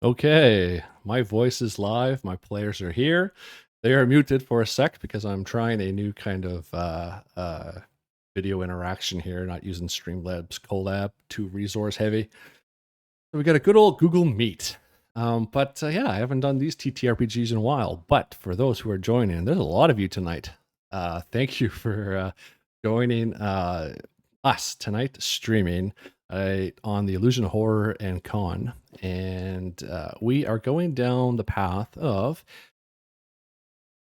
Okay, my voice is live. My players are here. They are muted for a sec because I'm trying a new kind of video interaction here, not using Streamlabs Colab, too resource heavy. So we got a good old Google Meet. But yeah, I haven't done these TTRPGs in a while. But for those who are joining, there's a lot of you tonight. Thank you for joining us tonight streaming on the Illusion Horror and Con. And we are going down the path of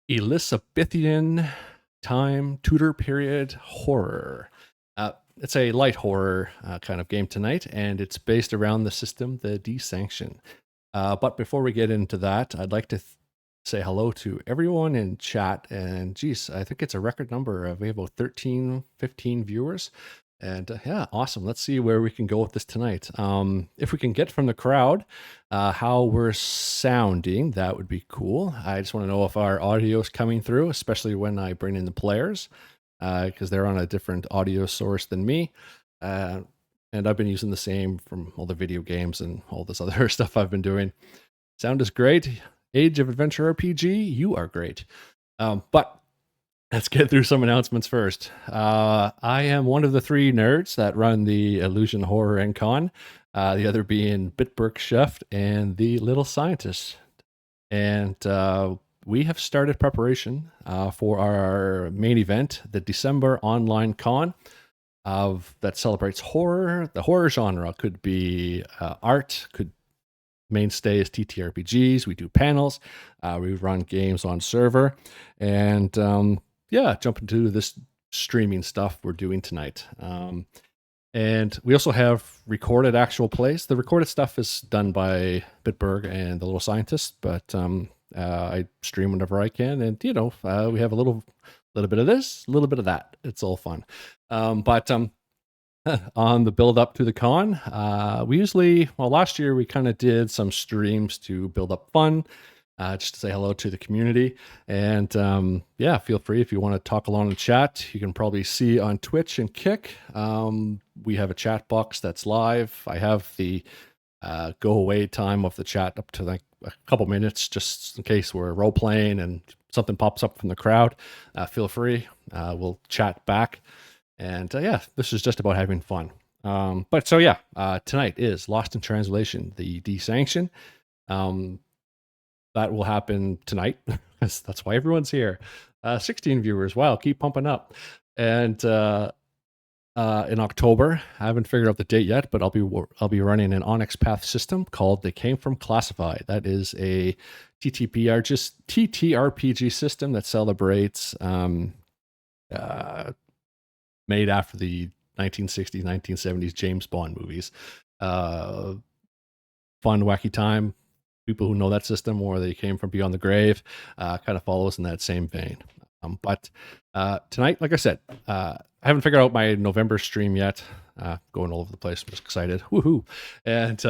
Elizabethan time Tudor period horror. It's a light horror kind of game tonight, and it's based around the system, the Dee Sanction. But before we get into that, I'd like to say hello to everyone in chat. And geez, I think it's a record number. We have about 13, 15 viewers. And yeah, awesome. Let's see where we can go with this tonight. If we can get from the crowd how we're sounding, that would be cool. I just want to know if our audio is coming through, especially when I bring in the players, because they're on a different audio source than me. And I've been using the same from all the video games and all this other stuff I've been doing. Sound is great. Age of Adventure RPG, you are great. But let's get through some announcements first. I am one of the three nerds that run the Illusion Horror and Con, the other being Bitburg Chef and the Little Scientist. And we have started preparation for our main event, the December online con that celebrates horror. The horror genre could be art, could mainstay is TTRPGs. We do panels. We run games on server. And yeah, jump into this streaming stuff we're doing tonight. And we also have recorded actual plays. The recorded stuff is done by Bitburg and the Little Scientist, but I stream whenever I can. And, you know, we have a little bit of this, a little bit of that. It's all fun. But on the build up to the con, we usually, well, last year we kind of did some streams to build up fun. Just to say hello to the community. And yeah, feel free if you want to talk along in chat. You can probably see on Twitch and Kick. We have a chat box that's live. I have the go away time of the chat up to like a couple minutes, just in case we're role playing and something pops up from the crowd. Feel free. We'll chat back. And yeah, this is just about having fun. But so yeah, tonight is Lost in Translation, the Dee Sanction. That will happen tonight. That's why everyone's here. 16 viewers. Wow, keep pumping up. And in October, I haven't figured out the date yet, but I'll be running an Onyx Path system called They Came From Classified. That is a TTRPG system that celebrates made after the 1960s, 1970s James Bond movies. Fun, wacky time. People who know that system or they came from beyond the grave kind of follows in that same vein. But tonight, like I said, I haven't figured out my November stream yet. Going all over the place. I'm just excited. Woohoo. And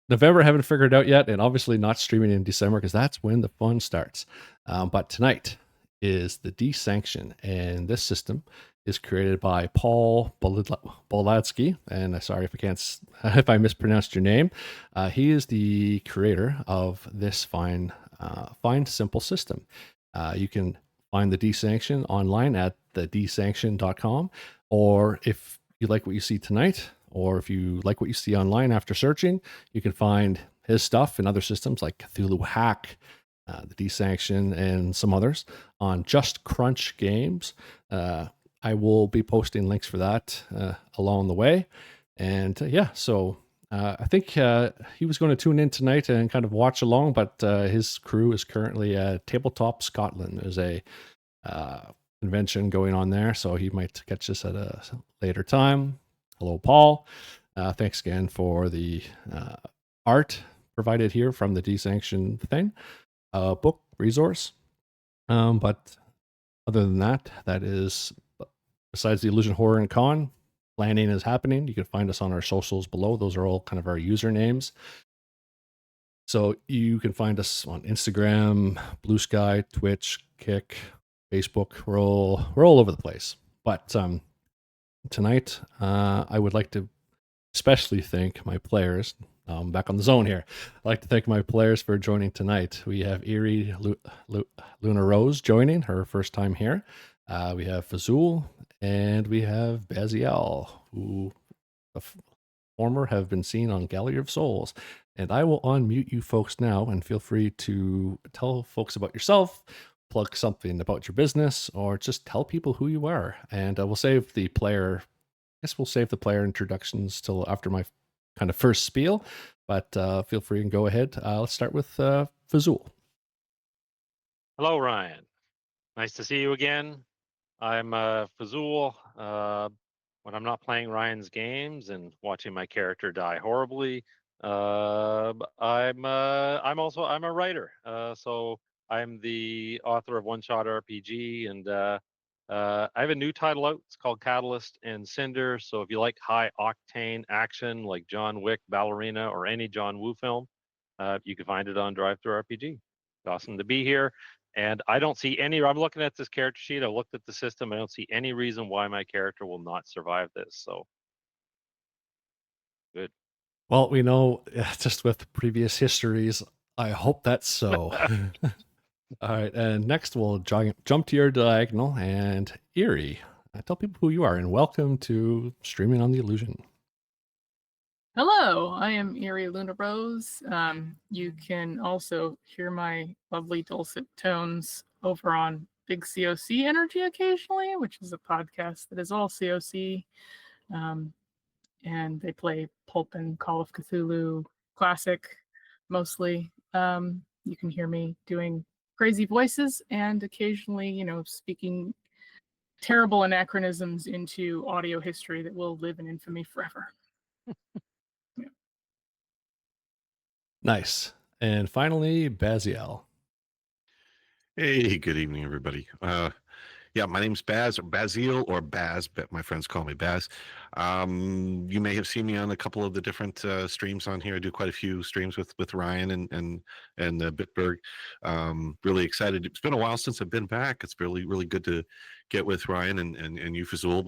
November, I haven't figured it out yet. And obviously not streaming in December because that's when the fun starts. But tonight is the Dee Sanction. And this system is created by Paul Baldowski, and sorry if I mispronounced your name. He is the creator of this fine, simple system. You can find the Dee Sanction online at thedeesanction.com, or if you like what you see tonight, or if you like what you see online after searching, you can find his stuff in other systems like Cthulhu Hack, the Dee Sanction, and some others on Just Crunch Games. I will be posting links for that along the way. And yeah, so I think he was going to tune in tonight and kind of watch along, but his crew is currently at Tabletop Scotland. There's a convention going on there, so he might catch us at a later time. Hello, Paul. Thanks again for the art provided here from the Dee Sanction thing, book resource. But other than that, that is... Besides the Illusion Horror and Con, planning is happening. You can find us on our socials below. Those are all kind of our usernames. So you can find us on Instagram, BlueSky, Twitch, Kick, Facebook. We're all over the place. But tonight, I would like to especially thank my players. Back on the zone here. I'd like to thank my players for joining tonight. We have Eerie Lunarose joining, her first time here. We have Phzoul, and we have Baziel, who the former have been seen on Gallery of Souls. And I will unmute you folks now, and feel free to tell folks about yourself, plug something about your business, or just tell people who you are. And we'll save the player, we'll save the player introductions till after my kind of first spiel, but feel free and go ahead. Let's start with Phzoul. Hello, Ryan. Nice to see you again. I'm Phzoul. When I'm not playing Ryan's games and watching my character die horribly, I'm a writer. So I'm the author of One Shot RPG, and I have a new title out. It's called Catalyst and Cinder. So if you like high octane action like John Wick, Ballerina, or any John Woo film, you can find it on Drive Thru RPG. It's awesome to be here. And I don't see any, I'm looking at this character sheet. I looked at the system. I don't see any reason why my character will not survive this. So good. Well, we know just with previous histories, I hope that's so. All right, and next we'll jump to your diagonal, and Eerie. Tell people who you are, and welcome to Streaming on the Illusion. Hello, I am Eerie Lunarose. You can also hear my lovely dulcet tones over on Big COC Energy occasionally, which is a podcast that is all COC. And they play Pulp and Call of Cthulhu Classic mostly. You can hear me doing crazy voices and occasionally, speaking terrible anachronisms into audio history that will live in infamy forever. Nice. And finally, Baziel. Hey, good evening, everybody. Yeah, my name's Baz, or Baziel, or Baz, but my friends call me Baz. You may have seen me on a couple of the different streams on here. I do quite a few streams with Ryan and Bitberg. Really excited. It's been a while since I've been back. It's really good to get with Ryan and you, Phzoul,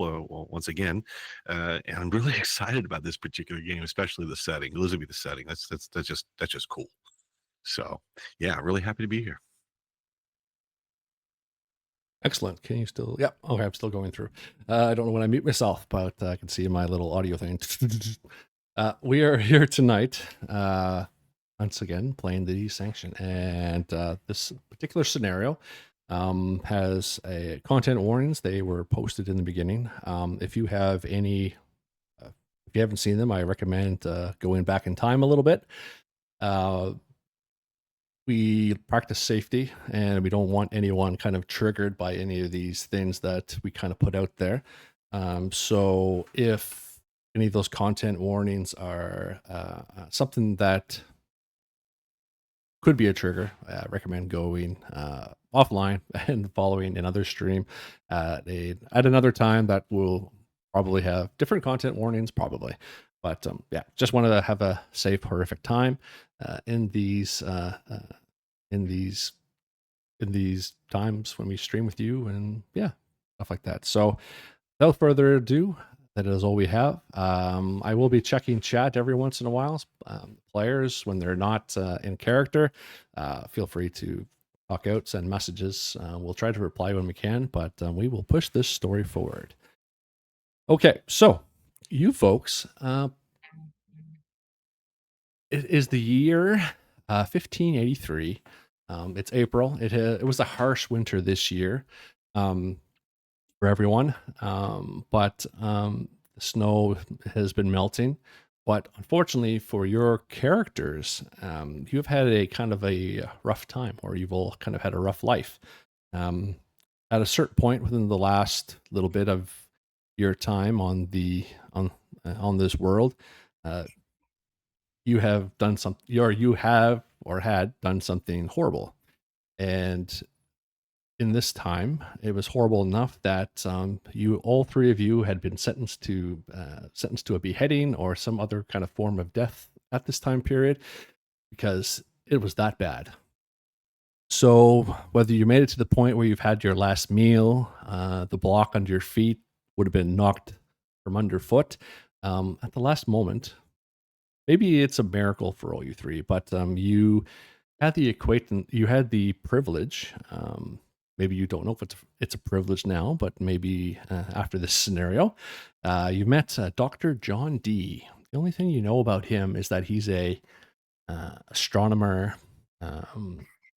once again. And I'm really excited about this particular game, especially the setting. Elizabeth, the setting. That's just cool. So yeah, really happy to be here. Excellent. Can you still? Yeah. Okay, I'm still going through. I don't know when I mute myself, but I can see my little audio thing. We are here tonight, once again, playing the Dee Sanction, and this particular scenario has a content warnings. They were posted in the beginning. If you have any, if you haven't seen them, I recommend going back in time a little bit. We practice safety, and we don't want anyone kind of triggered by any of these things that we kind of put out there. So if any of those content warnings are something that could be a trigger, I recommend going offline and following another stream at another time that will probably have different content warnings, probably. But yeah, just wanted to have a safe, horrific time in these times when we stream with you, and yeah, stuff like that. So without further ado, that is all we have. I will be checking chat every once in a while. Players, when they're not in character, feel free to talk out, send messages. We'll try to reply when we can, but we will push this story forward. Okay, so you folks, it is the year 1583. It's April. It was a harsh winter this year for everyone, but the snow has been melting. But unfortunately for your characters, you've had a kind of a rough time, or you've all kind of had a rough life. At a certain point within the last little bit of your time on this world, you have done something, or you have or had done something horrible. And in this time, it was horrible enough that all three of you had been sentenced to a beheading or some other kind of form of death at this time period, because it was that bad. So whether you made it to the point where you've had your last meal, the block under your feet would have been knocked from underfoot. At the last moment, maybe it's a miracle for all you three, but you had the you had the privilege. Maybe you don't know if it's a privilege now, but maybe after this scenario, you met Dr. John Dee. The only thing you know about him is that he's a astronomer,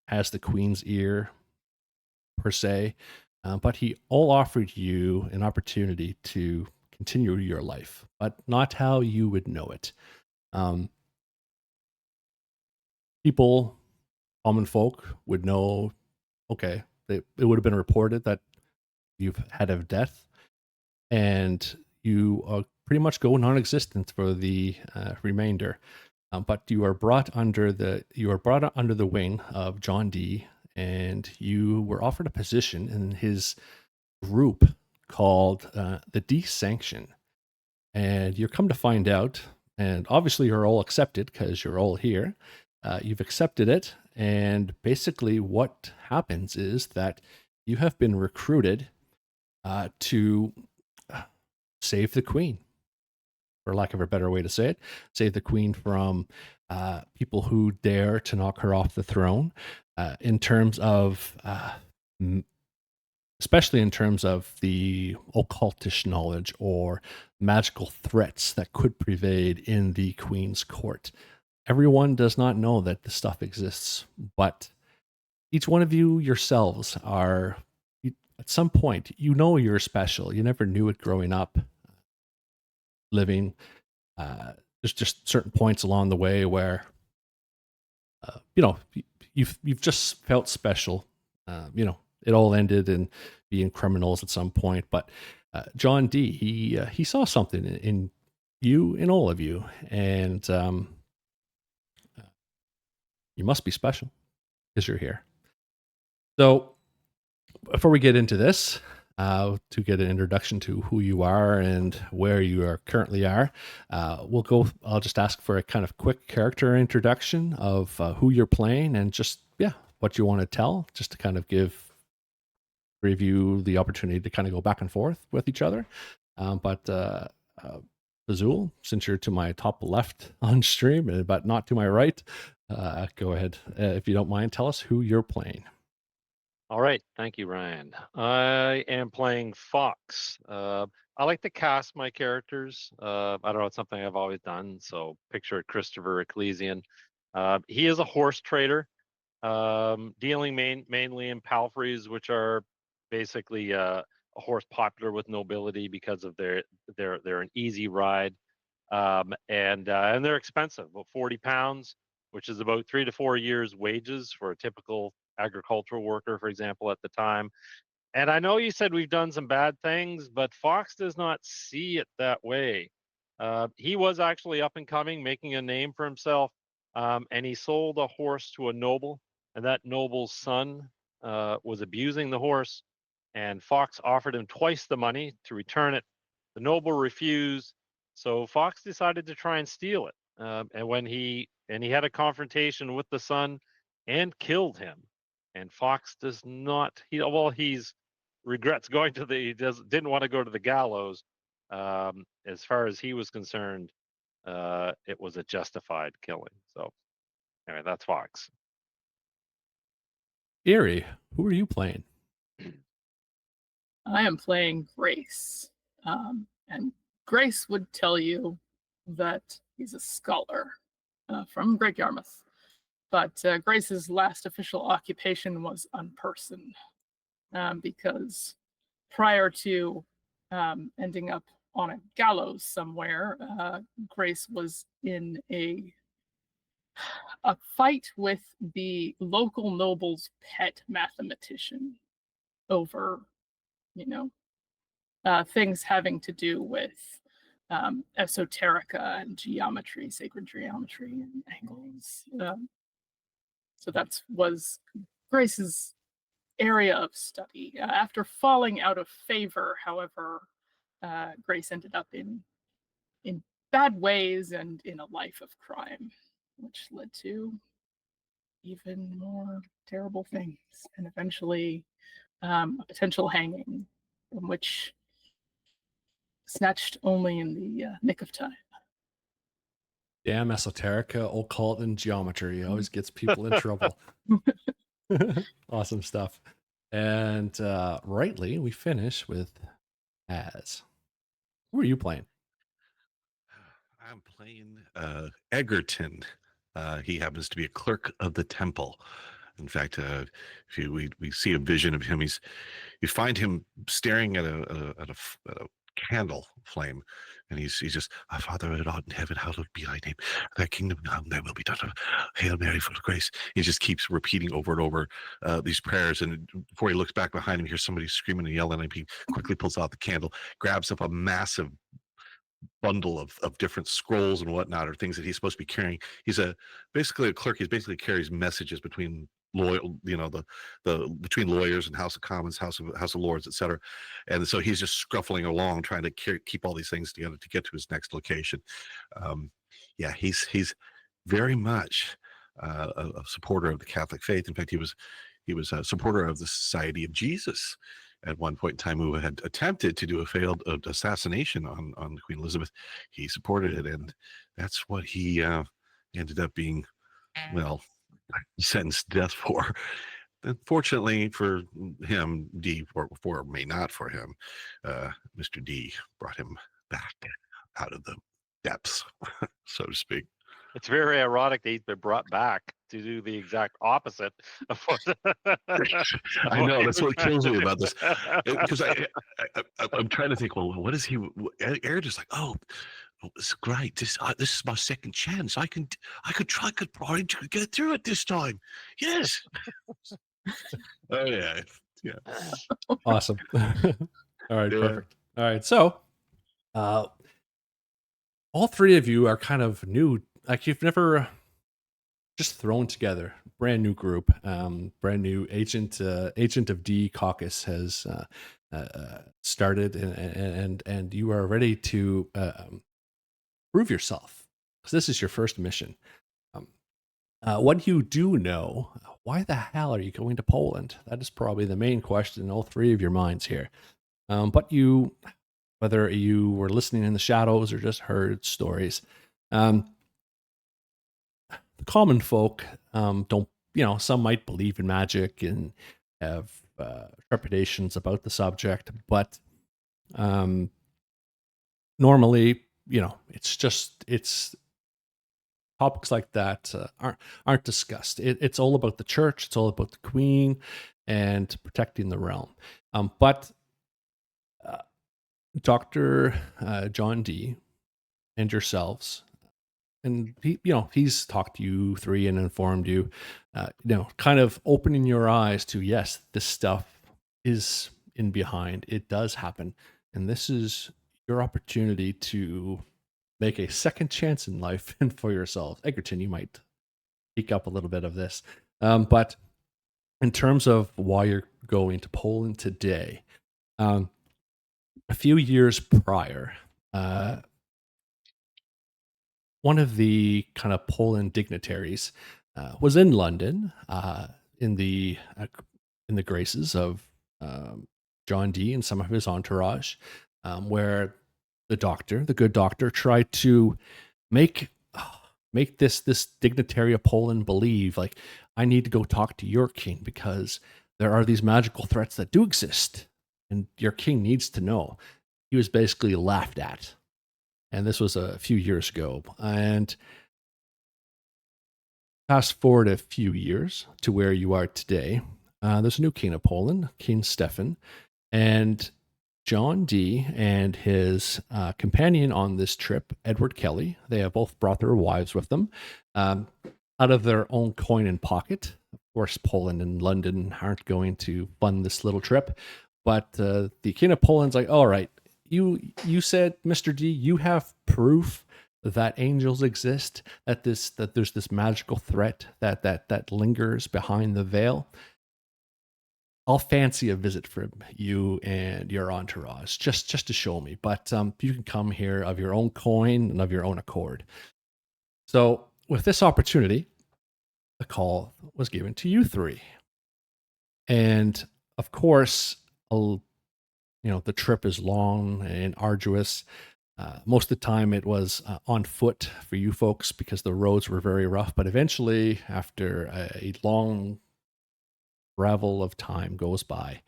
has the Queen's ear per se, but he all offered you an opportunity to continue your life, but not how you would know it. Um, People, common folk, would know. Okay, it would have been reported that you've had a death, and you pretty much go non-existent for the remainder. But you are brought under the wing of John Dee, and you were offered a position in his group called the Dee Sanction. And you're come to find out, and obviously you're all accepted because you're all here. You've accepted it, and basically what happens is that you have been recruited to save the Queen, for lack of a better way to say it, save the Queen from people who dare to knock her off the throne, in terms of, especially in terms of the occultish knowledge or magical threats that could pervade in the Queen's court. Everyone does not know that this stuff exists, but each one of you yourselves are, at some point, you know you're special. You never knew it growing up, living. There's just certain points along the way where, you've just felt special. It all ended in being criminals at some point, but John Dee, he saw something in you, in all of you, and you must be special because you're here. So before we get into this, to get an introduction to who you are and where you are currently are, I'll just ask for a kind of quick character introduction of who you're playing and just, what you want to tell, just to kind of give you the opportunity to kind of go back and forth with each other. But Phzoul, since you're to my top left on stream, but not to my right, go ahead. If you don't mind, tell us who you're playing. All right. Thank you, Ryan. I am playing Fox. I like to cast my characters. I don't know, it's something I've always done. So picture Christopher Ecclesian. He is a horse trader, dealing mainly in palfreys, which are basically a horse popular with nobility because of they're an easy ride, and they're expensive, about 40 pounds, which is about 3 to 4 years' wages for a typical agricultural worker, for example, at the time. And I know you said we've done some bad things, but Fox does not see it that way. He was actually up and coming, making a name for himself, and he sold a horse to a noble, and that noble's son was abusing the horse, and Fox offered him twice the money to return it. The noble refused, so Fox decided to try and steal it. And he had a confrontation with the son and killed him. And Fox does not. He's regrets going to didn't want to go to the gallows. As far as he was concerned, it was a justified killing. So anyway, that's Fox. Eerie, who are you playing? I am playing Grace. And Grace would tell you that he's a scholar from Great Yarmouth. But Grace's last official occupation was unperson, because prior to ending up on a gallows somewhere, Grace was in a fight with the local noble's pet mathematician over, things having to do with esoterica and geometry, sacred geometry and angles. So that was Grace's area of study. After falling out of favor, however, Grace ended up in bad ways and in a life of crime, which led to even more terrible things, and eventually a potential hanging, from which snatched only in the nick of time. Damn esoterica, occult, and geometry always gets people in trouble. Awesome stuff. And rightly, we finish with Az. Who are you playing? I'm playing Egerton. He happens to be a clerk of the temple. In fact, we see a vision of him. You find him staring at a candle flame, and he's just, Our Father who art in heaven, hallowed be thy name. Thy kingdom come, thy will be done. Hail Mary, full of grace. He just keeps repeating over and over these prayers, and before he looks back behind him, he hears somebody screaming and yelling, and he quickly pulls out the candle, grabs up a massive bundle of different scrolls and whatnot, or things that he's supposed to be carrying. He's basically a clerk. He basically carries messages between the between lawyers and House of Commons, House of Lords, etc. And so he's just scruffling along, trying to keep all these things together to get to his next location. Yeah, he's very much a supporter of the Catholic faith. In fact, he was a supporter of the Society of Jesus at one point in time, who had attempted to do a failed assassination on Queen Elizabeth. He supported it, and that's what he ended up being, well, sentenced to death for. Unfortunately for him, D, for may not for him, Mr. D brought him back out of the depths, so to speak. It's very ironic that he's been brought back to do the exact opposite of what I know, that's what kills me about this, because I'm trying to think, well, what is he? Aaron is like, oh, it's great. This is my second chance. I could probably get through it this time. Yes. Oh yeah, yeah. Awesome. All right, Yeah. perfect. All right, so all three of you are kind of new. Like, you've never just thrown together. Brand new group. Brand new agent of D caucus has started, and you are ready to prove yourself, because this is your first mission. What you do know, why the hell are you going to Poland? That is probably the main question in all three of your minds here. But you, whether you were listening in the shadows or just heard stories, the common folk don't, some might believe in magic and have trepidations about the subject, but normally, it's topics like that aren't discussed. It's all about the church. It's all about the queen and protecting the realm. But Dr. John D and yourselves, and he's talked to you three and informed you, kind of opening your eyes to, yes, this stuff is in behind. It does happen. And this is your opportunity to make a second chance in life and for yourself. Egerton, you might speak up a little bit of this. But in terms of why you're going to Poland today, a few years prior, one of the kind of Poland dignitaries was in London in the graces of John D and some of his entourage, where the good doctor, tried to make this dignitary of Poland believe, like, I need to go talk to your king because there are these magical threats that do exist, and your king needs to know. He was basically laughed at. And this was a few years ago. And fast forward a few years to where you are today. There's a new king of Poland, King Stefan. And John D and his companion on this trip, Edward Kelley, they have both brought their wives with them out of their own coin and pocket. Of course, Poland and London aren't going to fund this little trip. But the king of Poland's like, all right, you said, Mr. D, you have proof that angels exist, that there's this magical threat that lingers behind the veil. I'll fancy a visit from you and your entourage just to show me. But you can come here of your own coin and of your own accord. So with this opportunity, the call was given to you three. And of course, the trip is long and arduous. Most of the time it was on foot for you folks because the roads were very rough. But eventually, after a long travel of time goes by,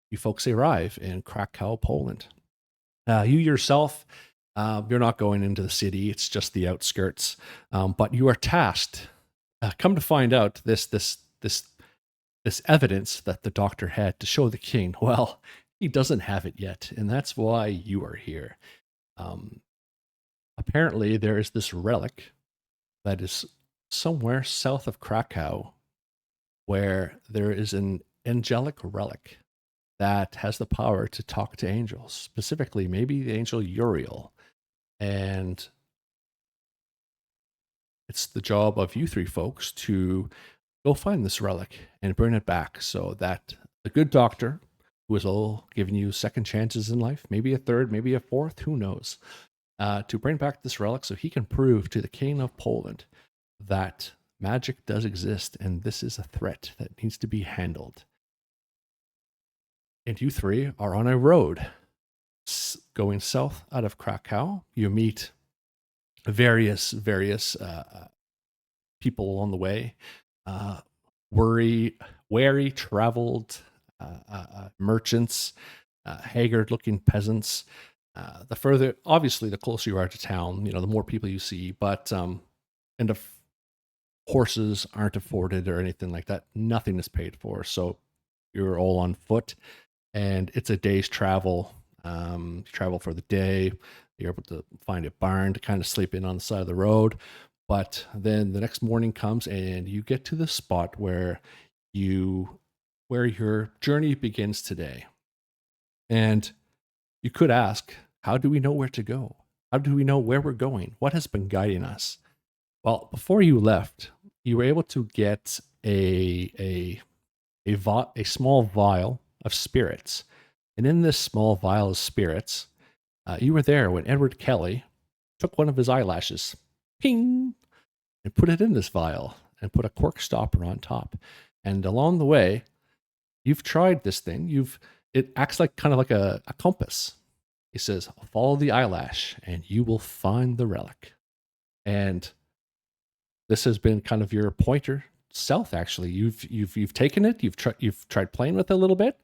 you folks arrive in Krakow, Poland. You yourself, you're not going into the city; it's just the outskirts. But you are tasked. Come to find out, this evidence that the doctor had to show the king. Well, he doesn't have it yet, and that's why you are here. Um, Apparently, there is this relic that is somewhere south of Krakow, where there is an angelic relic that has the power to talk to angels, specifically maybe the angel Uriel. And it's the job of you three folks to go find this relic and bring it back so that the good doctor, who is all giving you second chances in life, maybe a third, maybe a fourth, who knows, to bring back this relic so he can prove to the king of Poland that magic does exist and this is a threat that needs to be handled. And you three are on a road going south out of Krakow. You meet various people along the way, wary traveled merchants, haggard-looking peasants. Obviously, the closer you are to town, the more people you see. But and if horses aren't afforded or anything like that, nothing is paid for. So you're all on foot, and it's a day's travel. You travel for the day. You're able to find a barn to kind of sleep in on the side of the road. But then the next morning comes, and you get to the spot where your journey begins today. And you could ask, how do we know where to go? How do we know where we're going? What has been guiding us? Well, before you left, you were able to get a small vial of spirits. And in this small vial of spirits, you were there when Edward Kelley took one of his eyelashes, ping, and put it in this vial and put a cork stopper on top. And along the way, you've tried this thing. It acts like kind of like a compass. He says, follow the eyelash and you will find the relic. And this has been kind of your pointer south. Actually, you've taken it. You've tried playing with it a little bit.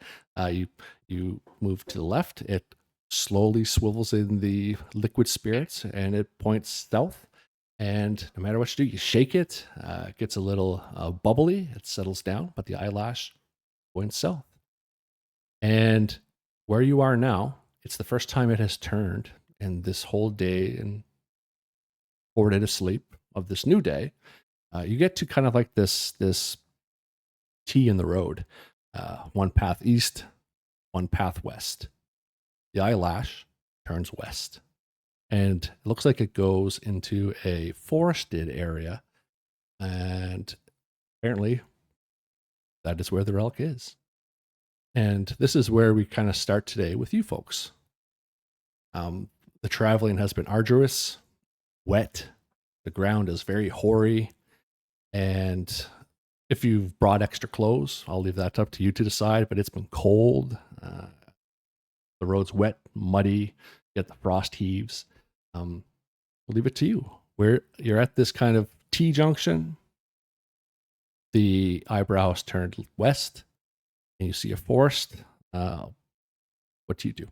You move to the left. It slowly swivels in the liquid spirits and it points south. And no matter what you do, you shake it. It gets a little bubbly. It settles down, but the eyelash points south. And where you are now, it's the first time it has turned in this whole day and 4 days of sleep of this new day. You get to kind of like this T in the road, one path east, one path west. The eyelash turns west, and it looks like it goes into a forested area, and apparently that is where the relic is. And this is where we kind of start today with you folks. The traveling has been arduous, wet. The ground is very hoary. And if you've brought extra clothes, I'll leave that up to you to decide. But it's been cold. The road's wet, muddy. You get the frost heaves. We'll leave it to you. Where you're at this kind of T junction. The eyebrows turned west. And you see a forest. What do you do?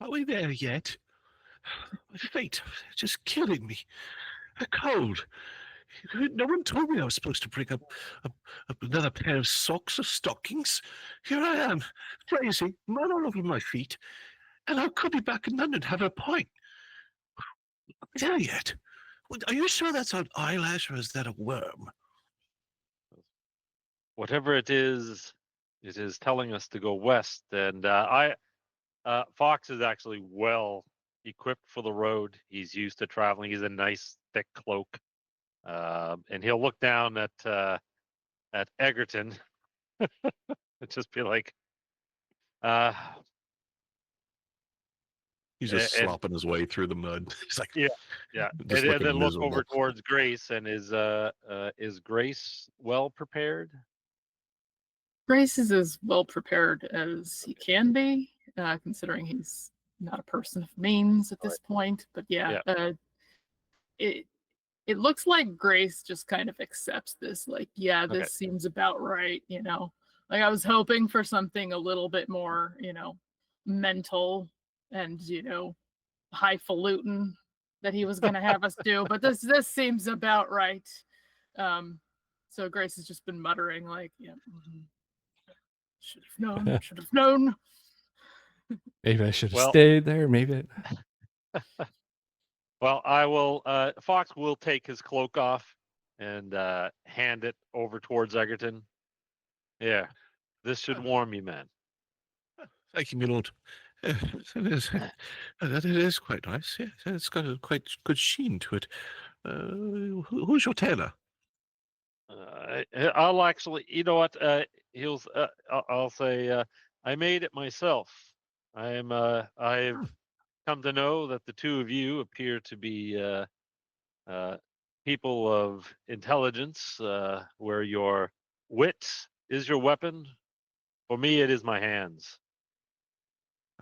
Are we there yet? My feet are just killing me. A cold. No one told me I was supposed to bring up another pair of socks or stockings. Here I am, crazy, mud all over my feet, and I could be back in London having a pint. Are we there yet? Are you sure that's an eyelash or is that a worm? Whatever it is telling us to go west. And Fox is actually well equipped for the road. He's used to traveling. He's a nice thick cloak, and he'll look down at Egerton and just be like, He's just slopping his way through the mud. He's like, yeah, just and looking then look miserable. over towards Grace. And is Grace well prepared? Grace is as well prepared as he can be, considering he's not a person of means at this point. But yeah, it looks like Grace just kind of accepts this. Like, yeah, this seems about right. Like I was hoping for something a little bit more, mental and highfalutin that he was going to have us do. But this seems about right. So Grace has just been muttering like, yeah. Should have known. Should have known. Maybe I should have stayed there. Maybe. Well, I will. Fox will take his cloak off and hand it over towards Egerton. Yeah, this should warm you, man. Thank you, my lord. That is quite nice. Yeah, it's got a quite good sheen to it. Who's your tailor? I'll actually, you know what? I'll say I made it myself. I've come to know that the two of you appear to be people of intelligence, where your wit is your weapon. For me, it is my hands.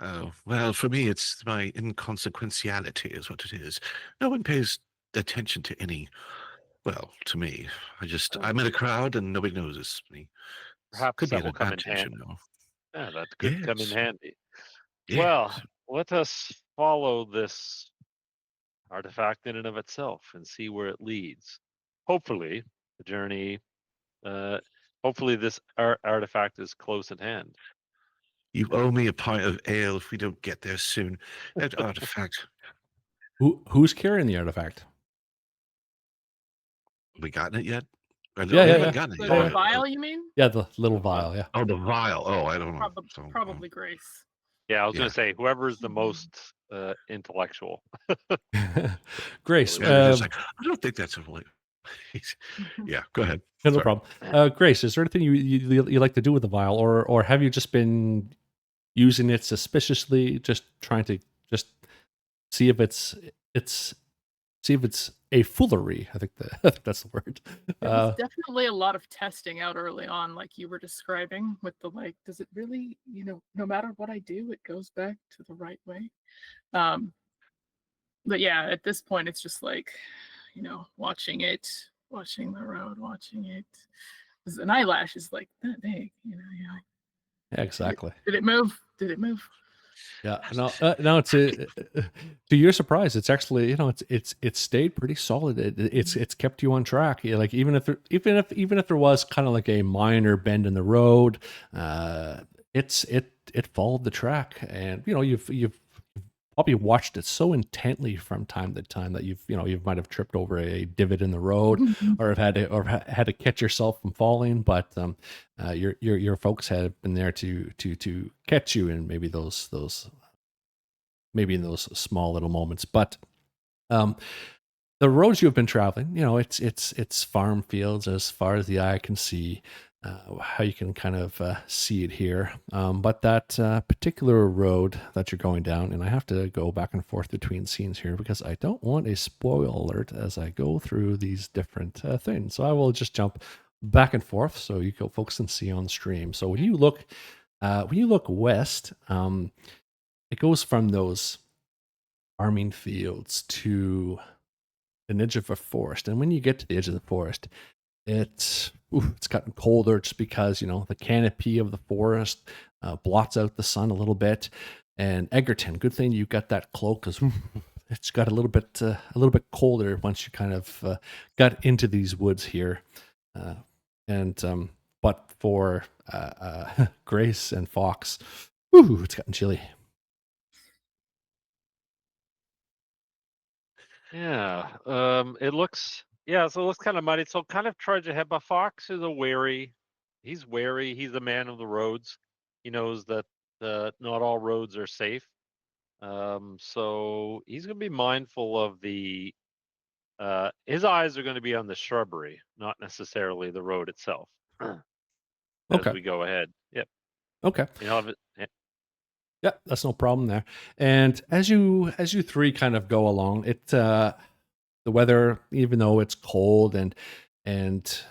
Oh, well, for me, it's my inconsequentiality is what it is. No one pays attention to any, well, to me. I'm in a crowd and nobody notices me. Perhaps Could be that an will come in advantage, handy. you know. Yeah, that could come in Yes. handy. Yes. Well, let us follow this artifact in and of itself and see where it leads. Hopefully, the journey. Hopefully, this artifact is close at hand. You owe me a pint of ale if we don't get there soon. That artifact. Who's carrying the artifact? We gotten it yet? Yeah. We haven't gotten it The yet. vial, you mean? Yeah, the little vial. Yeah. Oh, the vial. Oh, I don't know. Probably Grace. Yeah, I was going to say whoever's the most intellectual. Grace. Just like, I don't think that's a yeah, go ahead. No problem. Grace, is there anything you like to do with the vial, or have you just been using it suspiciously, just trying to just see if it's a foolery? I think that's the word. There was definitely a lot of testing out early on, like you were describing, with the like, does it really, no matter what I do, it goes back to the right way. But yeah, at this point, it's just like, watching the road, watching it. An eyelash is like that big, Yeah, exactly. Did it move? Yeah, no. It's to your surprise, it's actually it's stayed pretty solid. It's kept you on track. Like even if there was kind of like a minor bend in the road, it followed the track, and you've probably watched it so intently from time to time that you might have tripped over a divot in the road, or have had to catch yourself from falling. But your folks have been there to catch you in maybe those small little moments. But the roads you've been traveling, it's farm fields as far as the eye can see. How you can kind of see it here. But that particular road that you're going down, and I have to go back and forth between scenes here because I don't want a spoil alert as I go through these different things. So I will just jump back and forth so you folks can see on stream. So when you look west, it goes from those farming fields to an edge of a forest. And when you get to the edge of the forest, it's gotten colder just because the canopy of the forest blots out the sun a little bit. And Egerton, good thing you got that cloak because it's got a little bit colder once you kind of got into these woods here. But for Grace and Fox, it's gotten chilly. Yeah, it looks kind of muddy. So kind of trudge ahead. But Fox is He's wary. He's a man of the roads. He knows that not all roads are safe. So he's going to be mindful of the. His eyes are going to be on the shrubbery, not necessarily the road itself. As we go ahead. Yep. Okay. Yeah, that's no problem there. And as you three kind of go along, the weather, even though it's cold and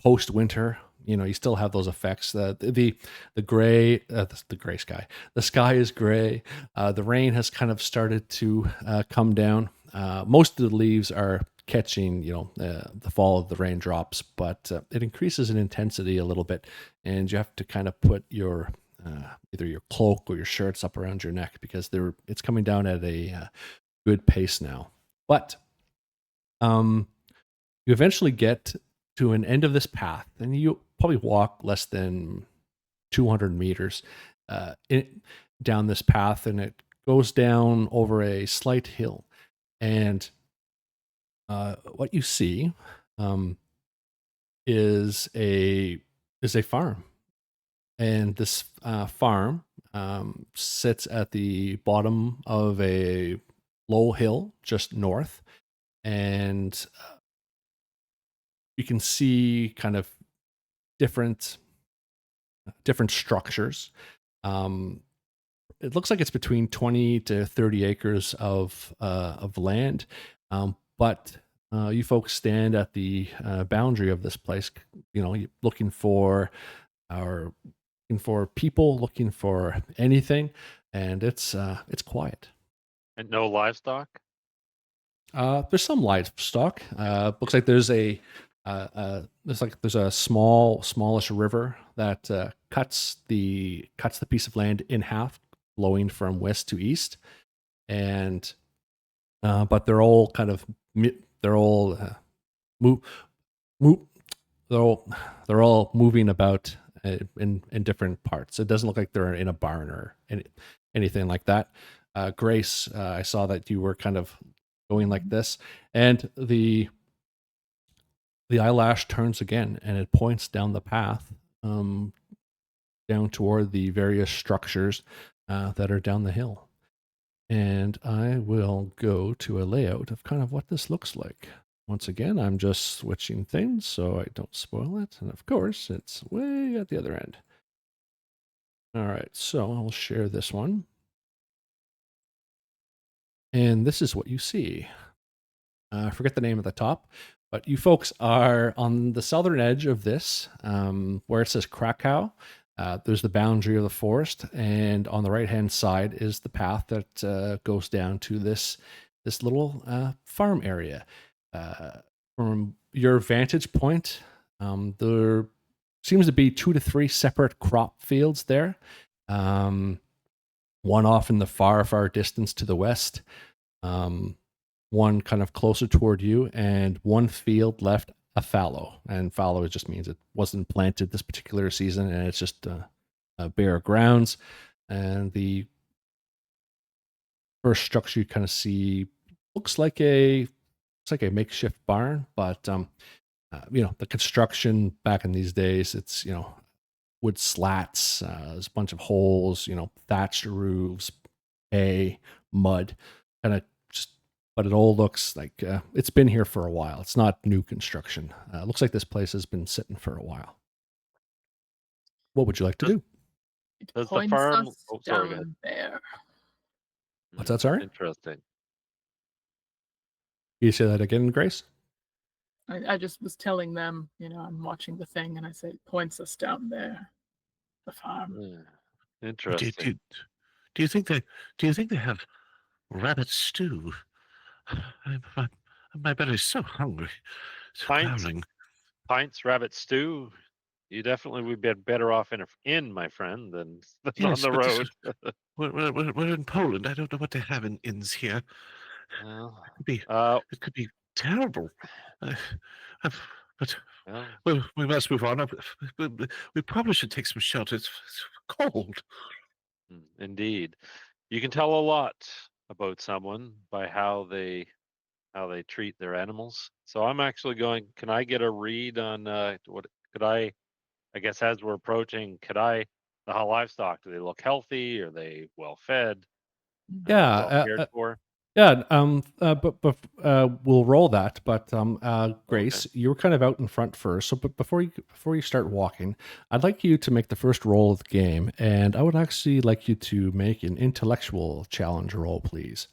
post winter, you still have those effects. The gray, the gray sky. The sky is gray. The rain has kind of started to come down. Most of the leaves are catching, the fall of the raindrops, but it increases in intensity a little bit, and you have to kind of put your either your cloak or your shirts up around your neck because it's coming down at a good pace now. But you eventually get to an end of this path, and you probably walk less than 200 meters down this path, and it goes down over a slight hill. And what you see is a farm, and this farm sits at the bottom of a low hill just north, and you can see kind of different structures. It looks like it's between 20 to 30 acres of land, but you folks stand at the boundary of this place, looking for people, looking for anything, and it's quiet. And no livestock? There's some livestock. Looks like there's there's a smallish river that cuts the piece of land in half, flowing from west to east, and but they're all kind of they're all moving about in different parts. It doesn't look like they're in a barn or anything like that. Grace, I saw that you were kind of going like this, and the eyelash turns again, and it points down the path, down toward the various structures that are down the hill. And I will go to a layout of kind of what this looks like. Once again, I'm just switching things so I don't spoil it. And of course, it's way at the other end. All right, so I'll share this one. And this is what you see. I forget the name at the top, but you folks are on the southern edge of this, where it says Krakow. There's the boundary of the forest, and on the right-hand side is the path that goes down to this little farm area. From your vantage point, there seems to be 2 to 3 separate crop fields there. One off in the far distance to the west, one kind of closer toward you, and one field left a fallow. And fallow just means it wasn't planted this particular season, and it's just bare grounds. And the first structure you kind of see looks like a makeshift barn, but the construction back in these days, it's wood slats, there's a bunch of holes, thatched roofs, hay, mud, kind of just, but it all looks like it's been here for a while. It's not new construction. It looks like this place has been sitting for a while. What would you like to do? Does the farm? Oh, sorry, go ahead. Down there. What's that, sorry? Interesting. Can you say that again, Grace? I just was telling them, I'm watching the thing, and I said, points us down there, the farm. Interesting. Do you think they have rabbit stew? My belly's so hungry. So growling. Pints, rabbit stew. You definitely would be better off in my friend, than Yes, on the road. We're in Poland. I don't know what they have in inns here. Well, it could be terrible. But we must move on. We probably should take some shelter. It's cold. Indeed. You can tell a lot about someone by how they treat their animals. So I'm actually going, can I get a read on what could I guess as we're approaching, the livestock, do they look healthy? Are they well fed? Yeah, well cared for? Yeah, but we'll roll that. But Grace, you were kind of out in front first. So, but before you start walking, I'd like you to make the first roll of the game, and I would actually like you to make an intellectual challenge roll, please.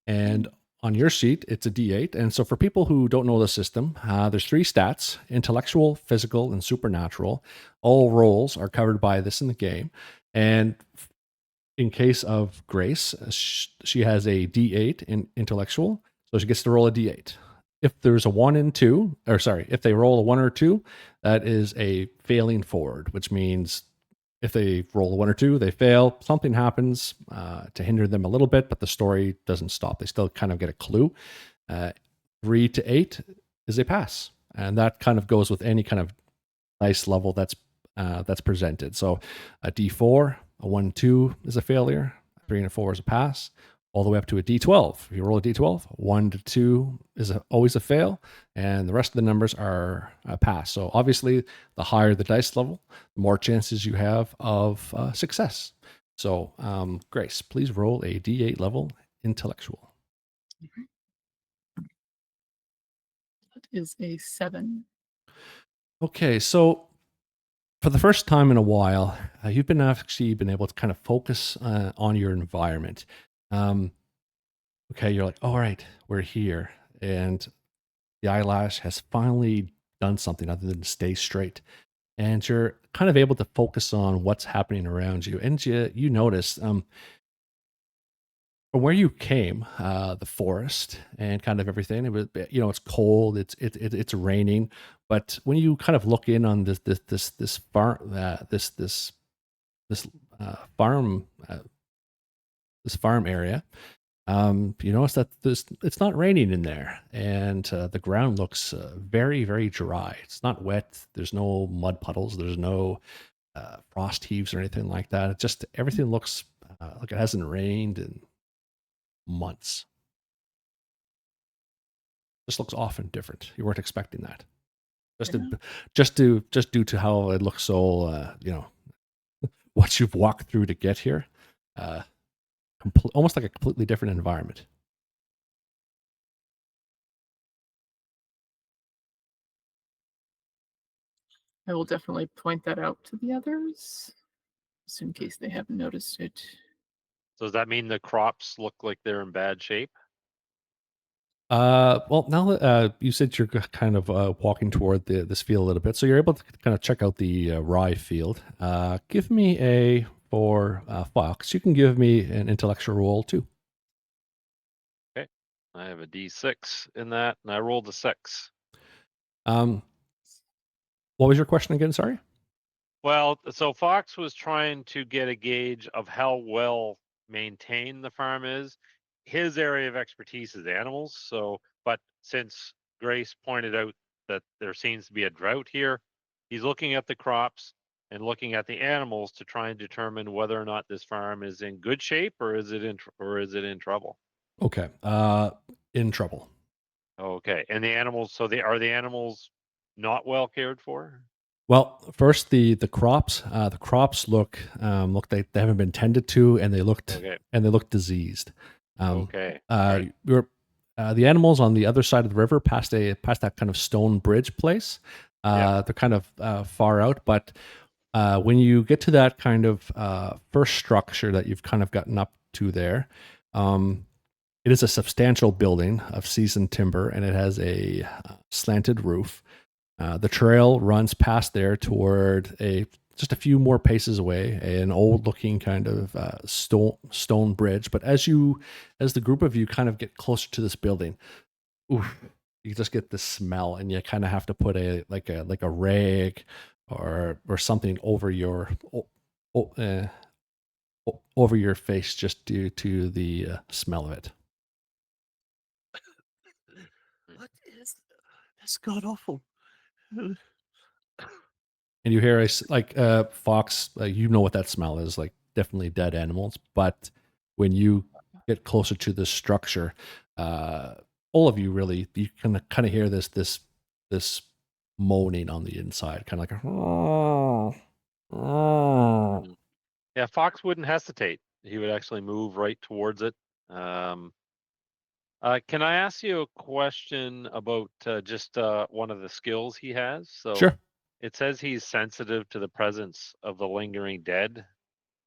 And on your sheet, it's a D8. And so for people who don't know the system, there's 3 stats: intellectual, physical, and supernatural. All roles are covered by this in the game. And in case of Grace, she has a D8 in intellectual, so she gets to roll a D8. If there's a 1 and 2, or sorry, if they roll a 1 or 2, that is a failing forward, which means if they roll a 1 or 2, they fail. Something happens to hinder them a little bit, but the story doesn't stop. They still kind of get a clue. 3 to 8 is a pass, and that kind of goes with any kind of dice level that's presented. So a D4, a 1, 2 is a failure. 3 and a 4 is a pass. All the way up to a D12. If you roll a D12, 1 to 2 is always a fail, and the rest of the numbers are a pass. So obviously, the higher the dice level, the more chances you have of success. So Grace, please roll a D8 level intellectual. That is a 7. Okay, so for the first time in a while, you've been able to kind of focus on your environment. Okay, you're like, all right, we're here. And the eyelash has finally done something other than stay straight. And you're kind of able to focus on what's happening around you. And you notice from where you came, the forest and kind of everything, it was, it's cold, it's raining. But when you kind of look in on this farm, this farm area, you notice that it's not raining in there, and the ground looks very, very dry. It's not wet. There's no mud puddles. There's no frost heaves or anything like that. It just everything looks like it hasn't rained in months. Just looks off and different. You weren't expecting that. Just due to how it looks so what you've walked through to get here. Almost like a completely different environment. I will definitely point that out to the others, just in case they haven't noticed it. So does that mean the crops look like they're in bad shape? Well, now that you said you're kind of walking toward this field a little bit, so you're able to kind of check out the rye field. Give me for Fox. You can give me an intellectual roll too. Okay, I have a D6 in that, and I rolled a 6. What was your question again? Sorry. Well, so Fox was trying to get a gauge of how well maintained the farm is. His area of expertise is animals. So, but since Grace pointed out that there seems to be a drought here, he's looking at the crops and looking at the animals to try and determine whether or not this farm is in good shape or is it in trouble. Okay. In trouble. Okay, and the animals. So are the animals not well cared for? Well, first the crops. The crops look like they haven't been tended to, and they look diseased. Okay. The animals on the other side of the river, past that kind of stone bridge place. They're kind of far out, but when you get to that kind of first structure that you've kind of gotten up to there, it is a substantial building of seasoned timber, and it has a slanted roof. The trail runs past there toward just a few more paces away, an old-looking kind of stone bridge. But as the group of you kind of get closer to this building, you just get this smell, and you kind of have to put a rag or something over your face just due to the smell of it. What is that's god awful? And you hear Fox, you know what that smell is, like definitely dead animals. But when you get closer to this structure, all of you really, you can kind of hear this moaning on the inside, kind of like Yeah, Fox wouldn't hesitate. He would actually move right towards it. Can I ask you a question about just one of the skills he has? So Sure. it says he's sensitive to the presence of the lingering dead.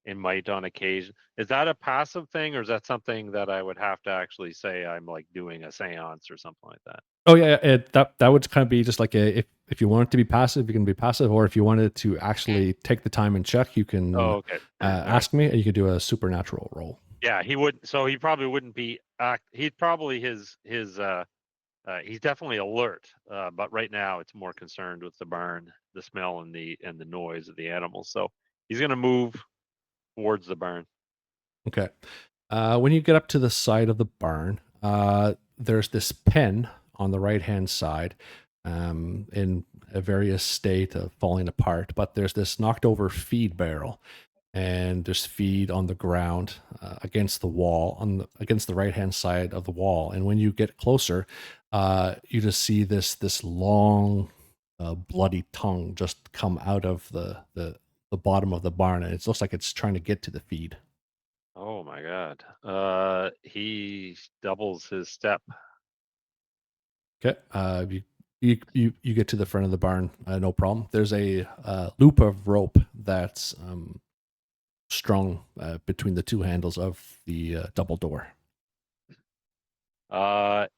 it might on occasion. Is that a passive thing, or is that something that I would have to actually say I'm like doing a seance or something like that? Oh yeah, that would kind of be just like if you want it to be passive, you can be passive, or if you wanted to actually take the time and check, you can Oh, okay. All right. ask me, and you can do a supernatural roll. Yeah, he would. So he probably wouldn't be. He'd probably his. He's definitely alert, but right now it's more concerned with the barn, the smell, and the noise of the animals. So he's going to move towards the barn. Okay. When you get up to the side of the barn, there's this pen on the right hand side, in a various state of falling apart. But there's this knocked over feed barrel, and there's feed on the ground against the wall, against the right hand side of the wall. And when you get closer, you just see this long, bloody tongue just come out of the bottom of the barn, and it looks like it's trying to get to the feed. Oh my God. He doubles his step. Okay. You get to the front of the barn, no problem. There's a loop of rope that's strung between the two handles of the double door.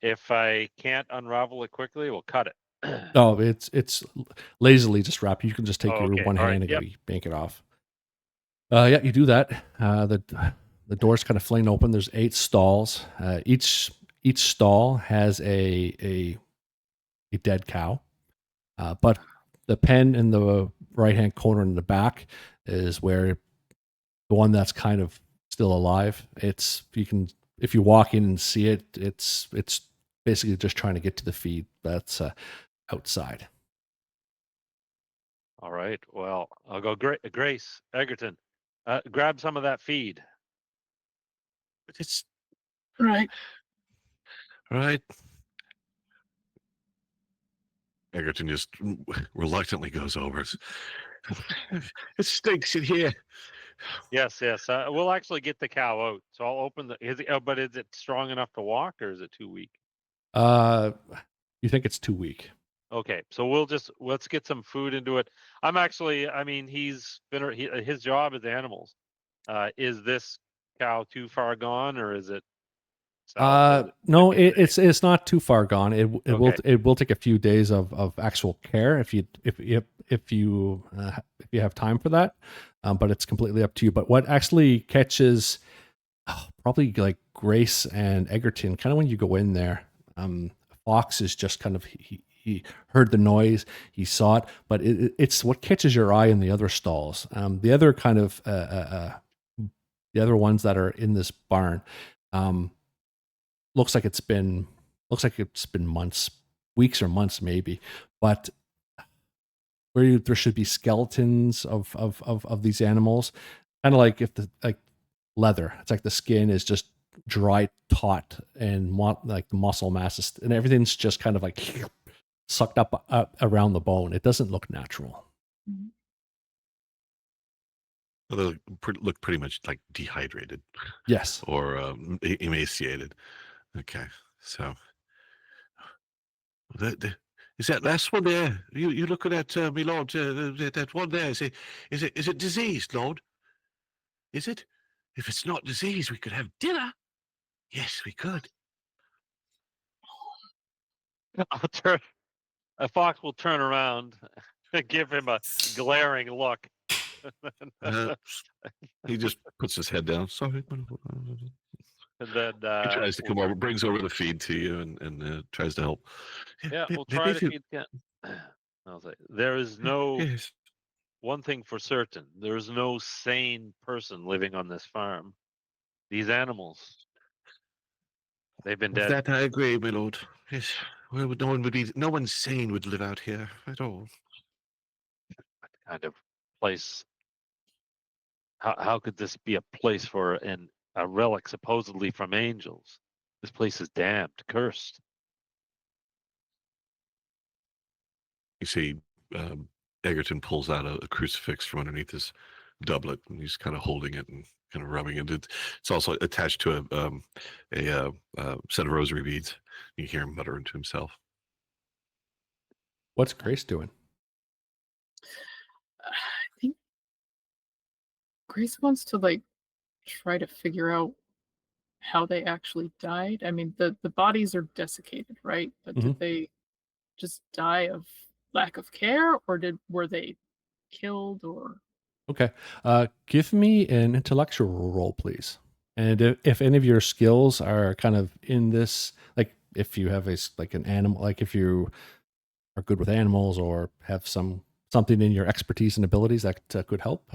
If I can't unravel it quickly, we'll cut it. Oh, it's lazily just wrapped. You can just take Oh, your okay. one All right. hand and Yep. yank it off. Yeah, you do that. The door's kind of fling open. There's 8 stalls. Each stall has a dead cow. But the pen in the right hand corner in the back is where the one that's kind of still alive. If you walk in and see it, it's basically just trying to get to the feed that's outside. All right. Well, I'll go. Grace Egerton, grab some of that feed. It's Right. right. Egerton just reluctantly goes over. It stinks in here. Yes. We'll actually get the cow out. So I'll open the. But is it strong enough to walk, or is it too weak? You think it's too weak? Okay, so let's get some food into it. I mean, his job is animals. Is this cow too far gone, or is it south? No, it's not too far gone. It will take a few days of actual care if you have time for that. But it's completely up to you. But what actually catches probably like Grace and Egerton, kind of when you go in there, Fox is just kind of he heard the noise, he saw it, but it's what catches your eye in the other stalls. The other kind of the other ones that are in this barn. Looks like it's been months, weeks or months maybe, but where there should be skeletons of these animals, kind of like like leather. It's like the skin is just dry, taut, and like the muscle mass and everything's just kind of like sucked up around the bone. It doesn't look natural. They look pretty much like dehydrated. Yes. Or emaciated. Okay, so is that last one there? You looking at me, Lord? That one there is it diseased, Lord? Is it? If it's not diseased, we could have dinner. Yes, we could. A fox will turn around and give him a glaring look. He just puts his head down. Sorry. And then he tries to come over, brings over the feed to you, and tries to help. Yeah, we'll try to feed. I'll say there is no Yes. one thing for certain. There is no sane person living on this farm. These animals, they've been With dead. that I agree, my lord. Yes. Well, no one sane would live out here at all. Kind of place. How could this be a place for a relic supposedly from angels? This place is damned, cursed. You see, Egerton pulls out a crucifix from underneath his doublet, and he's kind of holding it and kind of rubbing it. It's also attached to a set of rosary beads. You hear him muttering to himself. What's Grace doing? I think Grace wants to like try to figure out how they actually died. I mean, the bodies are desiccated, right? But did Mhm. they just die of lack of care, or were they killed, or Okay. Give me an intellectual roll, please. And if any of your skills are kind of in this, like if you have like an animal, like if you are good with animals or have something in your expertise and abilities that could help.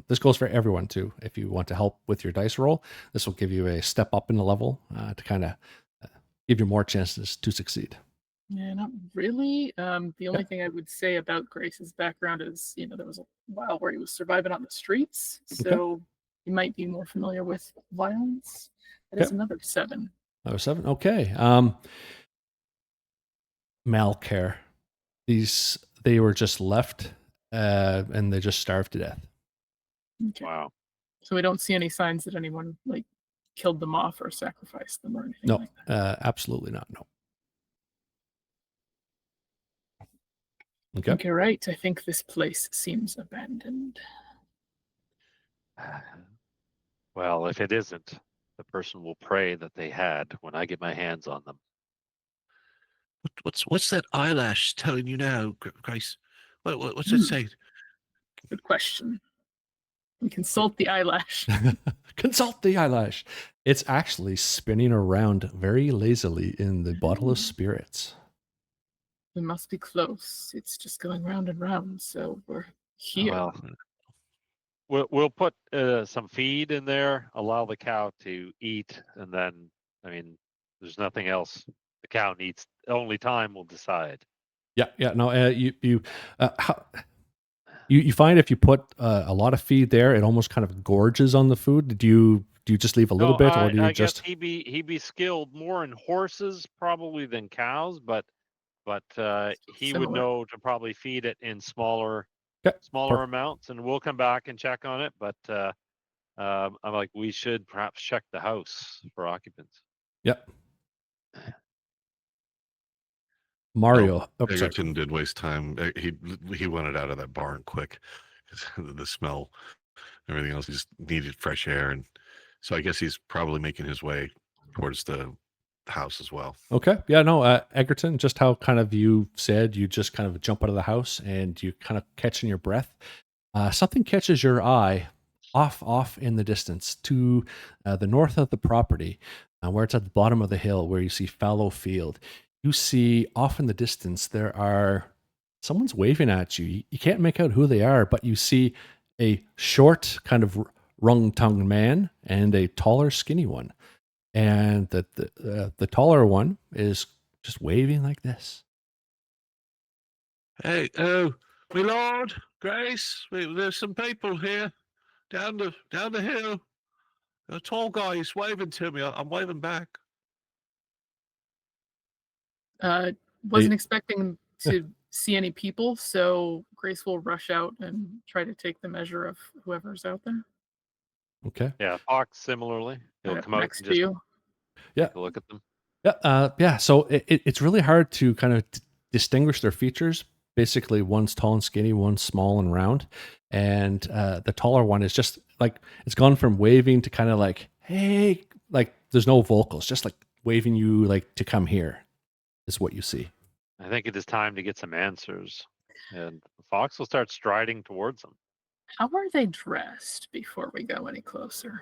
This goes for everyone too. If you want to help with your dice roll, this will give you a step up in the level to kind of give you more chances to succeed. yeah, not really. The only Yeah. thing I would say about Grace's background is, there was a while where he was surviving on the streets, Okay. so he might be more familiar with violence. That is Okay. another 7. Number 7. Okay. Malcare. They were just left and they just starved to death. Okay. Wow. So we don't see any signs that anyone like killed them off or sacrificed them or anything No, like that. absolutely not. No. Okay. Okay, right. I think this place seems abandoned. Well, if it isn't, the person will pray that they had when I get my hands on them. What's that eyelash telling you now, Grace? What's it say? Good question. We consult the eyelash. Consult the eyelash. It's actually spinning around very lazily in the bottle of Oh. spirits. We must be close. It's just going round and round, so we're here. Well, we'll put some feed in there, allow the cow to eat, and then, I mean, there's nothing else the cow needs. Only time will decide. Yeah. No, you find if you put a lot of feed there, it almost kind of gorges on the food. Do you just leave a little No, bit, or do you I guess just? he be skilled more in horses probably than cows, but he would Similar. know to probably feed it in smaller Okay, amounts, and we'll come back and check on it. But I'm like, we should perhaps check the house for occupants. Yep. No, Mario. Oh, sorry. Egerton did waste time. He wanted out of that barn quick. The smell, everything else. He just needed fresh air, and so I guess he's probably making his way towards the house as well. Okay. Yeah, no, Egerton, just how kind of you said, you just kind of jump out of the house and you kind of catching your breath. Something catches your eye off in the distance to the north of the property, where it's at the bottom of the hill, where you see fallow field. You see off in the distance, someone's waving at you. You can't make out who they are, but you see a short, kind of wrung-tongued man and a taller, skinny one. And the taller one is just waving like this. Hey, my lord, Grace, there's some people here down the hill. A tall guy is waving to me. I'm waving back. Wasn't expecting to see any people, so Grace will rush out and try to take the measure of whoever's out there. Okay. Yeah, Fox similarly, he'll come out Next and to just you. take a look at them. Yeah. So it's really hard to kind of distinguish their features. Basically, one's tall and skinny, one's small and round, and the taller one is just like it's gone from waving to kind of like, hey, like there's no vocals, just like waving you like to come here is what you see. I think it is time to get some answers, and Fox will start striding towards them. How are they dressed before we go any closer?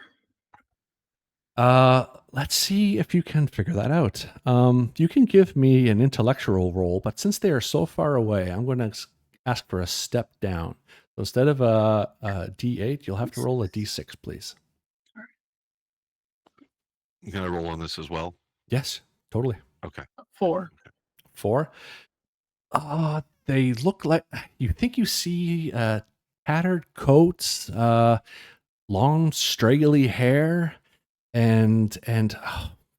Let's see if you can figure that out. You can give me an intellectual roll, but since they are so far away, I'm going to ask for a step down. So instead of a D8, you'll have to roll a D6, please. You gonna roll on this as well? Yes, totally. Okay. 4. 4. They look like you think you see tattered coats, long straggly hair, and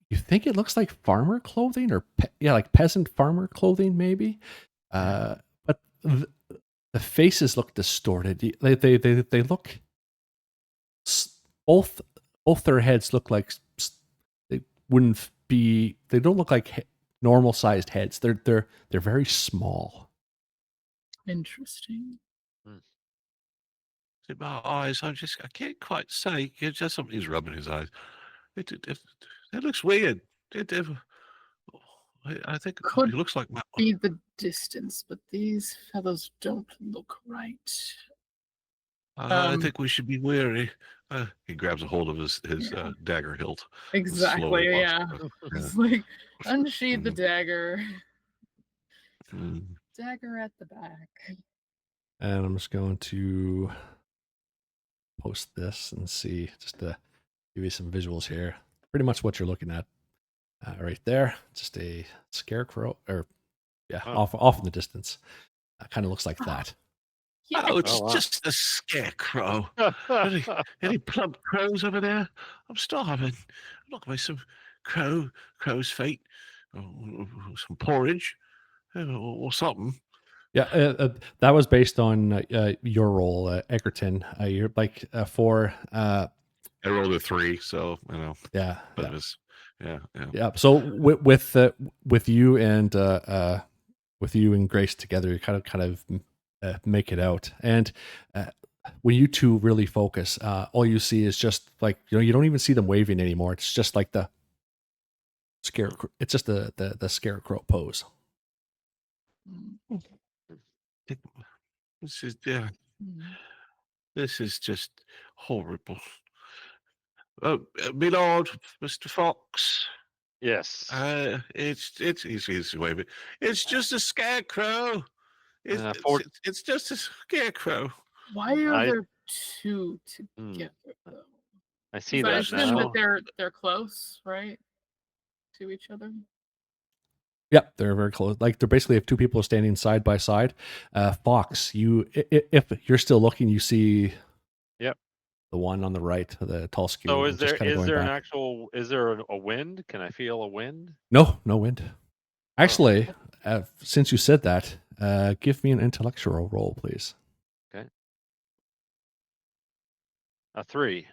you think it looks like farmer clothing or like peasant farmer clothing maybe. But the faces look distorted. They look both their heads look like they wouldn't be. They don't look like normal sized heads. They're very small. Interesting. my eyes. I can't quite say. It's just something he's rubbing his eyes. That looks weird. I think Could it looks like my. be the distance, but these fellows don't look right. I think we should be wary. He grabs a hold of his Yeah. dagger hilt. Exactly, walks yeah. away. It's like, unsheathe the Mhm. dagger. Mm. Dagger at the back. And I'm just going to post this and see, just to give you some visuals here. Pretty much what you're looking at right there. Just a scarecrow, or yeah, Oh. off in the distance. Kind of looks like Oh. that. Yeah. Oh, it's Oh, wow. just a scarecrow. Any plump crows over there? I'm starving. Look, me some crow's feet, some porridge, or something. Yeah, that was based on your role, Egerton. You're like for I rolled a 3, so yeah, but yeah. it was yeah. Yeah. So with you and Grace together, you kind of make it out. And when you two really focus, all you see is just like you don't even see them waving anymore. It's just like the scarecrow. It's just the scarecrow pose. This is Mm. This is just horrible. Oh, my lord, Mr. Fox. Yes. He's waving. It's just a scarecrow. It's just a scarecrow. Why are I- there two Hmm. together though? I see 'Cause I that assume now. that they're close, right? To each other. Yep, they're very close. Like they're basically if two people are standing side by side. Fox, if you're still looking, you see. Yep. The one on the right, the tall skew. So just kind of going back. is there a wind? Can I feel a wind? No wind. Actually, since you said that, give me an intellectual roll, please. A 3.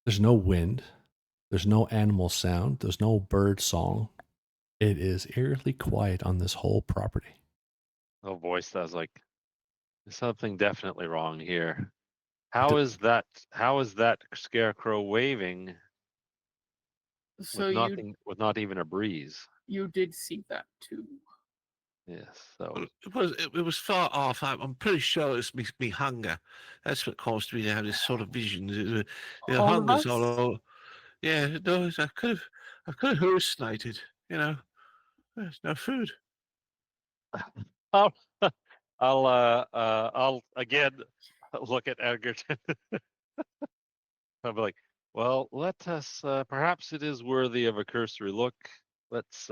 There's no wind. There's no animal sound. There's no bird song. It is eerily quiet on this whole property. Oh, voice that's like there's something definitely wrong here. How is that scarecrow waving So with not even a breeze? you did see that too. Yes. So It was far off. I'm pretty sure it's me hunger. That's what caused me to have this sort of vision. The All of hunger's us? all over. Yeah, no, I could have hallucinated. There's no food. I'll I'll again look at Edgerton. I'll be like, well, let us perhaps it is worthy of a cursory look. Let's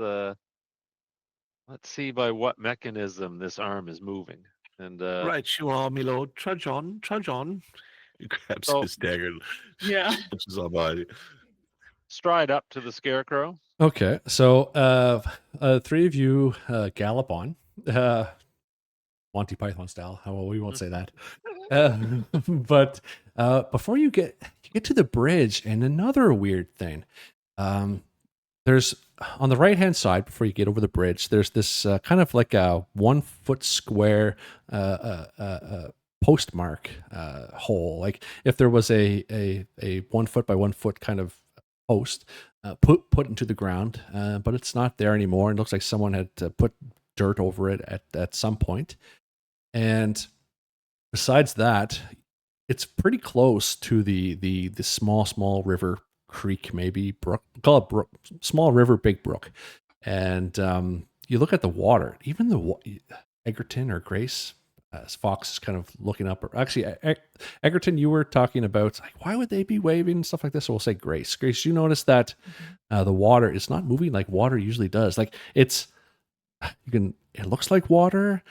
see by what mechanism this arm is moving. And Right, you are, my lord. Trudge on, trudge on. He grabs Oh. his dagger and Yeah. punches on behind you. stride up to the scarecrow. Okay, so three of you gallop on, Monty Python style. Well, we won't say that. But before you get to the bridge, and another weird thing, there's on the right hand side before you get over the bridge. There's this kind of like a 1 foot square postmark hole. Like if there was a 1 foot by 1 foot kind of post put into the ground, but it's not there anymore. It looks like someone had put dirt over it at some point. And besides that, it's pretty close to the small river, creek, maybe brook. Call it brook, small river, big brook. And you look at the water. Even Egerton or Grace, Fox is kind of looking up. Or actually, Egerton, you were talking about like why would they be waving and stuff like this. So we'll say Grace. Grace, you notice that the water is not moving like water usually does. Like it looks like water.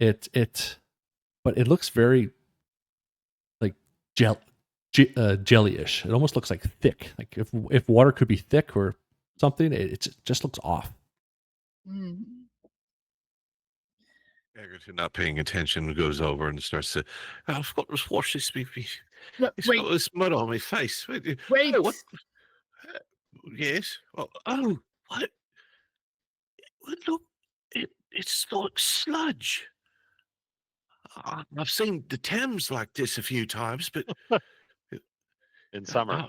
But it looks very like jellyish. It almost looks like thick. Like if water could be thick or something, it just looks off. Mm. Egerton, not paying attention, goes over and starts to. I've got to wash this. No, It's wait, got this mud on my face. wait. Oh, what? Yes. What? Look, it's like sludge. I've seen the Thames like this a few times, but In summer.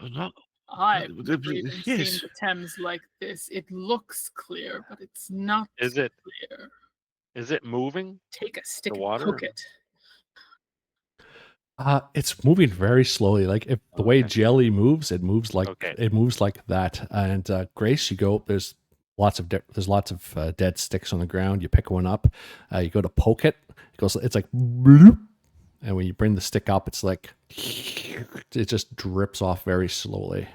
I've never even seen yes. the Thames like this. It looks clear, but it's not Is it clear. is it moving? Take a stick The and water? poke it. It's moving very slowly. Like if the way Okay. jelly moves, it moves like Okay. that. And Grace, you go. There's lots of dead sticks on the ground. You pick one up. You go to poke it. It goes. It's like bloop. And when you bring the stick up, it's like it just drips off very slowly.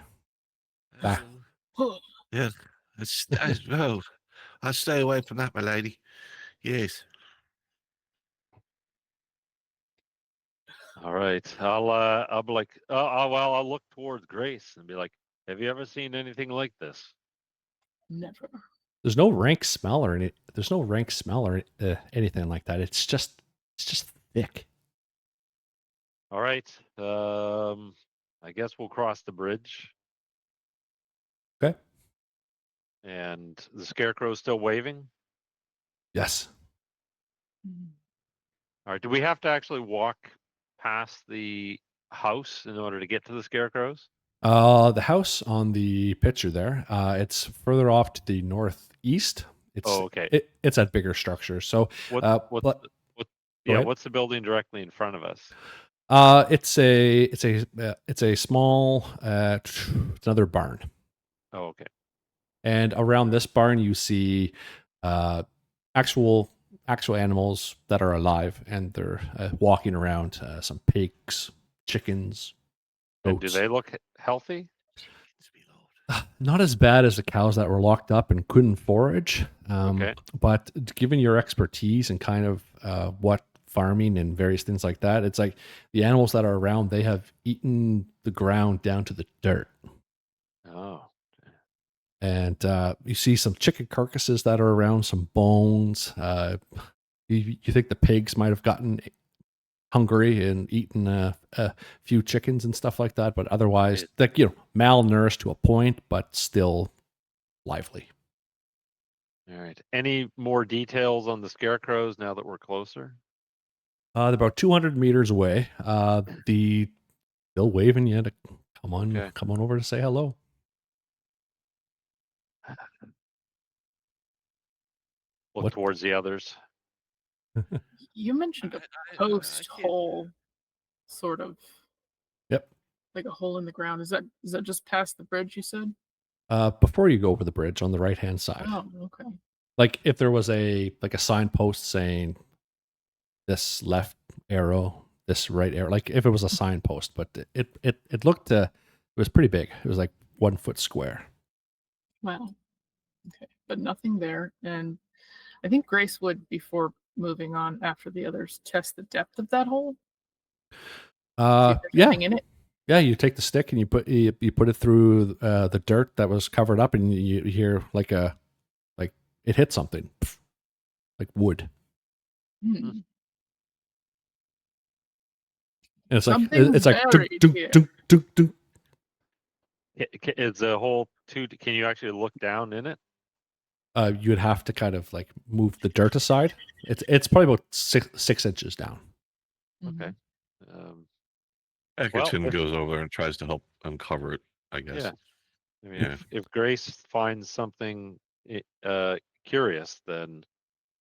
Ah. Yeah, I'll stay away from that, my lady. Yes. All right. I'll be like, well, I'll look towards Grace and be like, have you ever seen anything like this? Never. There's no rank smell or anything like that. It's just thick. All right. I guess we'll cross the bridge. Okay. And the scarecrow's still waving. Yes. All right. Do we have to actually walk past the house in order to get to the scarecrows? The house on the picture there, it's further off to the northeast. Okay. It's that bigger structure. So What's the building directly in front of us? it's a small it's another barn. Oh, okay. And around this barn you see actual animals that are alive, and they're walking around. Some pigs, chickens, And do goats. they look healthy? Not as bad as the cows that were locked up and couldn't forage. Okay. But given your expertise and kind of what farming and various things like that, it's like the animals that are around, they have eaten the ground down to the dirt. Oh. And you see some chicken carcasses that are around, some bones. You think the pigs might have gotten hungry and eaten a few chickens and stuff like that, but otherwise, like, malnourished to a point, but still lively. All right. Any more details on the scarecrows now that we're closer? They're about 200 meters away. Still waving you to come on over to say hello. Look towards the others. You mentioned a post hole, sort of. Yep. Like a hole in the ground. Is that just past the bridge, you said? Before you go over the bridge on the right hand side. Oh, okay. Like if there was a signpost saying this left arrow, this right arrow, like if it was a signpost, but it looked it was pretty big. It was like 1 foot square. Wow. Okay. But nothing there. And I think Grace would, before moving on after the others, test the depth of that hole. See if there's anything in it. Yeah, you take the stick and you put it through the dirt that was covered up, and you hear like it hit something, like wood. Hmm. And it's Something's like buried here. It's a hole too. Can you actually look down in it? You would have to kind of like move the dirt aside. It's probably about 6 inches down. Okay. Egerton goes over and tries to help uncover it, I guess. Yeah. I mean, if Grace finds something curious, then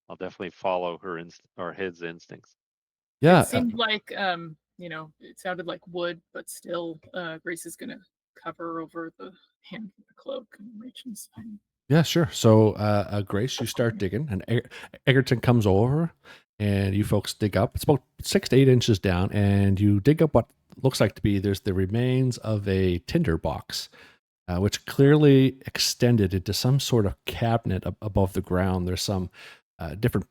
I'll definitely follow her or his instincts. Yeah. It seemed like it sounded like wood, but still, Grace is gonna cover over the hand with the cloak and reach inside. Yeah, sure. So, Grace, you start digging, and Egerton comes over, and you folks dig up. It's about 6 to 8 inches down, and you dig up what looks like to be there's the remains of a tinder box, which clearly extended into some sort of cabinet above the ground. There's some different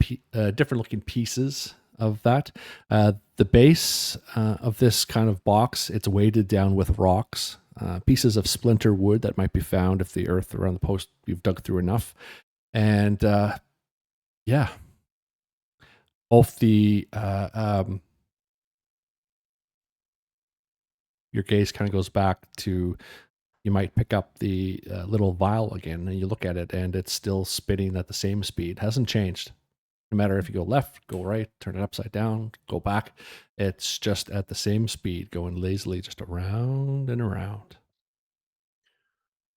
looking pieces of that. The base of this kind of box, it's weighted down with rocks. Pieces of splinter wood that might be found if the earth around the post you've dug through enough. And both the your gaze kind of goes back to, you might pick up the little vial again, and you look at it, and it's still spinning at the same speed. Hasn't changed. No matter if you go left, go right, turn it upside down, go back, it's just at the same speed, going lazily just around and around.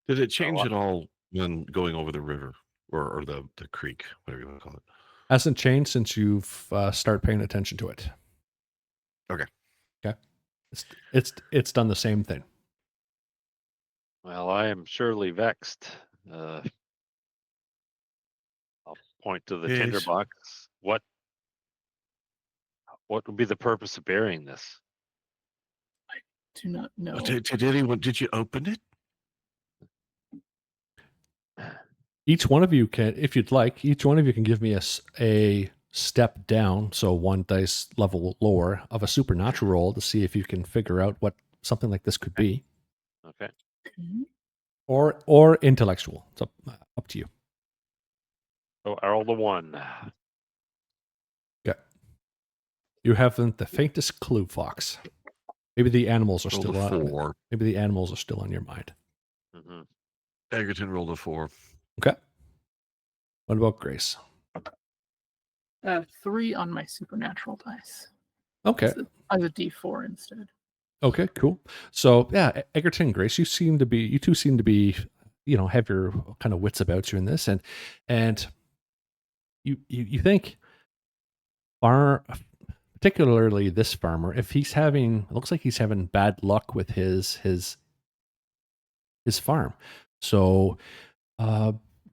Did it change wow. at all when going over the river or the creek, whatever you want to call it? Hasn't changed since you've started paying attention to it. Okay. Okay. It's done the same thing. Well, I am surely vexed. I'll point to the Yes. tinderbox. What would be the purpose of burying this? Do not know. Did anyone? Did you open it? Each one of you can, if you'd like, each one of you can give me a step down, so one dice level lower of a supernatural roll to see if you can figure out what something like this could be, Okay. Okay. or intellectual. It's up to you. So I rolled a 1. Yeah. You haven't the faintest clue, Fox. Maybe the animals are Rolled still a on. 4. Maybe the animals are still on your mind. Mm-hmm. Egerton rolled a 4. Okay. What about Grace? 3 on my supernatural dice. Okay. As a D4 instead. Okay, cool. So yeah, Egerton and Grace, you two seem to be, have your kind of wits about you in this, and you think particularly this farmer, if it looks like he's having bad luck with his farm. So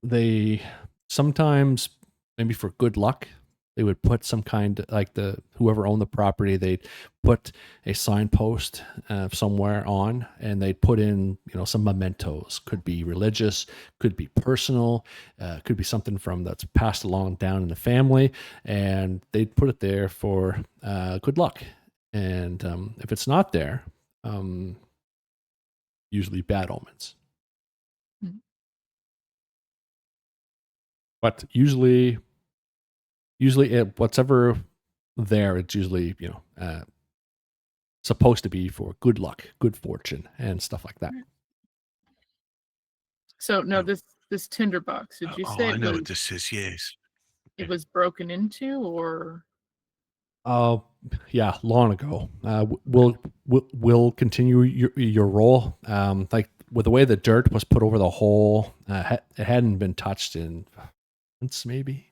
they sometimes, maybe for good luck, they would put some kind, like whoever owned the property, they'd put a signpost somewhere on, and they'd put in, some mementos. Could be religious, could be personal, could be something that's passed along down in the family, and they'd put it there for good luck. And if it's not there, usually bad omens. Mhm. But usually what's ever there, it's usually supposed to be for good luck, good fortune, and stuff like that. So no, Oh. this tinderbox. Did you say I know what this is. Yes. it was broken into, or Yeah, long ago. We'll continue your roll. Like with the way the dirt was put over the hole, it hadn't been touched in months, maybe.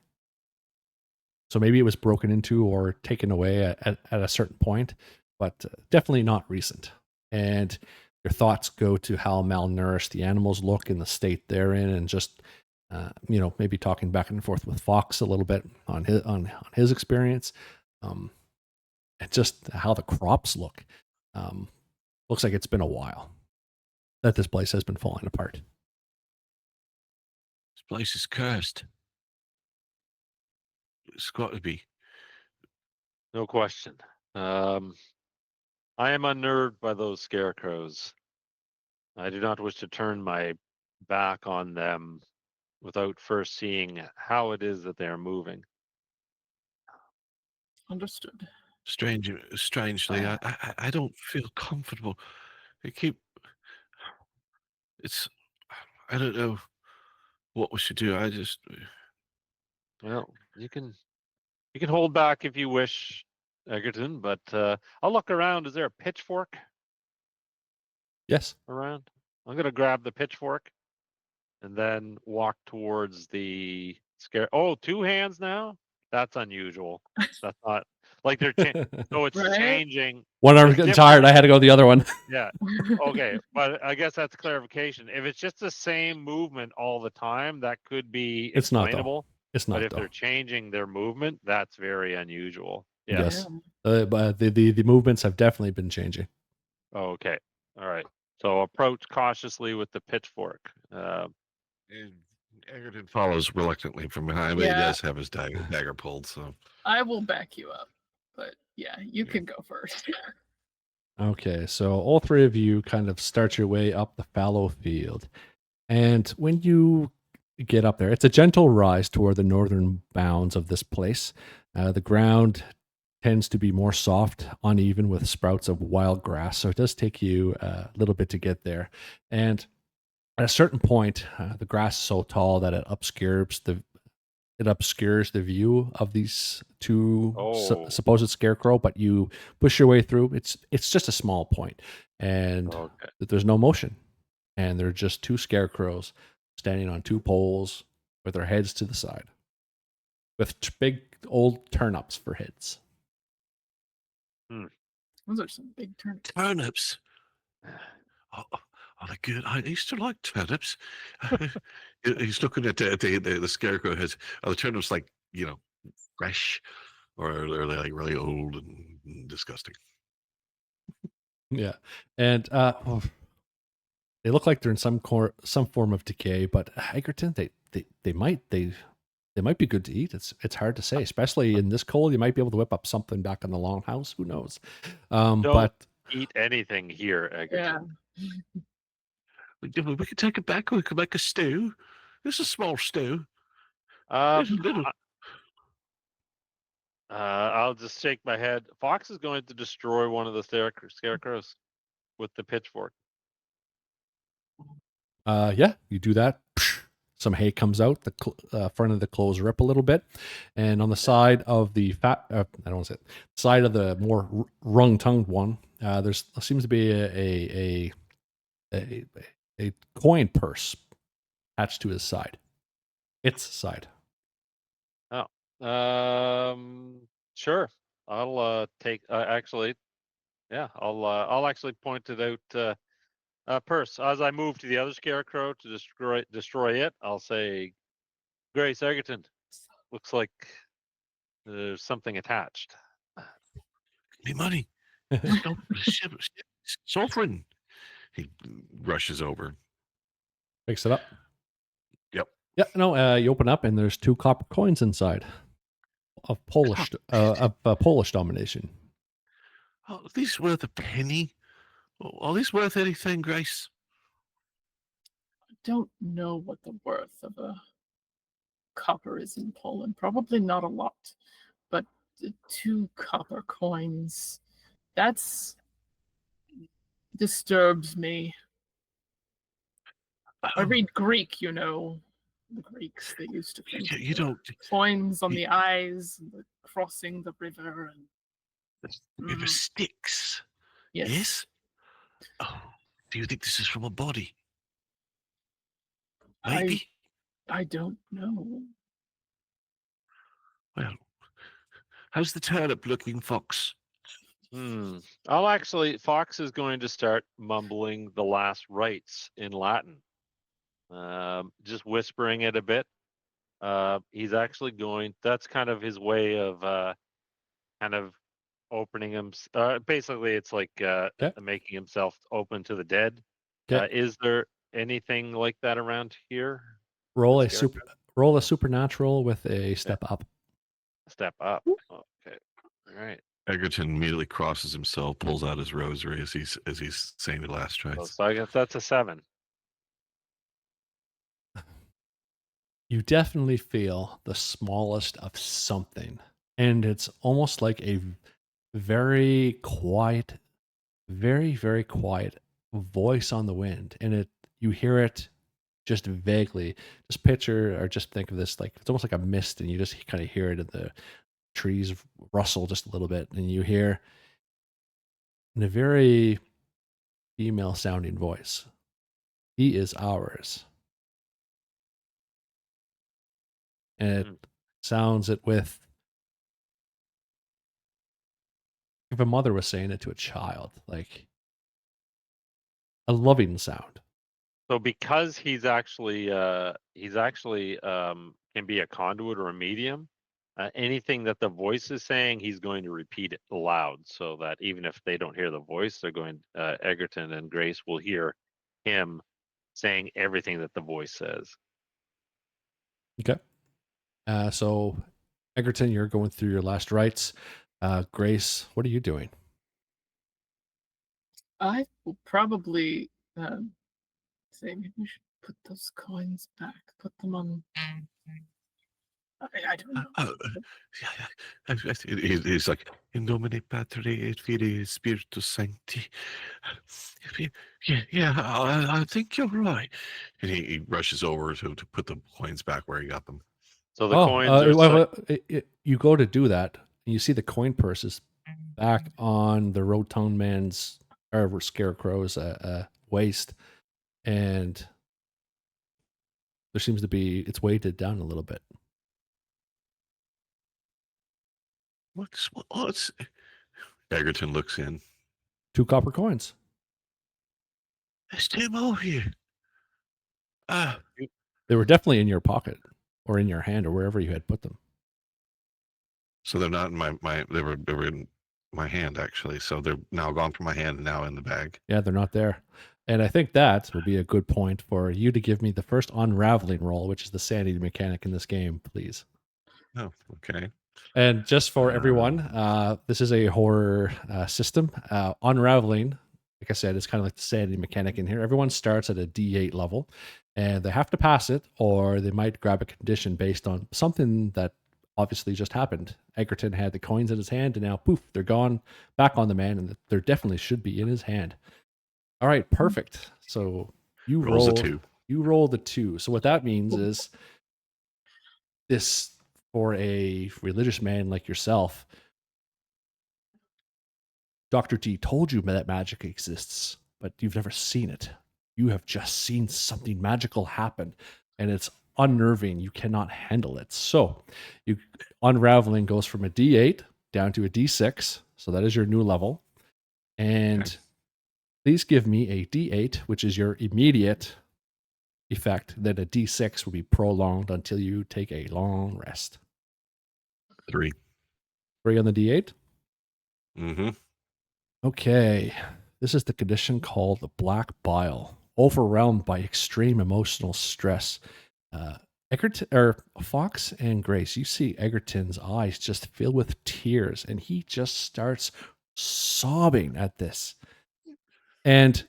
So maybe it was broken into or taken away at a certain point, but definitely not recent. And your thoughts go to how malnourished the animals look in the state they're in, and just maybe talking back and forth with Fox a little bit on his experience, and just how the crops look. Looks like it's been a while that this place has been falling apart. This place is cursed. It's got to be. No question. I am unnerved by those scarecrows. I do not wish to turn my back on them without first seeing how it is that they are moving. understood? Strangely, I don't feel comfortable. I don't know what we should do. Well, you can hold back if you wish, Egerton, but I'll look around. Is there a pitchfork Yes. around? I'm going to grab the pitchfork and then walk towards the scare. Oh, 2 hands now? That's unusual. That's not like they're so it's Right? changing. One arm's It's getting different. tired. I had to go the other one. Yeah. Okay, but I guess that's clarification. If it's just the same movement all the time, that could be It's not, though. explainable. It's not, But if though. they're changing their movement, that's very unusual. Yeah. Yes. But the movements have definitely been changing. Okay. All right. So approach cautiously with the pitchfork. And Egerton follows reluctantly from behind, but he Yeah. does have his dagger pulled. So I will back you up, but yeah, you can go first. Okay, so all three of you kind of start your way up the fallow field. And when you get up there, it's a gentle rise toward the northern bounds of this place. The ground tends to be more soft, uneven, with sprouts of wild grass. So it does take you a little bit to get there. And at a certain point, the grass is so tall that it obscures it obscures the view of these two Oh. supposed scarecrow, but you push your way through. It's just a small point, and Okay. there's no motion, and they're just two scarecrows standing on two poles with their heads to the side, with big old turnips for heads. Those are some big turnips. Turnips. Oh, they're good. I used to like turnips. He's looking at the scarecrow. Are the turnips like, fresh, or are they like really old and disgusting? Yeah, and they look like they're in some form of decay. But Egerton, they might be good to eat. It's hard to say, especially in this cold. You might be able to whip up something back in the longhouse. Who knows? Don't But eat anything here, Egerton. Yeah. We could take it back. We could make a stew. This is a small stew. Um, There's a little. I'll just shake my head. Fox is going to destroy one of the scarecrows with the pitchfork. yeah, you do that. Some hay comes out. The front of the clothes rip a little bit, and on the side of the I don't want to say it, side of the more wrung-tongued one, there seems to be a coin purse attached to his side. Its side. Sure. I'll take. Actually, yeah. I'll actually point it out. Purse. As I move to the other scarecrow to destroy it, I'll say, Grace Egerton. Looks like there's something attached. Me money. Sovereign. He rushes over. Picks it up. Yep. Yeah, no, you open up and there's 2 copper coins inside of Polish domination. Oh, are these worth a penny? Are these worth anything, Grace? I don't know what the worth of a copper is in Poland. Probably not a lot, but 2 copper coins, that's disturbs me. I read Greek, The Greeks, they used to think You don't. coins on the eyes, and crossing the river, and River Styx. Yes. Oh, do you think this is from a body? Maybe. I don't know. Well, how's the turnip looking, Fox? Fox is going to start mumbling the last rites in Latin. Just whispering it a bit. He's actually that's kind of his way of kind of opening him. Basically, it's like making himself open to the dead. Is there anything like that around here? Roll a supernatural with a step up. Step up. Okay. All right. Egerton immediately crosses himself, pulls out his rosary as he's saying the last rites. So I guess that's a 7. You definitely feel the smallest of something, and it's almost like a very quiet, very, very quiet voice on the wind, and you hear it just vaguely. Just picture or just think of this like it's almost like a mist, and you just kind of hear it in the trees rustle just a little bit, and you hear in a very female sounding voice, "He is ours." And it sounds it with if a mother was saying it to a child, like a loving sound. So because he's actually can be a conduit or a medium, anything that the voice is saying, he's going to repeat it loud, so that even if they don't hear the voice, they're going. Egerton and Grace will hear him saying everything that the voice says. Okay. So, Egerton, you're going through your last rites. Grace, what are you doing? I will probably say maybe we should put those coins back. Put them on. I don't know. He's like, in nomine Patri et Filii et Spiritus Sancti. Yeah, I think you're right. And he rushes over to put the coins back where he got them. So the coins are you go to do that, and you see the coin purse is back on the rotund man's or scarecrow's waist, and there seems to be it's weighted down a little bit. What's Egerton looks in. 2 copper coins. There's 2 more here. They were definitely in your pocket or in your hand or wherever you had put them. So they're not in they were in my hand actually. So they're now gone from my hand and now in the bag. Yeah, they're not there. And I think that would be a good point for you to give me the first unraveling roll, which is the sanity mechanic in this game, please. Oh, okay. And just for everyone, this is a horror system. Unraveling, like I said, is kind of like the sanity mechanic in here. Everyone starts at a D8 level, and they have to pass it, or they might grab a condition based on something that obviously just happened. Egerton had the coins in his hand, and now, poof, they're gone back on the man, and there definitely should be in his hand. All right, perfect. So you Rolls roll a 2. You roll the 2. So what that means is this, for a religious man like yourself, Dr. D told you that magic exists, but you've never seen it. You have just seen something magical happen, and it's unnerving. You cannot handle it. So unraveling goes from a D8 down to a D6. So that is your new level. And Okay. please give me a D8, which is your immediate effect. Then a D6 will be prolonged until you take a long rest. 3. 3 on the D8. Mm-hmm. Okay. This is the condition called the black bile. Overwhelmed by extreme emotional stress. Egerton, or Fox and Grace, you see Egerton's eyes just fill with tears, and he just starts sobbing at this. And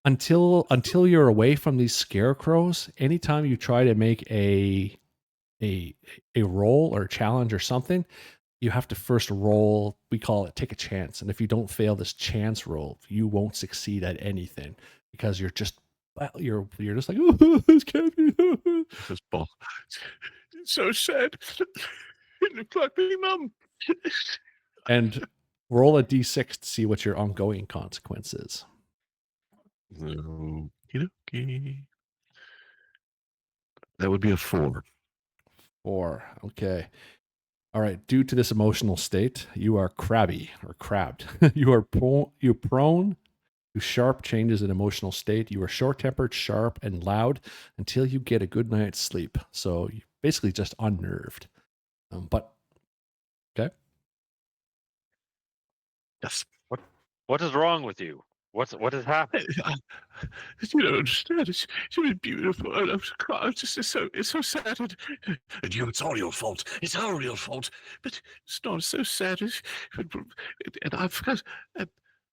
until you're away from these scarecrows, anytime you try to make a roll or challenge or something, you have to first roll. We call it take a chance, and if you don't fail this chance roll, you won't succeed at anything because you're just like, oh, this can't be. This ball. It's so sad. It looked like me, Mum. And roll a d6 to see what your ongoing consequence is. Okay. That would be a 4. 4. Okay. All right. Due to this emotional state, you are crabby or crabbed. You are prone to sharp changes in emotional state. You are short-tempered, sharp, and loud until you get a good night's sleep. So you're basically just unnerved. But okay. Yes. What is wrong with you? What has happened? You don't understand. She was beautiful. And I was crying. It's so sad. And you, it's all your fault. It's all your fault. But it's not so sad. And I've got.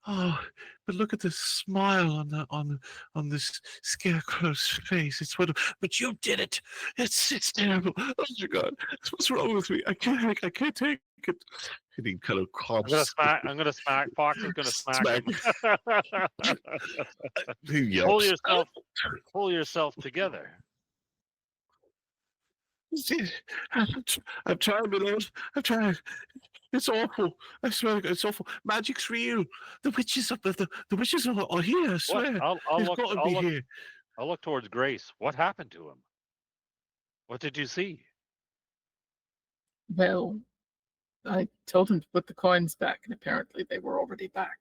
Oh, but look at the smile on this scarecrow's face. It's what. But you did it. It's terrible. Oh my God, what's wrong with me? I can't take it. And he kind of coughs. I'm gonna smack. Fox is gonna smack him. He yelps. Pull yourself together. I've tried, my lord. I've tried. It's awful. I swear, it's awful. Magic's real. The witches are here. I swear. They've got to be here. I'll look towards Grace. What happened to him? What did you see? Well, I told him to put the coins back, and apparently they were already back.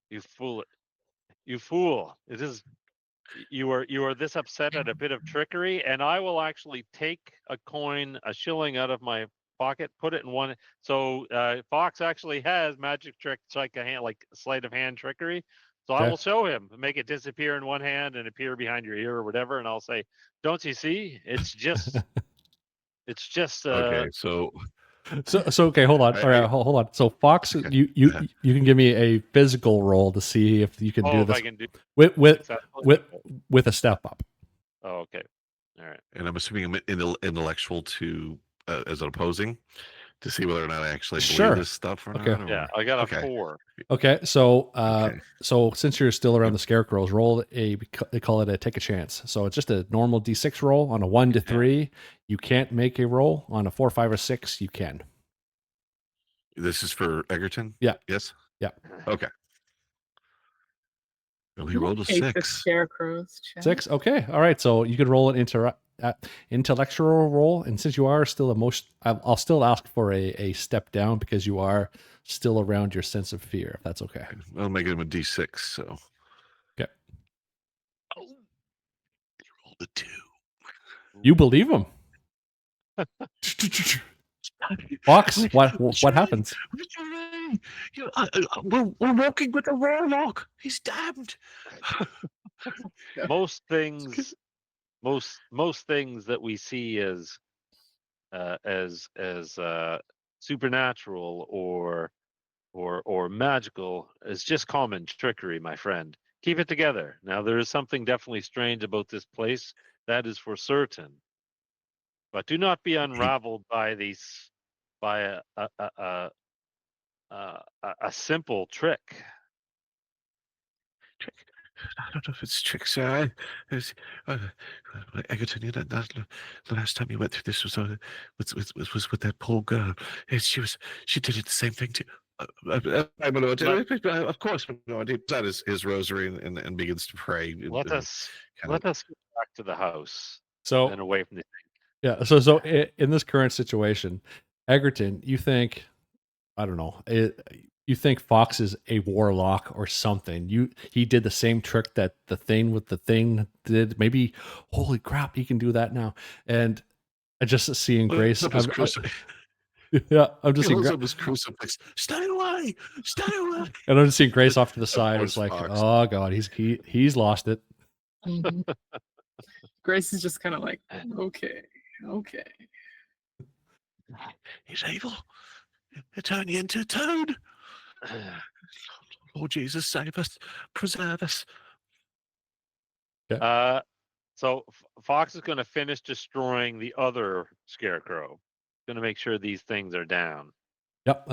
You fool! You fool! It is. You are this upset at a bit of trickery, and I will actually take a coin, a shilling out of my pocket, put it in one. So Fox actually has magic tricks like sleight of hand trickery. So I will show him, make it disappear in one hand and appear behind your ear or whatever, and I'll say, "Don't you see? It's just, Okay, so okay, hold on. All right, hold on. So Fox, okay. you can give me a physical roll to see if you can do this. I can do with a step up. Oh, okay. All right. And I'm assuming I'm intellectual to as an opposing. to see whether or not I actually Sure. believe this stuff or Okay. not? Or... Yeah, I got a Okay. 4. Okay, so Okay. so since you're still around the scarecrows, roll they call it a take a chance. So it's just a normal d6 roll. On a 1 to 3, you can't make a roll. On a 4, 5, or 6, you can. This is for Egerton? Yeah. Yes? Yeah. Okay. Well, he I rolled a hate the 6. scarecrows. Chat. 6. Okay, all right. So you could roll an intellectual roll, and since you are still I'll still ask for a step down because you are still around your sense of fear. If that's okay. I'll make him a D6. So. Okay. Oh, he rolled a 2. You believe him. Fox, what happens? We're walking with a warlock. He's damned. Most things that we see as supernatural or magical is just common trickery, my friend. Keep it together. Now there is something definitely strange about this place, that is for certain. But do not be unraveled by a simple trick. I don't know if it's tricks. Egerton, the last time you went through this was with that poor girl. She did it the same thing too. My lord, of course, my lord. He pulls out his rosary and begins to pray. Let us get back to the house So and away from the. yeah, so in this current situation, Egerton, you think, I don't know, you think Fox is a warlock or something. He did the same trick that the thing with the thing did. Maybe, holy crap, he can do that now. And I just seeing Grace. I'm just seeing his crucifix. Stay away! Stay away! and I'm just seeing Grace off to the side. course, It's like, Fox. oh god, he's lost it. Mhm. Grace is just kind of like, okay. He's evil. He'll turn you into a toad. Lord Jesus, save us, preserve us. So Fox is going to finish destroying the other scarecrow. Going to make sure these things are down. Yep.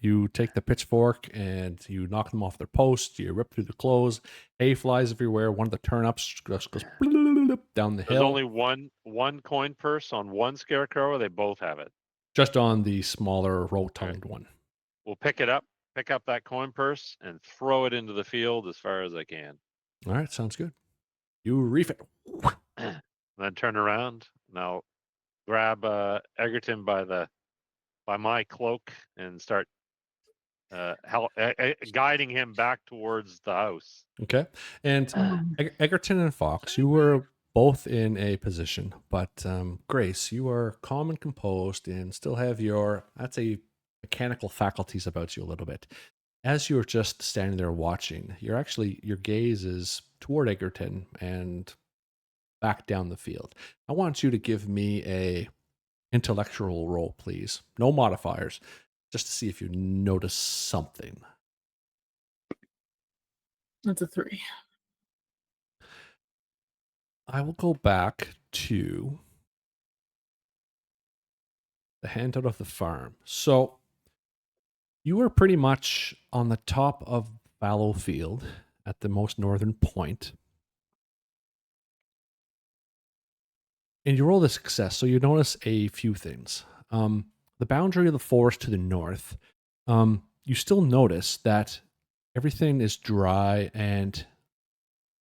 You take the pitchfork and you knock them off their posts. You rip through the clothes. Hay flies everywhere. One of the turnips goes down the hill. There's only one coin purse on one scarecrow. Or they both have it. Just on the smaller rotund one. We'll pick up that coin purse and throw it into the field as far as I can. All right, sounds good. You reef it. Then turn around and I'll grab Egerton by my cloak and start guiding him back towards the house. Okay. And Egerton and Fox, you were both in a position, but Grace, you are calm and composed and still have your, I'd say, mechanical faculties about you a little bit. As you're just standing there watching, your gaze is toward Egerton and back down the field. I want you to give me a intellectual roll, please. No modifiers, just to see if you notice something. That's a 3. I will go back to the handout of the farm. So you were pretty much on the top of Fallow Field at the most northern point. And you roll a success, so you notice a few things. The boundary of the forest to the north, you still notice that everything is dry, and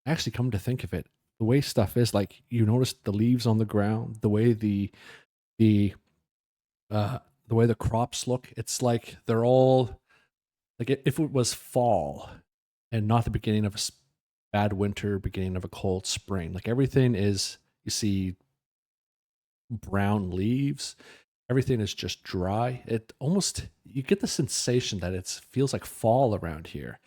actually, come to think of it, the way stuff is, like, you notice the leaves on the ground, the way the way the crops look, it's like they're all like if it was fall and not the beginning of a bad winter, beginning of a cold spring. Like everything is, you see brown leaves, everything is just dry. It almost, you get the sensation that it feels like fall around here.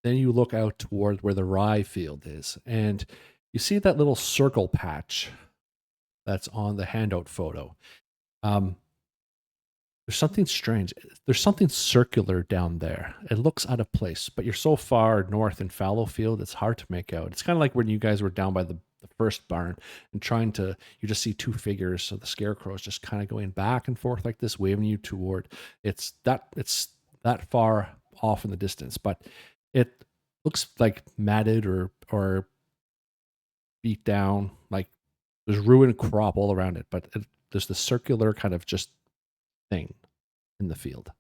Then you look out toward where the rye field is, and you see that little circle patch that's on the handout photo. There's something strange. There's something circular down there. It looks out of place, but you're so far north in Fallowfield, it's hard to make out. It's kind of like when you guys were down by the the first barn, and you just see two figures of the scarecrows just kind of going back and forth like this, waving you toward. It's that far off in the distance, but it looks like matted or beat down, like there's ruined crop all around it, but there's the circular kind of just thing in the field.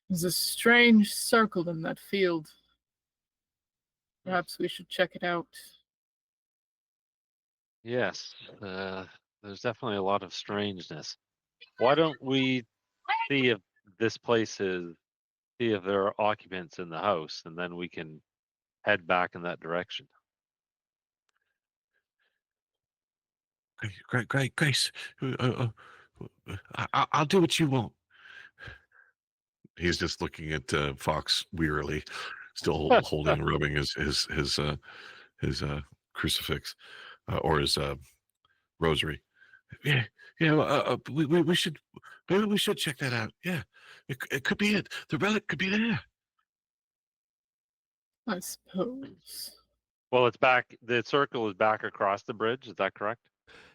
There's a strange circle in that field. Perhaps we should check it out. Yes, there's definitely a lot of strangeness. Why don't we see if this place see if there are occupants in the house, and then we can head back in that direction. Grace, I'll do what you want. He's just looking at Fox wearily, still holding and rubbing his crucifix or his rosary. Yeah, we should, maybe we should check that out. Yeah, it could be it. The relic could be there. I suppose. Well, it's back. The circle is back across the bridge. Is that correct?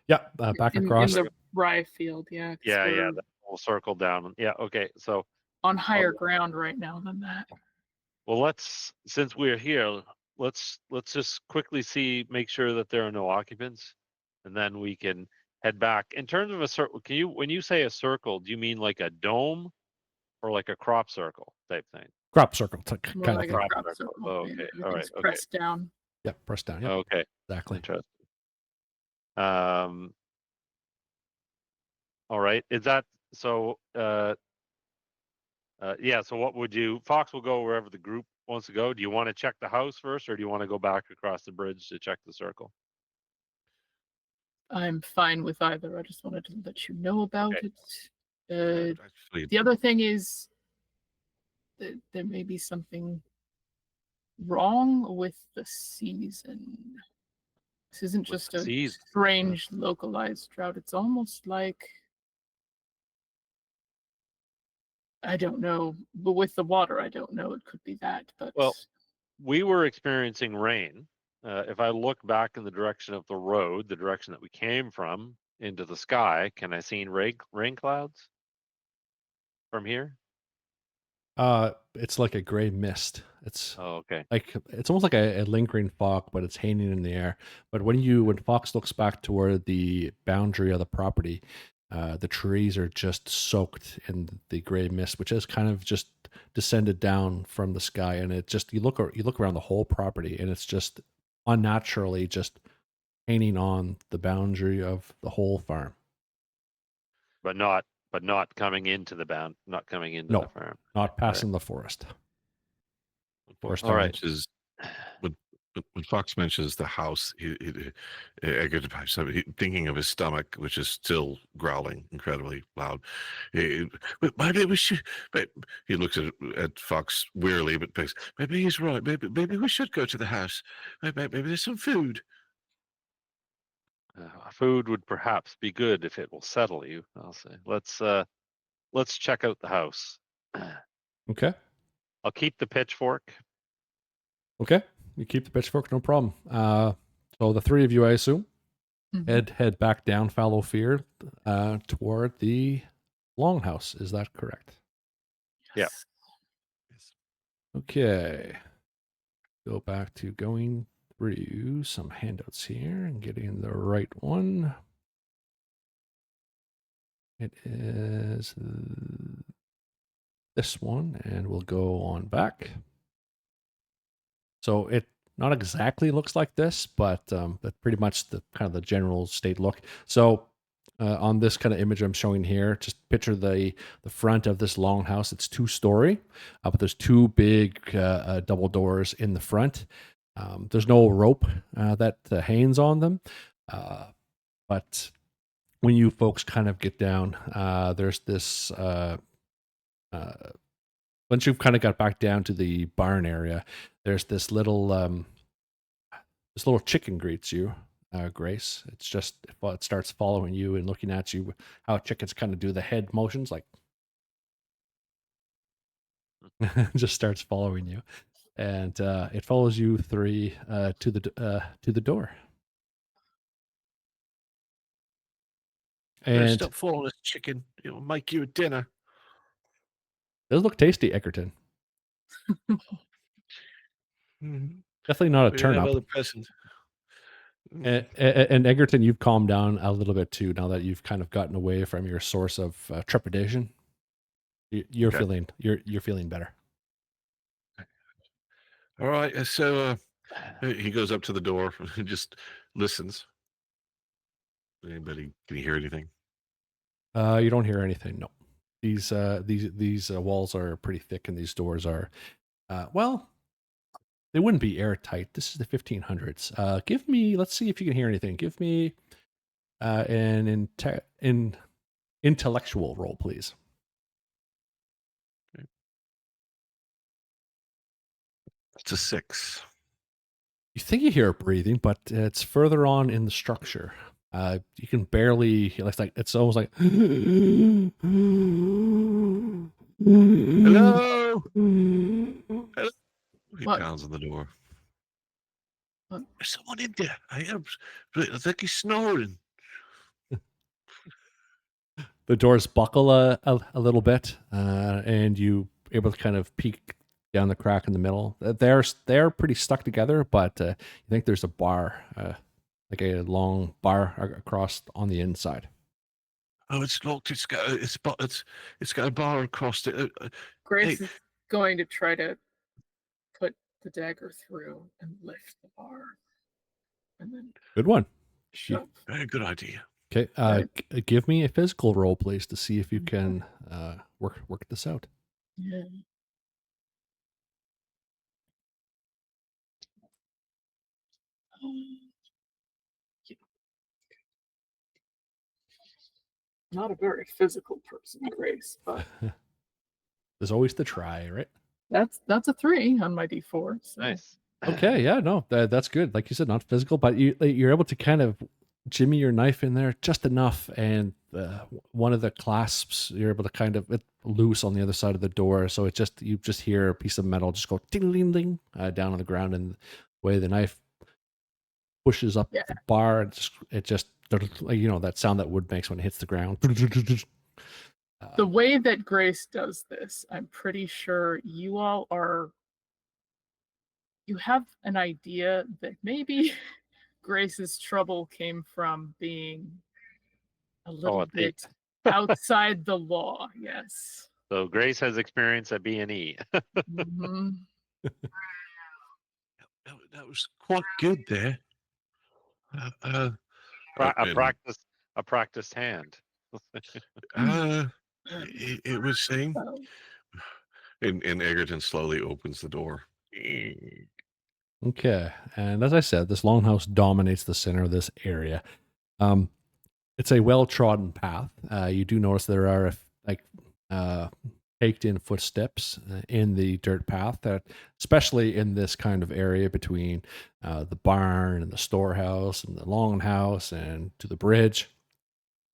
Yeah, back across. In the rye field, yeah. 'cause Yeah, we're that whole circle down. Yeah, okay. So, on higher ground right now than that. well, since we're here, let's just quickly make sure that there are no occupants, and then we can head back. In terms of a circle, when you say a circle, do you mean like a dome or like a crop circle type thing? Crop circle More kind like of a thing. crop Crop circle. Oh, yeah, okay. everything's All right. Okay. pressed down. Yeah, press down. Yeah, Okay. exactly. Interesting. All right. Is that so? Yeah. So what would you? Fox will go wherever the group wants to go. Do you want to check the house first, or do you want to go back across the bridge to check the circle? I'm fine with either. I just wanted to let you know about Okay. it. Actually, The other thing is that there may be something wrong with the season. This isn't With just the a season? strange localized drought. It's almost like, I don't know, but with the water, I don't know. It could be that, but Well, we were experiencing rain. If I look back in the direction of the road, the direction that we came from, into the sky, can I see rain clouds from here? It's like a gray mist. It's Oh, okay. like it's almost like a lingering fog, but it's hanging in the air. But when Fox looks back toward the boundary of the property, the trees are just soaked in the gray mist, which has kind of just descended down from the sky, and it just you look around the whole property, and it's just unnaturally just hanging on the boundary of the whole farm. But not coming into not coming into No. the farm. Not passing the forest. Forest All right. mentions when Fox mentions the house, I get thinking of his stomach, which is still growling incredibly loud. Maybe we should. He looks at Fox wearily, but thinks maybe he's right. Maybe we should go to the house. Maybe there's some food. Food would perhaps be good if it will settle you. I'll say. Let's check out the house. Okay. I'll keep the pitchfork. Okay. You keep the pitchfork, no problem. So the three of you, I assume, head back down Fallow Fear toward the longhouse. Is that correct? Yeah. Yes. Okay. Go back to going through some handouts here and getting the right one. It is this one, and we'll go on back. So it not exactly looks like this, but pretty much the kind of the general state look. So on this kind of image I'm showing here, just picture the front of this longhouse. It's 2-story, but there's two big double doors in the front. There's no rope that hangs on them, but when you folks kind of get down, there's this. Once you've kind of got back down to the barn area, there's this little chicken greets you, Grace. It's just it starts following you and looking at you. How chickens kind of do the head motions, like just starts following you. and it follows you three to the door. Better And stop following this chicken. It'll make you a dinner. does look tasty, Egerton. Mhm. Definitely not a We didn't have turn up. other presents. And Egerton, you've calmed down a little bit too now that you've kind of gotten away from your source of trepidation. You're Okay. feeling better. All right. So he goes up to the door and just listens. Anybody? Can you hear anything? You don't hear anything. No. These walls are pretty thick, and these doors are, well, they wouldn't be airtight. This is the 1500s. Give me. Let's see if you can hear anything. Give me an intellectual roll, please. It's a 6. You think you hear breathing, but it's further on in the structure. You can barely. It's almost like. Hello. Hello. He What? pounds on the door. What? There's someone in there. I think he's snoring. The doors buckle a little bit, and you able to kind of peek down the crack in the middle. They're pretty stuck together, but you think there's a bar, like a long bar across on the inside. Oh, it's locked. It's got a bar across it. Grace Hey. is going to try to put the dagger through and lift the bar, and then Good one. shove. Very good idea. Okay, Right. give me a physical roll, please, to see if you can work this out. Yeah. Yeah. Not a very physical person, Grace, but There's always the try, right? that's a 3 on my D4. So. Nice. Okay, yeah, no, that's good. Like you said, not physical, but you're able to kind of jimmy your knife in there just enough, and one of the clasps you're able to kind of loose on the other side of the door, so you just hear a piece of metal just go ding ding ding down on the ground, and the way the knife pushes up Yeah. the bar, it just that sound that wood makes when it hits the ground. The way that Grace does this, I'm pretty sure you all you have an idea that maybe Grace's trouble came from being a little a thief. bit outside the law. Yes. So Grace has experience at B&E. Mhm. That was quite good there. A practiced hand. It was saying, So, and Egerton slowly opens the door. Okay, and as I said, this longhouse dominates the center of this area. It's a well-trodden path. You do notice there are baked-in footsteps in the dirt path, that especially in this kind of area between the barn and the storehouse and the longhouse and to the bridge.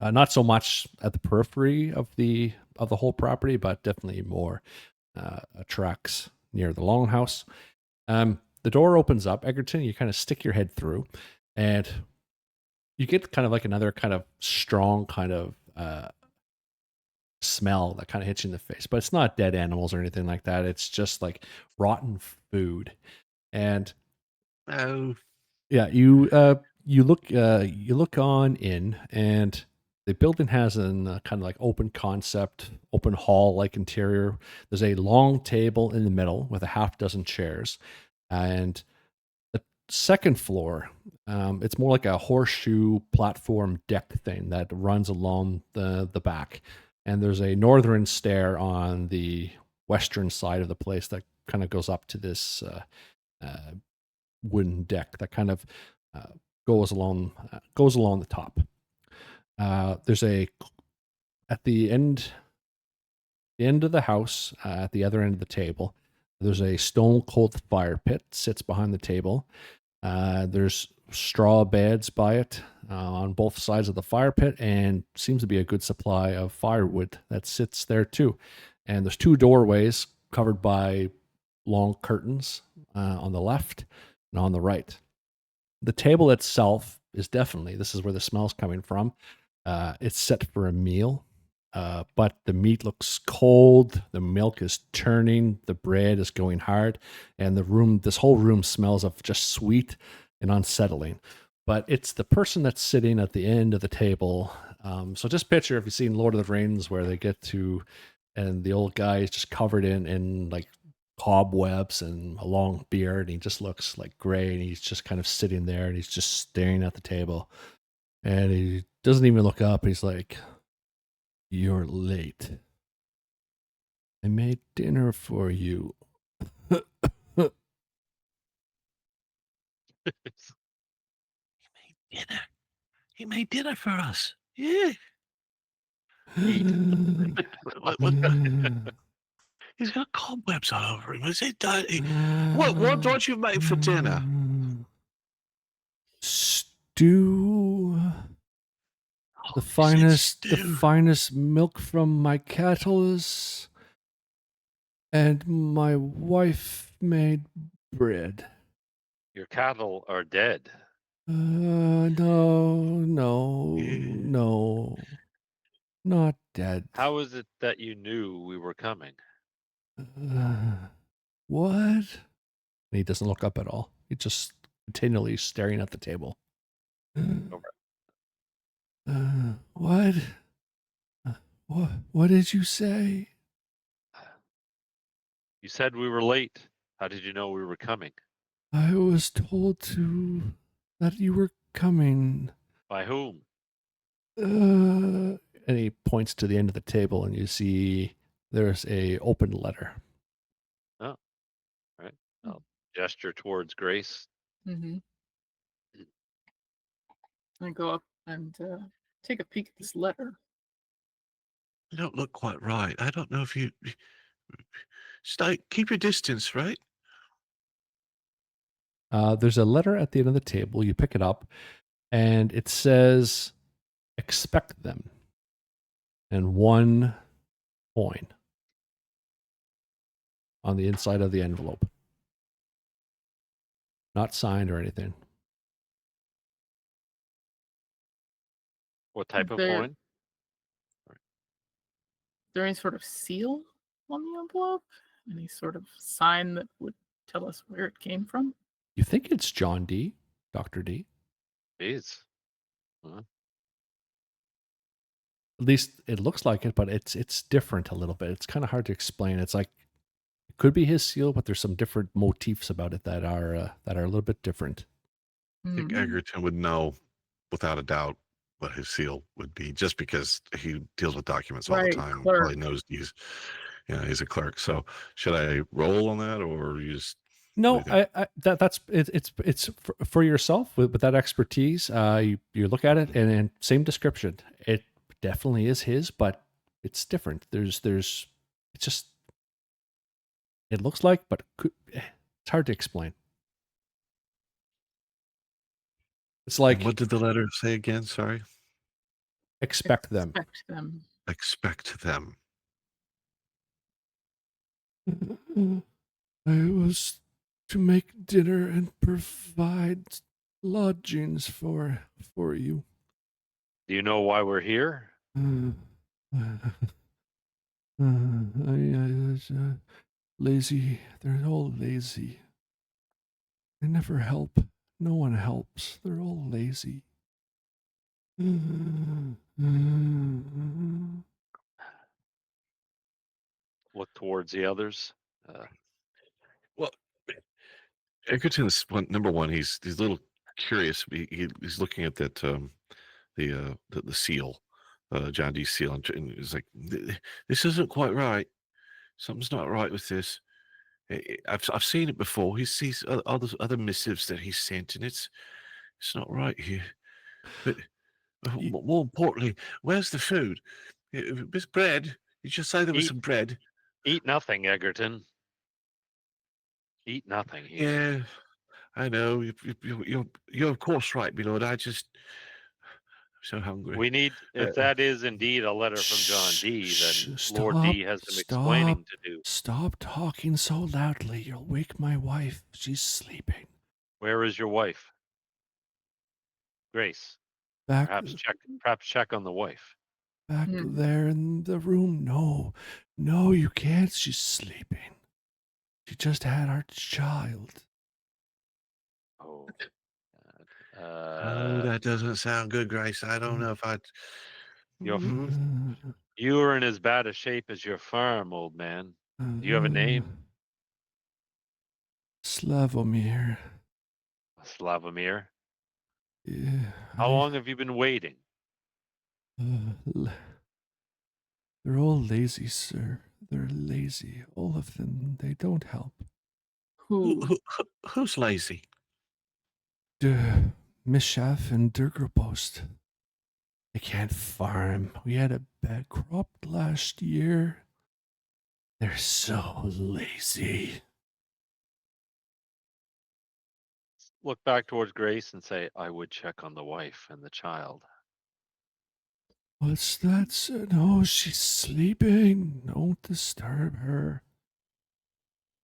Not so much at the periphery of the whole property, but definitely more tracks near the longhouse. The door opens up, Egerton. You kind of stick your head through, and you get kind of like another kind of strong kind of smell that kind of hits you in the face. But it's not dead animals or anything like that. It's just like rotten food. And yeah, you look on in, and the building has an kind of like open concept, open hall like interior. There's a long table in the middle with a half dozen chairs, and the second floor, it's more like a horseshoe platform deck thing that runs along the back. And there's a northern stair on the western side of the place that kind of goes up to this wooden deck that kind of goes along the top. There's at the end of the house, at the other end of the table, there's a stone cold fire pit sits behind the table. There's straw beds by it on both sides of the fire pit, and seems to be a good supply of firewood that sits there too. And there's two doorways covered by long curtains on the left and on the right. The table itself is definitely, this is where the smell's coming from. It's set for a meal, but the meat looks cold. The milk is turning. The bread is going hard. And this whole room smells of just sweet and unsettling. But it's the person that's sitting at the end of the table. So just picture, if you've seen Lord of the Rings, where they get to, and the old guy is just covered in like cobwebs and a long beard, and he just looks like gray, and he's just kind of sitting there, and he's just staring at the table, and he doesn't even look up. He's like, "You're late. I made dinner for you." Dinner. He made dinner for us. Yeah. He's got cobwebs all over him. Is it dirty? What you made for dinner? Stew. The finest milk from my kettles, and my wife made bread. Your cattle are dead. No, not dead. How is it that you knew we were coming? What? And he doesn't look up at all. He's just continually staring at the table. What? What did you say? You said we were late. How did you know we were coming? I was told that you were coming. By whom? And he points to the end of the table, and you see there's a open letter. Oh, right. I'll gesture towards Grace. Mm-hmm. I go up and take a peek at this letter. You don't look quite right. I don't know if you keep your distance, right? There's a letter at the end of the table. You pick it up, and it says, "Expect them," and 1 coin on the inside of the envelope. Not signed or anything. What type of There- coin? Is there any sort of seal on the envelope? Any sort of sign that would tell us where it came from? You think it's John D, Dr. D? Jeez. At least it looks like it, but it's different a little bit. It's kind of hard to explain. It's like it could be his seal, but there's some different motifs about it that are a little bit different. I think Mhm. Egerton would know without a doubt what his seal would be, just because he deals with documents all the Right, time. clerk. Probably knows he's a clerk. So should I roll on that, or you just No, what do you think? that's it's for yourself with that expertise. You look at it, and same description. It definitely is his, but it's different. There's it's just, it looks like, but it's hard to explain. It's like, And what did the letter say again? Sorry. expect them. Expect them. Expect them. I was to make dinner and provide lodgings for you. Do you know why we're here? I was lazy. They're all lazy. They never help. No one helps. They're all lazy. Look towards the others. Well, Egerton's number one. He's a little curious. He's looking at that the seal, John D. seal, and he's like, "This isn't quite right. Something's not right with this." I've seen it before. He sees other missives that he's sent, and it's not right here. But more importantly, where's the food? This bread. You just say there was Eat- some bread. Eat nothing, Egerton. Eat nothing here. Yeah, I know. You're of course right, my lord. so hungry. We need, if that is indeed a letter from John Dee, then Lord Stop, D has some explaining to do. stop talking so loudly. You'll wake my wife. She's sleeping. Where is your wife? Grace. Back, Perhaps check on the wife. back there in the room. No, you can't. She's sleeping. She just had our child. Oh. Oh, that doesn't sound good, Grace. I don't know if I'd. You are in as bad a shape as your farm, old man. Do you have a name? Slavomir. Slavomir. Yeah. How long have you been waiting? They're all lazy, sir. They're lazy. All of them. They don't help. Who's lazy? Mishav and Durgerpost. They can't farm. We had a bad crop last year. They're so lazy. Look back towards Grace and say, I would check on the wife and the child. What's that, sir? No, she's sleeping. Don't disturb her.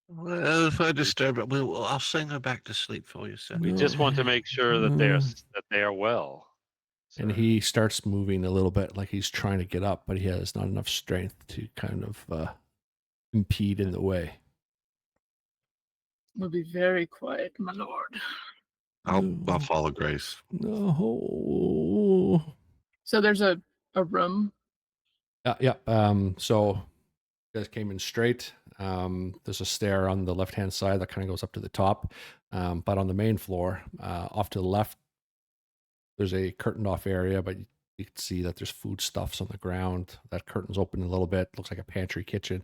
Well, if I disturb her, I'll sing her back to sleep for you, sir. We just want to make sure that they are well. And he starts moving a little bit, like he's trying to get up, but he has not enough strength to kind of impede in the way. We'll be very quiet, my lord. I'll follow Grace. No. So there's a room. Yeah. So you guys came in straight. There's a stair on the left-hand side that kind of goes up to the top. But on the main floor, off to the left, there's a curtained off area, but you can see that there's foodstuffs on the ground. That curtain's open a little bit. Looks like a pantry kitchen.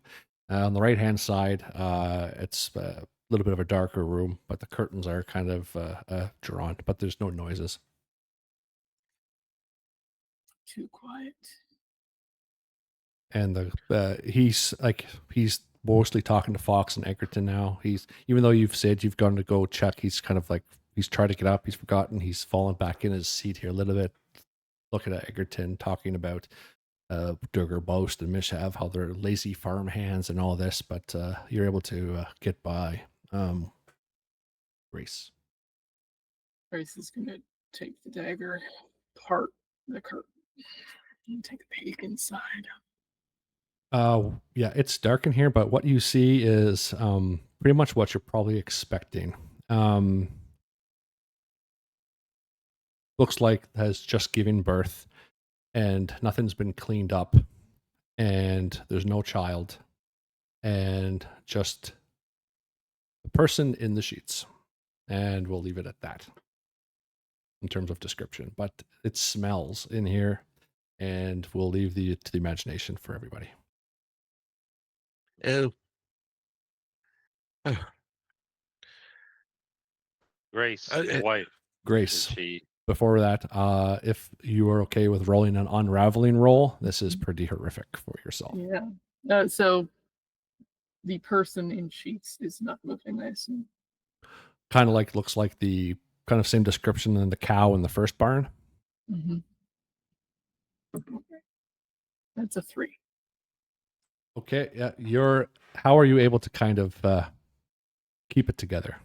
On the right-hand side, it's a little bit of a darker room, but the curtains are kind of drawn, but there's no noises. Too quiet. And he's mostly talking to Fox and Egerton now. Even though you've said you've gone to go check, he's kind of like, he's tried to get up, he's forgotten, he's fallen back in his seat here a little bit, looking at Egerton, talking about Durger Boast and Mishav, how they're lazy farm hands and all this, but you're able to get by. Grace. Grace is going to take the dagger, part the curtain, and take a peek inside. Yeah, it's dark in here, but what you see is pretty much what you're probably expecting. Looks like has just given birth, and nothing's been cleaned up, and there's no child, and just the person in the sheets. And we'll leave it at that in terms of description. But it smells in here, and we'll leave to the imagination for everybody. Oh. Grace, the wife. Grace. Before that, if you are okay with rolling an unraveling roll, this is pretty horrific for yourself. Yeah. So the person in sheets is not moving, I assume. Kind of like, looks like the kind of same description in the cow in the first barn. Mm-hmm. That's a 3. Okay. Yeah. How are you able to kind of keep it together?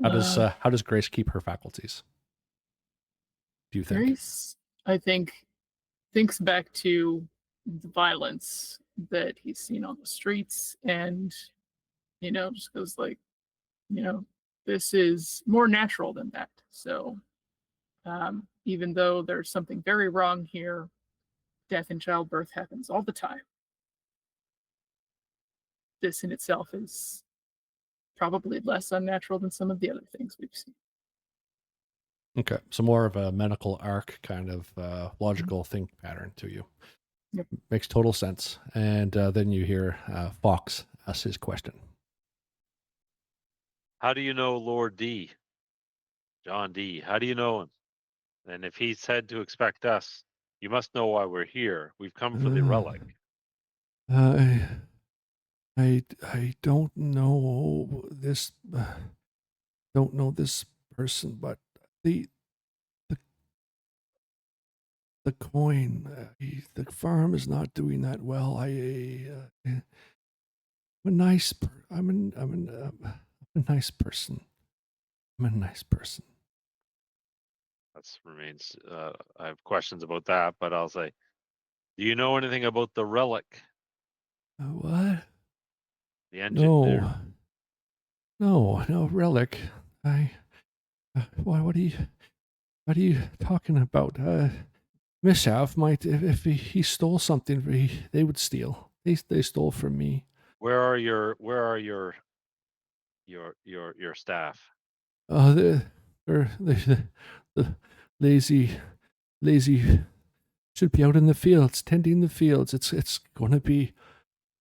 How does Grace keep her faculties? Do you think? Grace, I think, thinks back to the violence that he's seen on the streets, and just goes like, this is more natural than that. So even though there's something very wrong here, death in childbirth happens all the time. This in itself is probably less unnatural than some of the other things we've seen. Okay, so more of a medical arc kind of logical think pattern to you. Yep. Makes total sense. And then you hear Fox ask his question. How do you know Lord D? John D. How do you know him? And if he said to expect us, you must know why we're here. We've come for the relic. I don't know this. Don't know this person, but the the coin. The farm is not doing that well. I'm a nice. I'm a nice person. I'm a nice person. That remains. I have questions about that, but I'll say, do you know anything about the relic, What? the engine there? No relic. Why? What are you talking about? Mishav might, if he stole something, they would steal. They stole from me. Where are your staff? They're the lazy should be out in the fields, tending the fields. It's going to be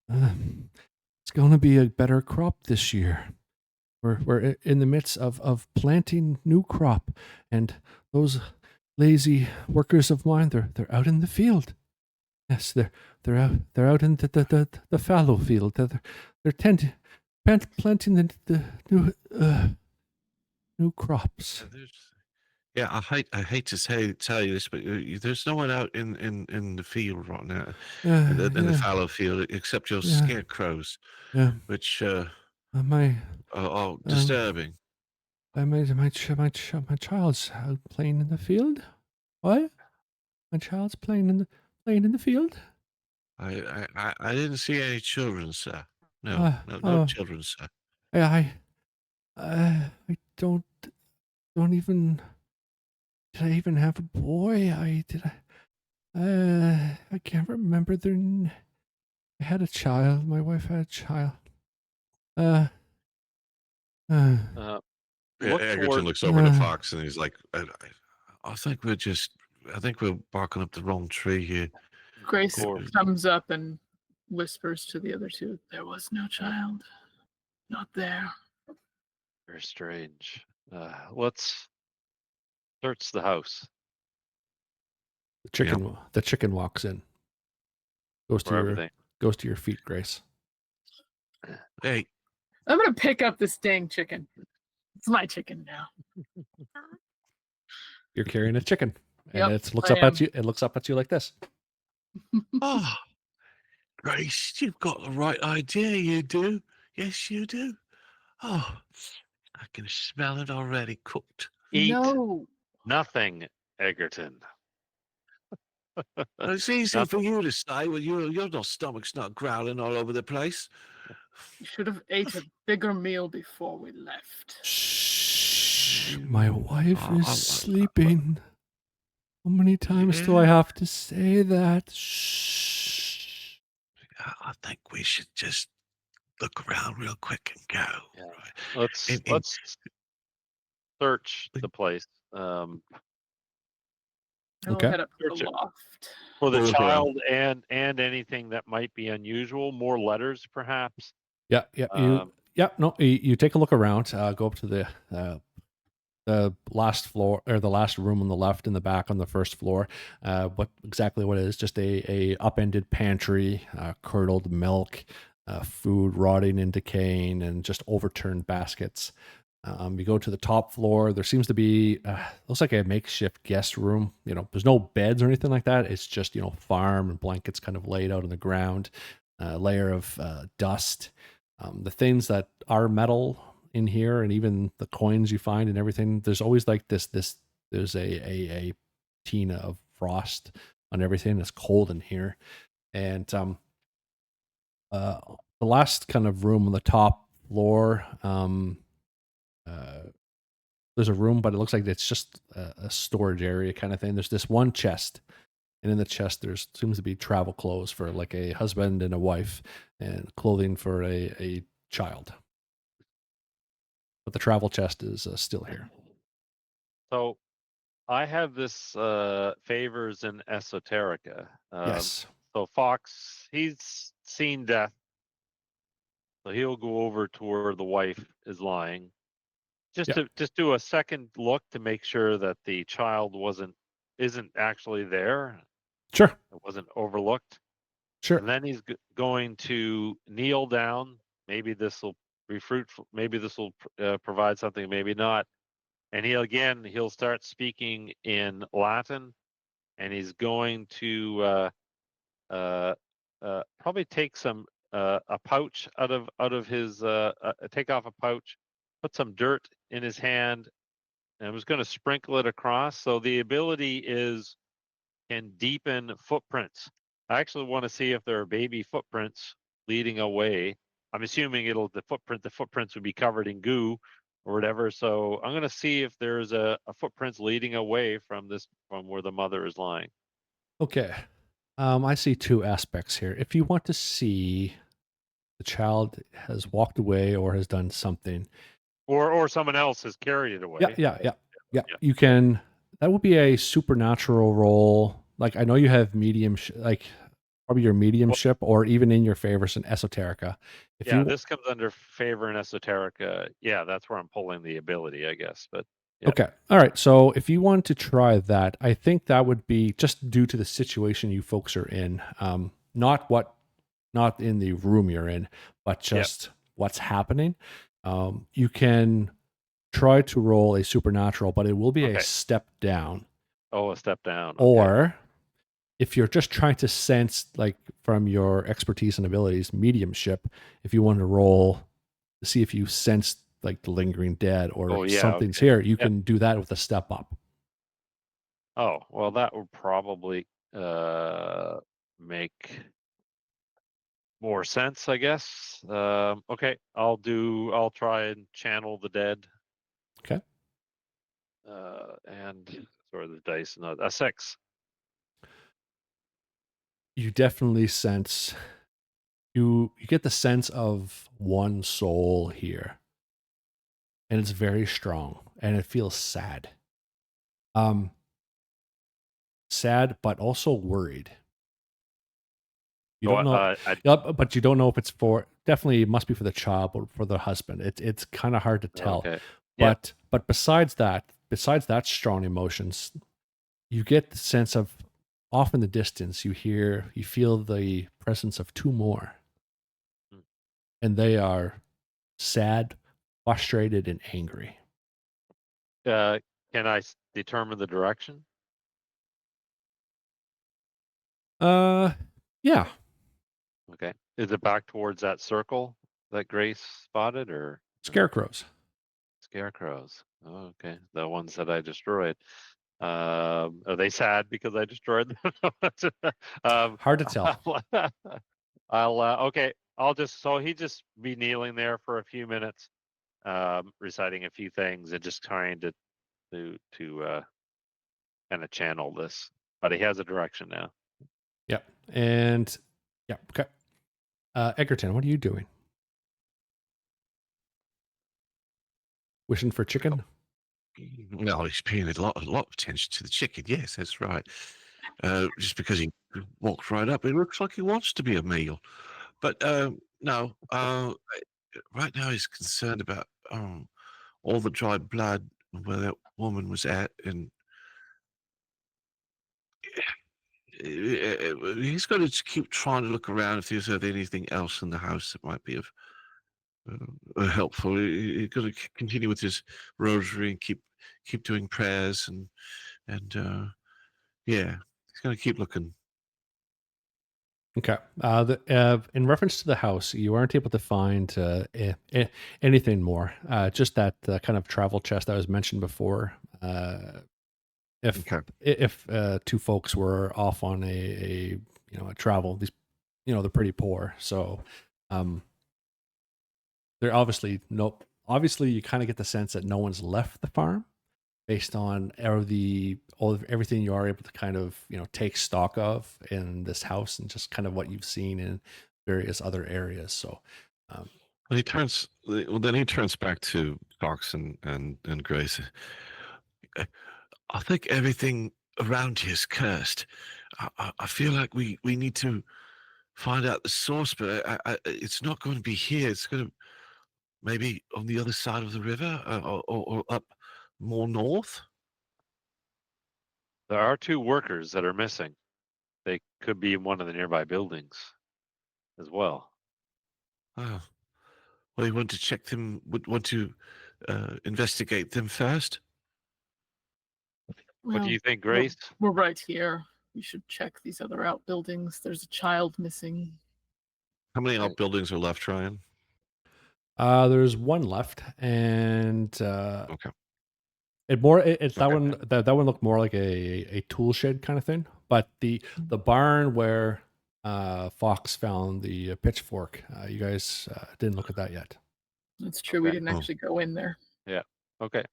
a better crop this year. We're in the midst of planting new crop, and those lazy workers of mine, they're out in the field. Yes, they're out in the fallow field. They're planting the new crops. Yeah, I hate to tell you this, but there's no one out in the field right now, in the fallow field, except your scarecrows, which are disturbing. My child's out playing in the field. What? My child's playing in the field. I didn't see any children, sir. No children, sir. I don't even. Did I even have a boy? I can't remember I had a child. My wife had a child. Egerton looks over to Fox and he's like, I think we're barking up the wrong tree here. Grace comes up and whispers to the other two, "There was no child. Not there." Very strange. Let's search the house. The chicken walks in. Goes to your feet, Grace. Hey. I'm gonna pick up this dang chicken. It's my chicken now. You're carrying a chicken, and Yep, it looks up at you. It looks up at you like this. Oh, Grace, you've got the right idea. You do. Yes, you do. Oh, I can smell it already cooked. Eat No. nothing, Egerton. It's easy for you to say when your stomach's not growling all over the place. You should have ate a bigger meal before we left. Shh. My wife is sleeping. How many times do I have to say that? Shh. I think we should just look around real quick and go. Yeah. Right. Let's search the place. Okay. Head up to the loft. For the child and anything that might be unusual. More letters, perhaps. Yeah. You take a look around. Go up to the last floor or the last room on the left and the back on the first floor. What it is? Just a upended pantry, curdled milk, food rotting and decaying, and just overturned baskets. You go to the top floor. There seems to be looks like a makeshift guest room. There's no beds or anything like that. It's just farm and blankets kind of laid out on the ground. A layer of dust. The things that are metal in here, and even the coins you find and everything. There's always like this. There's a patina of frost on everything. It's cold in here, and the last kind of room on the top floor. There's a room, but it looks like it's just a storage area kind of thing. There's this one chest, and in the chest there seems to be travel clothes for like a husband and a wife, and clothing for a child. But the travel chest is still here. So, I have this favors in esoterica. Yes. So Fox, he's seen death, so he'll go over to where the wife is lying. Just do a second look to make sure that the child isn't actually there. Sure. It wasn't overlooked. Sure. And then he's going to kneel down. Maybe this will be fruitful. Maybe this will provide something. Maybe not. And he'll start speaking in Latin, and he's going to probably take some a pouch out of his take off a pouch, put some dirt in his hand, and was going to sprinkle it across. So the ability can deepen footprints. I actually want to see if there are baby footprints leading away. I'm assuming the footprints would be covered in goo or whatever. So I'm going to see if there's a footprints leading away from where the mother is lying. Okay. I see two aspects here. If you want to see the child has walked away or has done something, or someone else has carried it away. yeah. You can. That would be a supernatural roll. Like I know you have medium, like probably your mediumship, or even in your favors in esoterica. This comes under favor in esoterica. Yeah, that's where I'm pulling the ability, I guess. But yeah. Okay, all right. So if you want to try that, I think that would be just due to the situation you folks are in, not in the room you're in, but just what's happening. You can try to roll a supernatural, but it will be a step down. Oh, a step down. Okay. Or if you're just trying to sense, like from your expertise and abilities, mediumship, if you want to roll to see if you sense like the lingering dead or something's here, you can do that with a step up. Oh, well, that would probably make more sense, I guess. Okay, I'll try and channel the dead. Okay. And sort of the dice, a 6. You definitely sense, you get the sense of one soul here, and it's very strong, and it feels sad. Sad, but also worried. You don't know, but you don't know if it's definitely it must be for the child or for the husband. It's kind of hard to tell. Okay. But besides that strong emotions, you get the sense of off in the distance, you feel the presence of two more. And they are sad, frustrated, and angry. Can I determine the direction? Yeah. Okay. Is it back towards that circle that Grace spotted, or Scarecrows? Scarecrows. Oh, okay. The ones that I destroyed. Are they sad because I destroyed them? Hard to tell. Okay. He just be kneeling there for a few minutes, reciting a few things and just trying to kind of channel this. But he has a direction now. Yep. And yeah. Okay. Egerton, what are you doing? Wishing for chicken? Well, he's paying a lot of attention to the chicken. Yes, that's right. Just because he walked right up, it looks like he wants to be a meal. But no, right now he's concerned about all the dry blood where that woman was at, and he's got to keep trying to look around if there's anything else in the house that might be of helpful. He's got to continue with his rosary and keep doing prayers, and yeah, he's going to keep looking. Okay. In reference to the house, you aren't able to find anything more. Just that kind of travel chest that was mentioned before. If two folks were off on a travel, these they're pretty poor, so they're obviously you kind of get the sense that no one's left the farm based on everything you are able to kind of take stock of in this house and just kind of what you've seen in various other areas. So he turns back to Fox and Grace. I think everything around here is cursed. I feel like we need to find out the source, but it's not going to be here. It's going to maybe on the other side of the river, or up more north. There are 2 workers that are missing. They could be in one of the nearby buildings as well. Oh, well, you want to check them? Would want to investigate them first? What Well, do you think, we're, Grace? we're right here. We should check these other outbuildings. There's a child missing. How many Right. outbuildings are left, Ryan? There's one left, and Okay. it's that Okay. one. That one looked more like a tool shed kind of thing. But the barn where Fox found the pitchfork, you guys didn't look at that yet. That's true. We Okay. didn't Oh. actually go in there. Okay.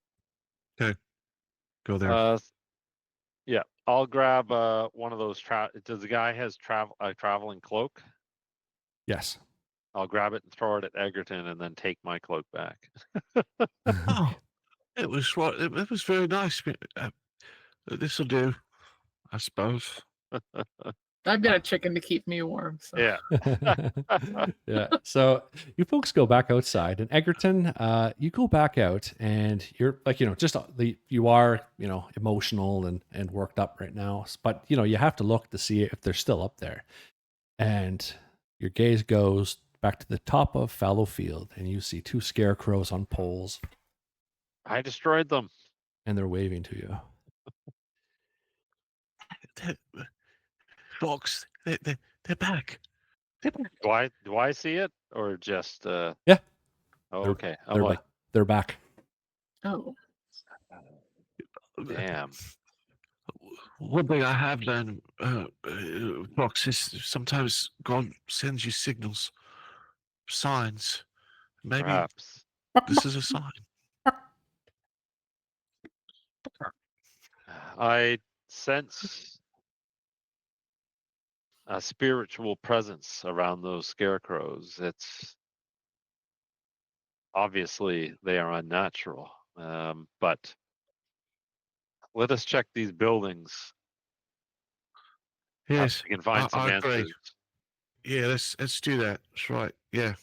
Go there. Yeah, I'll grab one of those. Does the guy has a traveling cloak? Yes. I'll grab it and throw it at Egerton, and then take my cloak back. Oh, it was what? It was very nice. This will do, I suppose. I've got a chicken to keep me warm. So. Yeah. Yeah. So you folks go back outside, and Egerton, you go back out, and you're like, just you are, emotional and worked up right now. But you have to look to see if they're still up there, and your gaze goes back to the top of Fallow Field, and you see two scarecrows on poles, I destroyed them. and they're waving to you. Fox, they're back. They're back. Do I see it or just? Yeah. Oh, They're- okay. I'm They're like, they're back. Oh, damn. One thing I have learned, Fox, is sometimes God sends you signals, signs. Maybe Perhaps. this is a sign. I sense a spiritual presence around those scarecrows. It's obviously they are unnatural, but let us check these buildings. Yes, We can find some I agree. answers. Yeah, let's do that. That's right. Yeah.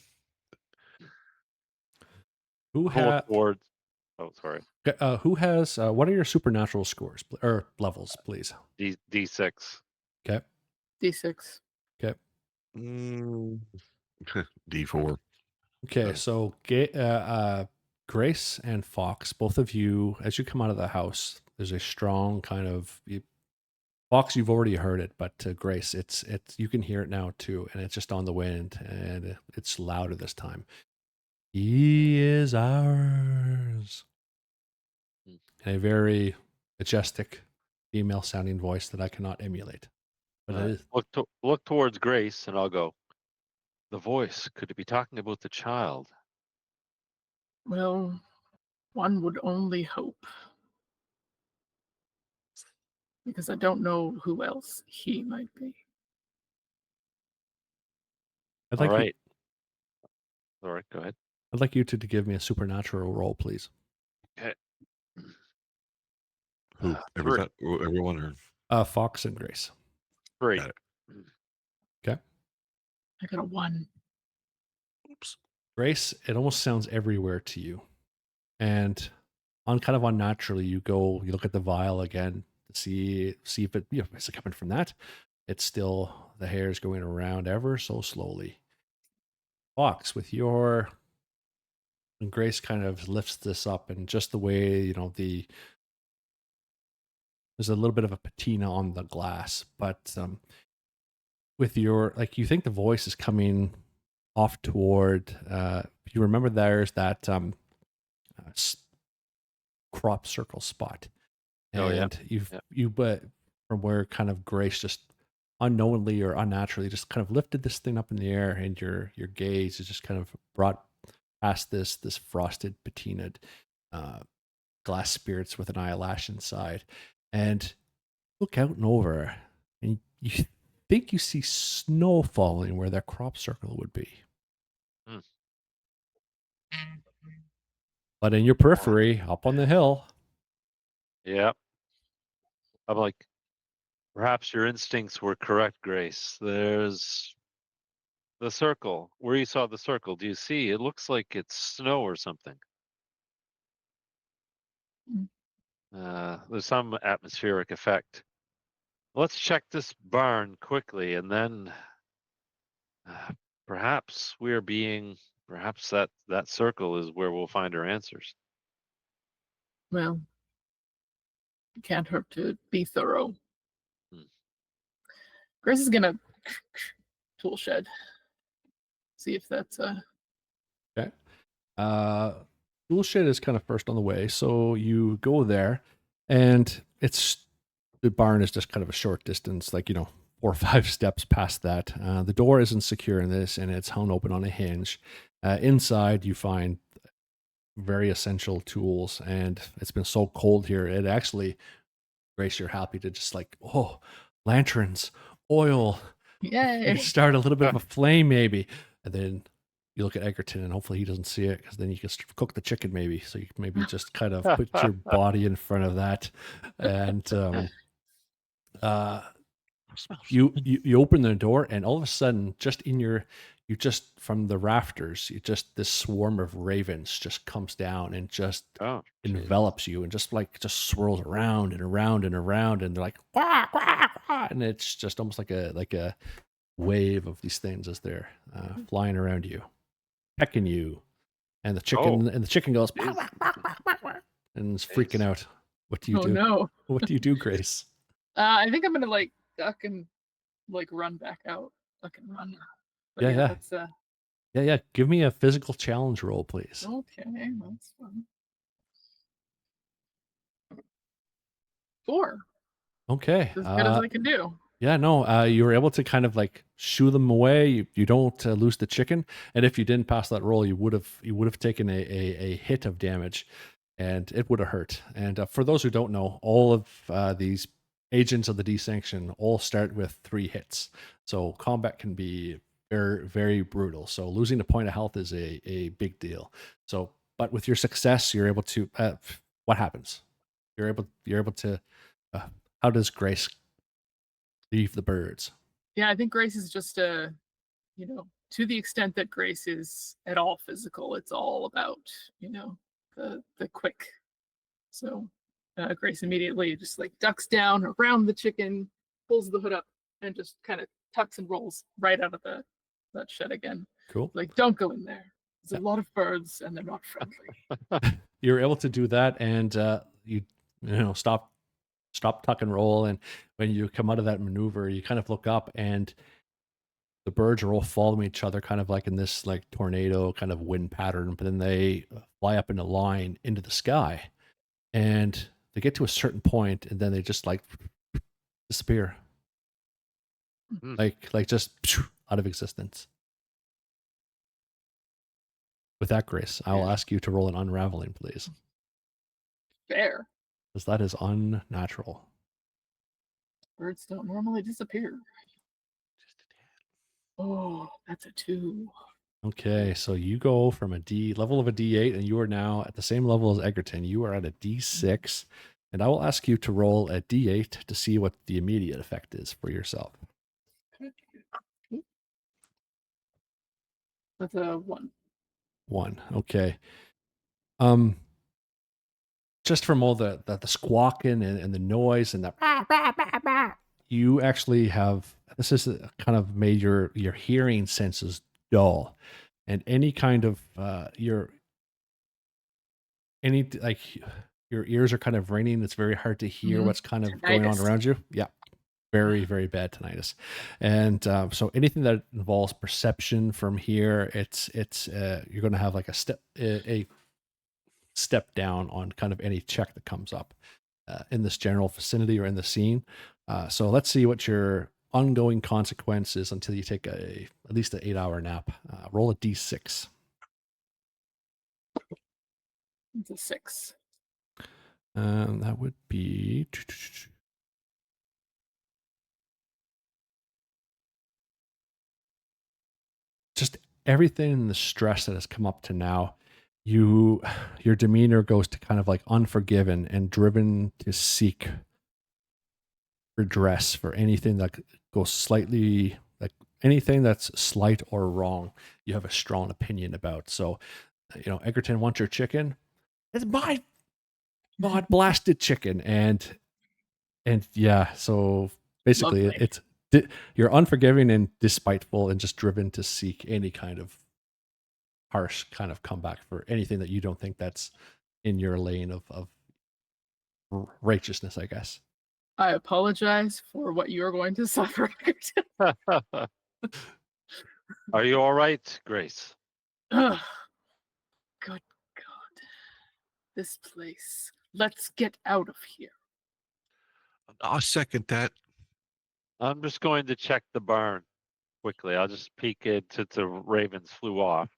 Who Pull has? towards. Oh, sorry. Who has? What are your supernatural scores or levels, please? D6. Okay. D6. Okay. D4. Okay. Oh. So, Grace and Fox, both of you, as you come out of the house, there's a strong kind of Fox. You've already heard it, but Grace, it's you can hear it now too, and it's just on the wind, and it's louder this time. He is ours. In a very majestic, female-sounding voice that I cannot emulate. But it is. Look towards Grace, and I'll go. The voice, could it be talking about the child? Well, one would only hope. Because I don't know who else he might be. I'd All like right. All right, go ahead. I'd like you to give me a supernatural roll, please. Okay. Who? Everyone or Fox and Grace. 3. Got it. Okay. I got a 1. Oops. Grace, it almost sounds everywhere to you. And kind of unnaturally, you look at the vial again to see if it, is it coming from that? It's still, the hair is going around ever so slowly. Fox, and Grace kind of lifts this up, and just the way, there's a little bit of a patina on the glass, but with your, you think the voice is coming off toward, you remember there's that crop circle spot. And but from where kind of Grace just unknowingly or unnaturally just kind of lifted this thing up in the air, and your gaze is just kind of brought past this frosted patinaed glass spirits with an eyelash inside, and look out and over, and you think you see snow falling where that crop circle would be. But in your periphery, up on the hill. Yep. I'm like, perhaps your instincts were correct, Grace. There's the circle. Where you saw the circle, do you see? It looks like it's snow or something. There's some atmospheric effect. Let's check this barn quickly, and then perhaps that circle is where we'll find our answers. Well, Can't hurt to be thorough. Hmm. Grace is gonna tool shed. See if that's Okay. Tool shed is kind of first on the way, so you go there, and the barn is just kind of a short distance, like 4 or 5 steps past that. The door isn't secure in this, and it's hung open on a hinge. Inside, you find very essential tools, and it's been so cold here. It actually, Grace, you're happy to just lanterns, oil, yay. start a little bit of a flame maybe, and then you look at Egerton, and hopefully he doesn't see it, because then you can cook the chicken maybe. So you can maybe just kind of put your body in front of that, and you open the door, and all of a sudden, from the rafters, this swarm of ravens just comes down and just envelops you, and just swirls around and around and around, and they're like quack, quack, quack, and it's just almost like a wave of these things as they're flying around you, pecking you, and the chicken goes quack, quack, quack, quack, quack, and it's freaking out. What do you do? No. What do you do, Grace? I think I'm gonna duck and run back out. Duck and run. But Yeah. That's Yeah. Give me a physical challenge roll, please. okay. That's fun. 4. Okay. As good as I can do. Yeah, no, you were able to kind of shoo them away. You don't lose the chicken, and if you didn't pass that roll, you would have taken a hit of damage, and it would have hurt. And for those who don't know, all of these agents of the Dee Sanction all start with 3 hits, so combat can be very, very brutal. So losing a point of health is a big deal. So, but with your success, you're able to. What happens? You're able to. How does Grace leave the birds? Yeah, I think Grace is just to the extent that Grace is at all physical, it's all about the quick. So Grace immediately just ducks down around the chicken, pulls the hood up, and just kind of tucks and rolls right out of that shed again. Cool. Don't go in there. There's a lot of birds, and they're not friendly. You're able to do that, and you stop, tuck and roll, and when you come out of that maneuver, you kind of look up, and the birds are all following each other, kind of like in this tornado kind of wind pattern, but then they fly up in a line into the sky, and they get to a certain point, and then they just disappear, just out of existence. With that, Grace, I will ask you to roll an unraveling, please. Fair. Because that is unnatural. Birds don't normally disappear. Oh, that's a 2. Okay, so you go from a level of a D8, and you are now at the same level as Egerton. You are at a D6, and I will ask you to roll a D8 to see what the immediate effect is for yourself. That's a 1. 1. Okay. Just from all the squawking and the noise and the you actually have, this is kind of made your hearing senses dull, and any kind of your ears are kind of ringing. It's very hard to hear what's kind of tinnitus going on around you. Yeah, very, very bad tinnitus. And so anything that involves perception from here, it's you're going to have a step down on kind of any check that comes up in this general vicinity or in the scene. So let's see what your ongoing consequence is until you take at least an 8-hour nap. Roll a D6. It's a 6. That would be just everything in the stress that has come up to now. Your demeanor goes to kind of unforgiven and driven to seek redress for anything that goes slightly, anything that's slight or wrong. You have a strong opinion about. So, Egerton wants your chicken. It's my God blasted chicken, and yeah. So basically, Lovely. you're unforgiving and despiteful, and just driven to seek any kind of harsh kind of comeback for anything that you don't think that's in your lane of righteousness, I guess. I apologize for what you're going to suffer. Are you all right, Grace? Ugh, good God. This place. Let's get out of here. I'll second that. I'm just going to check the barn quickly. I'll just peek it since the ravens flew off.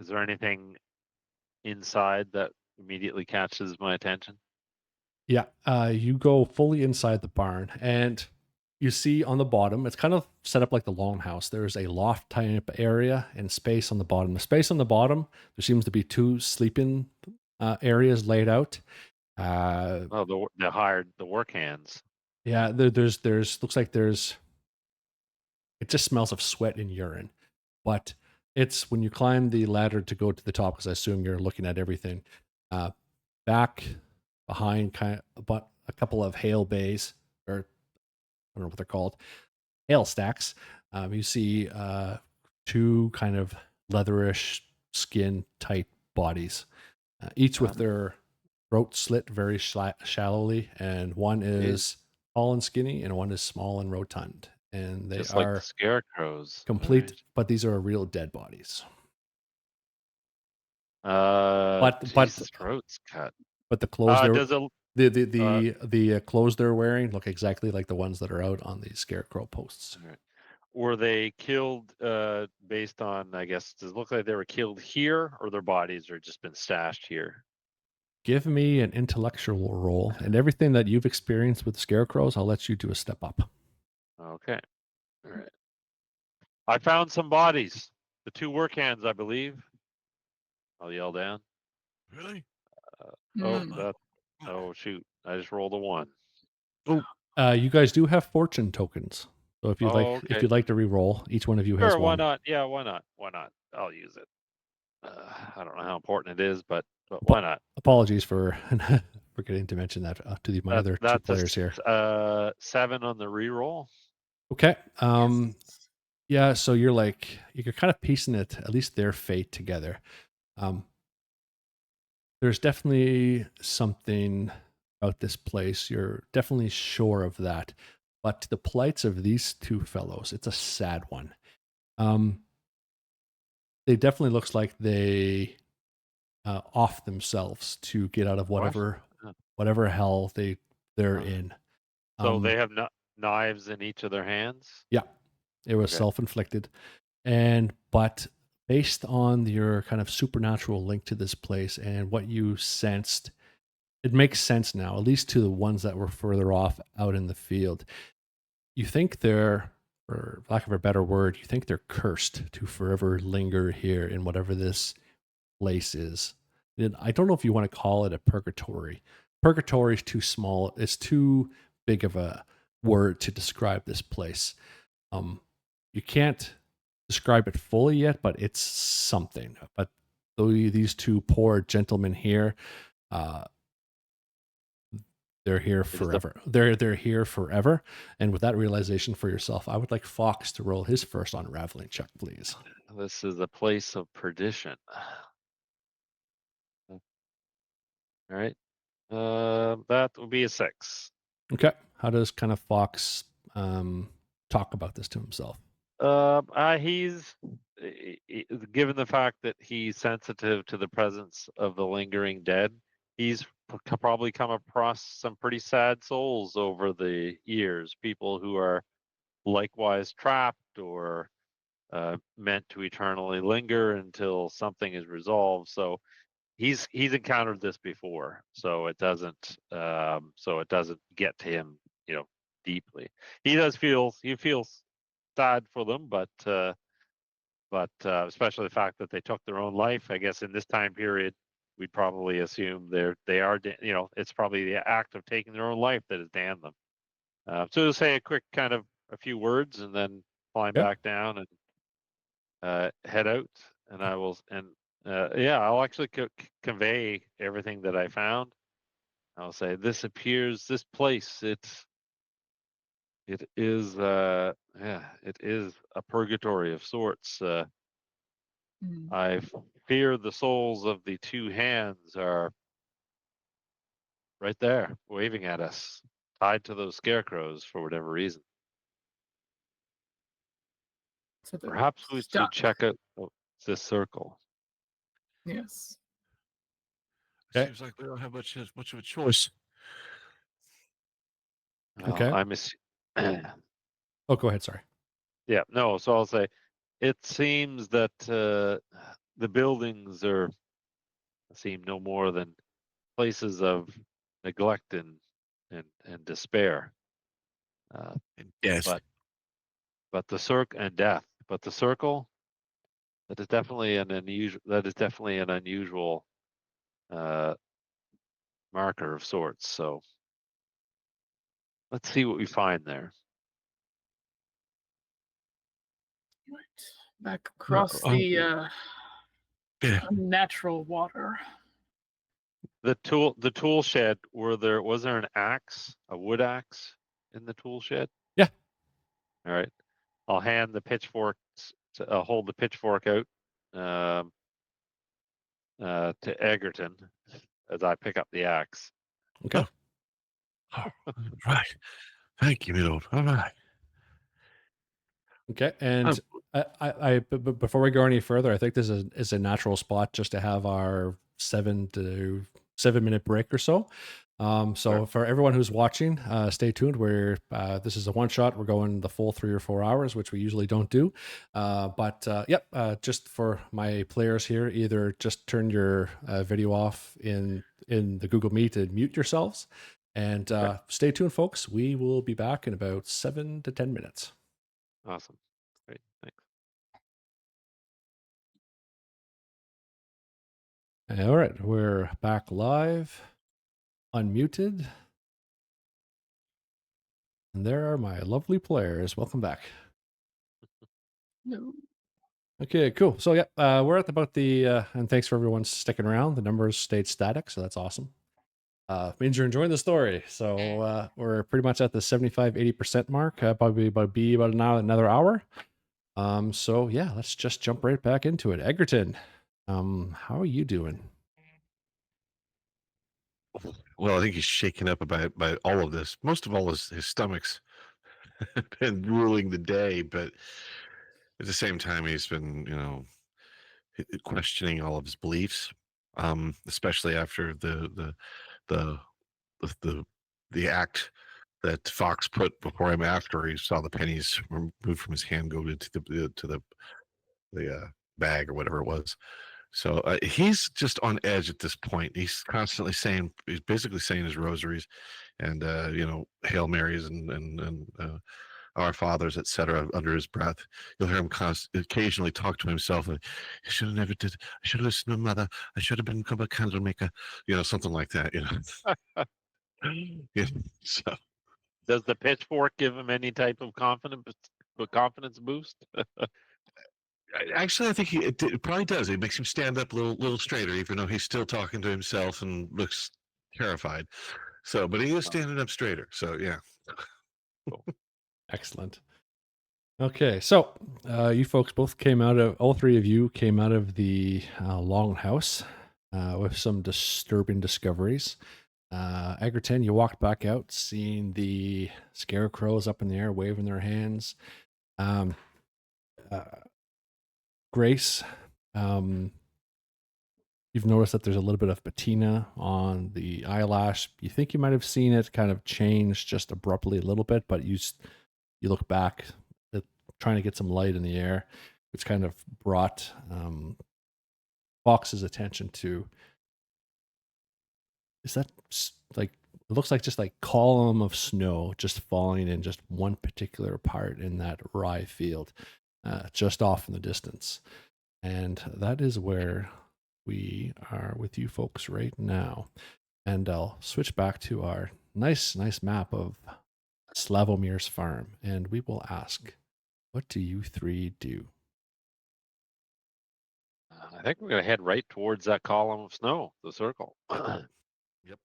Is there anything inside that immediately catches my attention? Yeah, you go fully inside the barn, and you see on the bottom, it's kind of set up like the longhouse. There's a loft type area and space on the bottom. The space on the bottom, there seems to be 2 sleeping areas laid out. Oh, the work hands. Yeah, there's looks like there's. It just smells of sweat and urine, but it's when you climb the ladder to go to the top, because I assume you're looking at everything. Back behind but a couple of hail bays, or I don't know what they're called, hail stacks. You see 2 kind of leatherish skin type bodies, each with their throat slit very shallowly, and one is tall and skinny, and one is small and rotund, and they Just are like the scarecrows. complete. Right. But these are real dead bodies. Geez, the throat's cut. But the clothes Does it the clothes they're wearing look exactly like the ones that are out on the scarecrow posts. Right. Were they killed based on, I guess, does it look like they were killed here, or their bodies are just been stashed here? Give me an intellectual roll, and everything that you've experienced with scarecrows, I'll let you do a step up. Okay. All right. I found some bodies. The 2 work hands, I believe. I'll yell down. Really? Oh, shoot. I just rolled a 1. You guys do have fortune tokens, so if you'd okay. if you'd like to re-roll, each one of you has Sure, why one. not? Yeah, why not? Why not? I'll use it. I don't know how important it is, but why not? Apologies for forgetting to mention that to my other 2 players here. 7 on the reroll. Okay. Yeah, so you're kind of piecing it, at least their fate together. There's definitely something about this place. You're definitely sure of that. But the plights of these 2 fellows, it's a sad one. They definitely looks like they off themselves to get out of whatever hell they're in. So they have knives in each of their hands? Yeah. It was self-inflicted. But based on your kind of supernatural link to this place and what you sensed, it makes sense now, at least to the ones that were further off out in the field. You think they're, for lack of a better word, you think they're cursed to forever linger here in whatever this place is. And I don't know if you want to call it a purgatory. Purgatory is too small. It's too big of a word to describe this place. You can't describe it fully yet, but it's something. But these 2 poor gentlemen here, they're here forever. They're here forever. And with that realization for yourself, I would like Fox to roll his first unraveling check, please. This is a place of perdition. All right. That would be a 6. Okay. How does kind of Fox talk about this to himself? He's given the fact that he's sensitive to the presence of the lingering dead, he's probably come across some pretty sad souls over the years, people who are likewise trapped or meant to eternally linger until something is resolved. So he's encountered this before, so it doesn't get to him, deeply. He feels sad for them, but especially the fact that they took their own life. I guess in this time period, we'd probably assume they are, it's probably the act of taking their own life that has damned them. So to say a quick kind of a few words and then climb back down and head out, and I'll actually convey everything that I found. I'll say this place, it is a purgatory of sorts. I fear the souls of the 2 hands are right there, waving at us, tied to those scarecrows for whatever reason. So they're Perhaps we should stuck. check out this circle. Yes. Okay. Seems like we don't have much of a choice. Okay. Oh, go ahead. Sorry. Yeah, no. So I'll say, it seems that the buildings seem no more than places of neglect and despair. Yes. But the circle and death. But the circle, that is definitely an unusual marker of sorts. So let's see what we find there. Right. Back across the Yeah. unnatural water. The tool shed. Was there an axe, a wood axe, in the tool shed? Yeah. All right. I'll hand the pitchforks. Hold the pitchfork out to Egerton as I pick up the axe. Okay. Oh, right. Thank you, Middle. All right. Okay. And before we go any further, I think this is a natural spot just to have our 7 minute break or so. So Sure. for everyone who's watching, stay tuned. This is a one shot. We're going the full 3 or 4 hours, which we usually don't do. Just for my players here, either just turn your video off in the Google Meet and mute yourselves. And stay tuned, folks. We will be back in about 7 to 10 minutes. Awesome. Great. Thanks. All right, we're back live, unmuted. And there are my lovely players. Welcome back. No. Okay, cool. So we're at about and thanks for everyone sticking around. The numbers stayed static, so that's awesome. Means you're enjoying the story. So we're pretty much at the 75-80% mark. Probably about another hour. So yeah, let's just jump right back into it. Egerton, how are you doing? Well, I think he's shaken up by all of this. Most of all, his stomach's been ruling the day, but at the same time, he's been, questioning all of his beliefs, especially after the the the act that Fox put before him after he saw the pennies removed from his hand go into the bag or whatever it was. So he's just on edge at this point. He's basically saying his rosaries and Hail Marys and Our Fathers, etc. under his breath. You'll hear him occasionally talk to himself. I should have never did. I should have listened to my mother. I should have become a candle maker. Something like that. Yeah, so. Does the pitchfork give him any type of confidence boost? Actually, I think it probably does. It makes him stand up a little straighter, even though he's still talking to himself and looks terrified. So, but he is standing up straighter. So, yeah. Cool. Excellent. Okay, so you folks all 3 of you came out of the longhouse with some disturbing discoveries. Egerton, you walked back out, seeing the scarecrows up in the air, waving their hands. Grace, you've noticed that there's a little bit of patina on the eyelash. You think you might have seen it kind of change just abruptly a little bit, but you look back, trying to get some light in the air, which kind of brought Fox's attention to. Is that like, it looks like just like column of snow just falling in just one particular part in that rye field, just off in the distance. And that is where we are with you folks right now. And I'll switch back to our nice map of Slavomir's farm. And we will ask, what do you 3 do? I think we're going to head right towards that column of snow, the circle. Yep.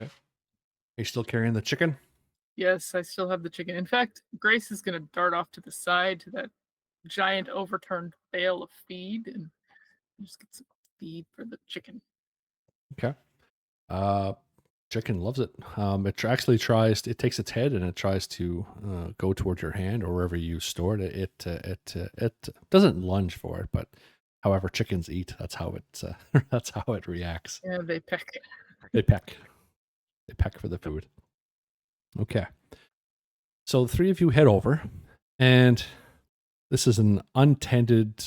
Okay. Are you still carrying the chicken? Yes, I still have the chicken. In fact, Grace is going to dart off to the side to that giant overturned bale of feed and just get some feed for the chicken. Okay. Uh, Chicken loves it. Actually tries. It takes its head and it tries to go toward your hand or wherever you stored it. It doesn't lunge for it, but however chickens eat, that's how it that's how it reacts. Yeah, they peck. They peck. They peck for the food. Okay. So the three of you head over, and this is an untended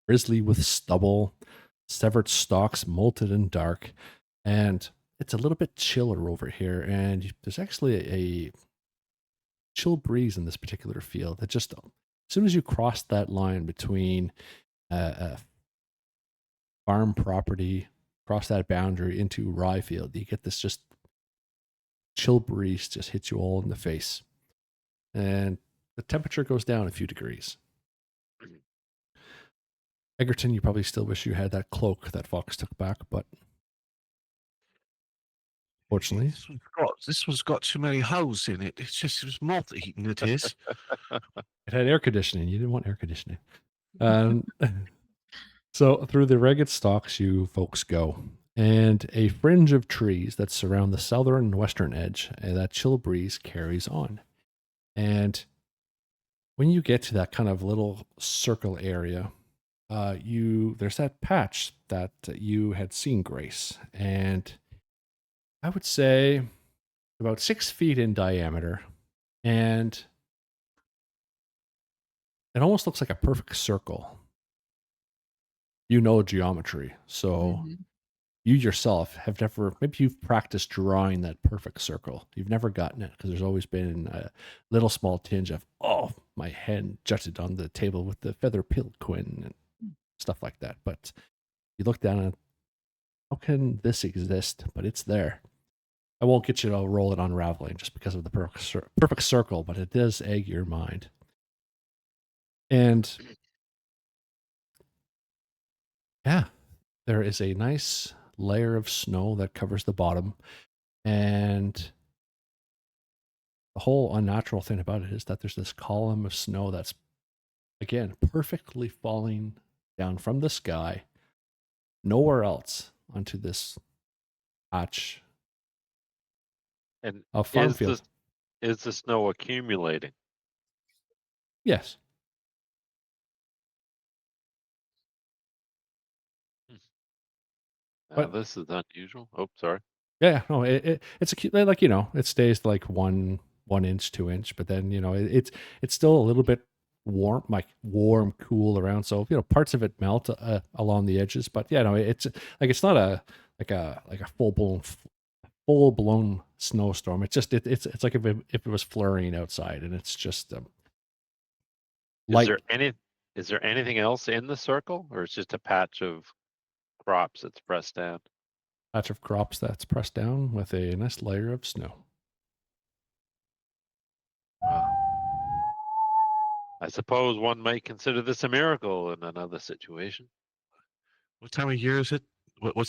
grizzly with stubble, severed stalks, molted and dark, and it's a little bit chiller over here. And there's actually a chill breeze in this particular field. That just as soon as you cross that line between a farm property, cross that boundary into rye field, you get this just chill breeze just hits you all in the face, and the temperature goes down a few degrees. Egerton, you probably still wish you had that cloak that Fox took back, but fortunately, This one's got too many holes in it. It was moth eating. It is. it had air conditioning. You didn't want air conditioning. So through the ragged stalks you folks go, and a fringe of trees that surround the southern and western edge, and that chill breeze carries on. And when you get to that kind of little circle area, there's that patch that you had seen, Grace, and I would say about 6 feet in diameter, and it almost looks like a perfect circle. You know geometry, so you yourself have never, maybe you've practiced drawing that perfect circle. You've never gotten it because there's always been a little small tinge of, oh, my hand jutted on the table with the feather pilled quin and stuff like that. But you look down and how can this exist? But it's there. I won't get you to roll it unraveling just because of the perfect circle, but it does egg your mind. And yeah, there is a nice layer of snow that covers the bottom. And the whole unnatural thing about it is that there's this column of snow that's, again, perfectly falling down from the sky, nowhere else onto this patch And of farm is field. is the snow accumulating? Yes. But This is unusual. Oh, sorry. yeah, no, it's like, it stays like 1 inch, 2 inch, but then it's still a little bit warm, cool around. So parts of it melt along the edges, but yeah, no, it's like it's not a full blown snowstorm. It's just it's like if it was flurrying outside, and it's just Is light there anything else in the circle, or it's just a patch of crops that's pressed down? patch of crops that's pressed down with a nice layer of snow. I suppose one might consider this a miracle in another situation. What time of year is it? What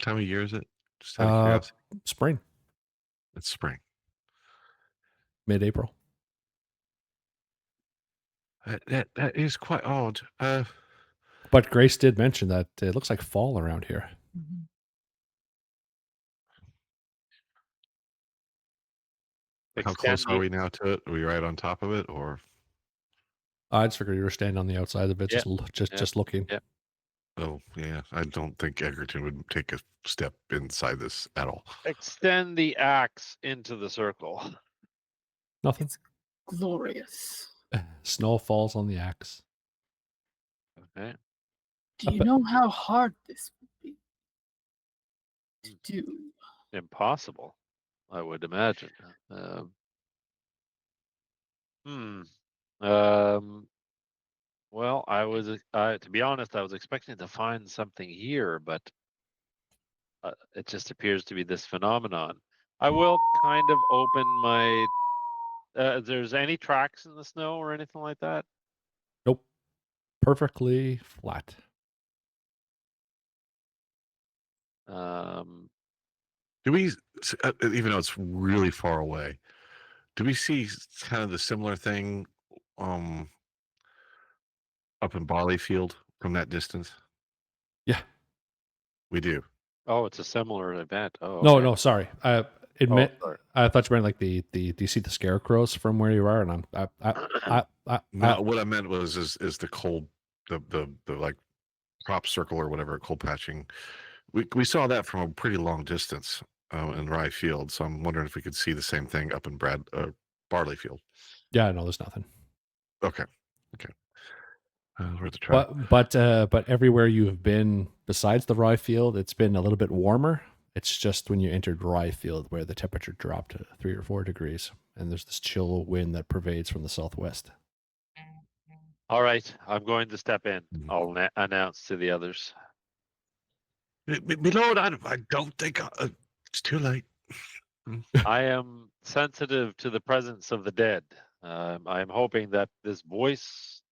time of year is it? Just out of curiosity. Spring, It's spring. mid-April. That is quite odd. But Grace did mention that it looks like fall around here. How close are we now to it? Are we right on top of it, or? I just figured you were standing on the outside of it, just looking. Yeah. Oh yeah, I don't think Egerton would take a step inside this at all. Extend the axe into the circle. Nothing. It's glorious. Snow falls on the axe. Okay. Do you know how hard this would be to do? Impossible, I would imagine. Well, to be honest, I was expecting to find something here, but it just appears to be this phenomenon. I will kind of open my. If there's any tracks in the snow or anything like that? Nope. Perfectly flat. Do we, even though it's really far away, do we see kind of the similar thing up in Barleyfield from that distance? Yeah. We do. Oh, it's a similar event. Oh, No, okay. no, sorry. Oh, sorry. I thought you meant like the do you see the scarecrows from where you are? And No, what I meant was is the cold, the like crop circle or whatever, cold patching. We saw that from a pretty long distance in Rye Field. So I'm wondering if we could see the same thing up in Barley Field. yeah, no, there's nothing. Okay. Worth a try. But everywhere you have been besides the rye field, it's been a little bit warmer. It's just when you entered rye field where the temperature dropped to 3 or 4 degrees, and there's this chill wind that pervades from the southwest. All right, I'm going to step in. Mhm. I'll announce to the others. My lord, I don't think it's too late. I am sensitive to the presence of the dead. I am hoping that this voice,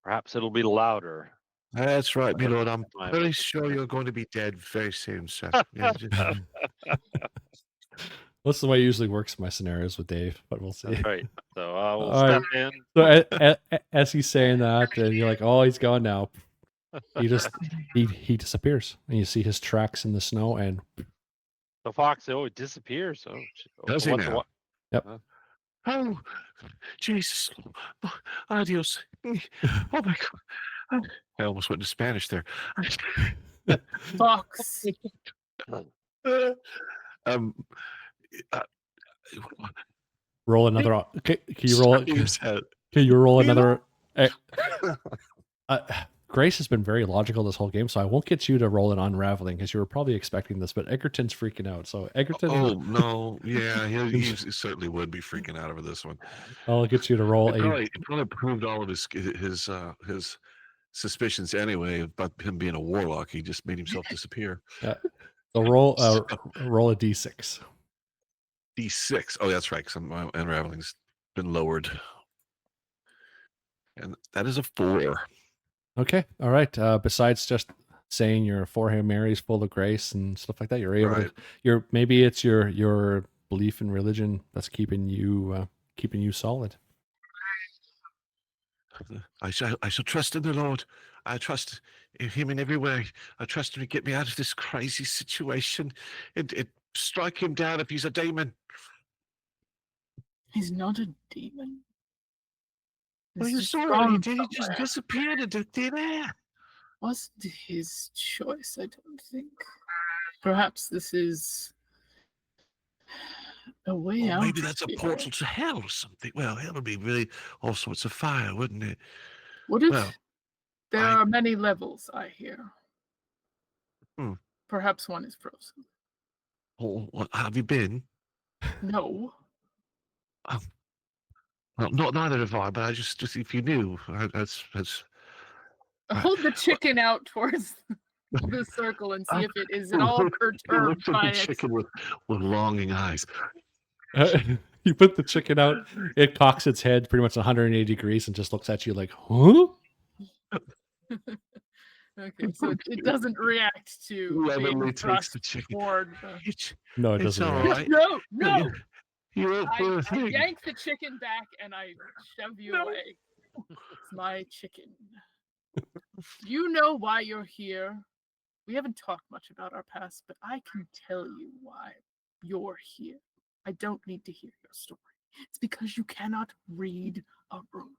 perhaps it'll be louder. That's right, my lord. I'm I'm- very sure you're going to be dead very soon, sir. Yeah, That's the way it usually works in my scenarios with Dave, but we'll see. That's right. So I will All right. step in. So as he's saying that, and you're like, "Oh, he's gone now." He disappears, and you see his tracks in the snow. And The fox, it disappears. Oh, Does he what's now? Yep. Oh, Jesus. Adios. Oh, my God. I almost went to Spanish there. Fox. um, roll another. Can you roll? His head. Can you roll another? Grace has been very logical this whole game, so I won't get you to roll an unraveling because you were probably expecting this, but Egerton's freaking out. So Egerton, Oh, no. Yeah, he certainly would be freaking out over this one. I'll get you to roll It probably proved all of his suspicions anyway about him being a warlock. He just made himself disappear. So roll a d6. D6. Oh, that's right. Because my unraveling's been lowered, and that is a 4. Okay, all right. Besides just saying your four Hail Marys full of grace and stuff like that, you're able to. Maybe it's your belief in religion that's keeping you solid. I shall trust in the Lord. I trust in Him in every way. I trust Him to get me out of this crazy situation. It strike him down if he's a demon. He's not a demon. Well, you He's saw just what he gone did. He just somewhere. disappeared into thin air. Wasn't his choice, I don't think. Perhaps this is a way out. Maybe that's a portal to hell or something. Well, hell would be really all sorts of fire, wouldn't it? What if Well, there are many levels, I hear? Perhaps one is frozen. What have you been? No. Well, neither have I. But I just if you knew, that's. Hold the chicken out towards the circle and see if it is at all perturbed by the it. chicken with longing eyes. You put the chicken out, it cocks its head pretty much 180 degrees and just looks at you like, huh? Okay, so it doesn't react to Lovingly being takes thrust the chicken. toward No, it It's doesn't. all react. right. No. You won't do a I thing. yank the chicken back and I shove you away. It's my chicken. You know why you're here. We haven't talked much about our past, but I can tell you why you're here. I don't need to hear your story. It's because you cannot read a room.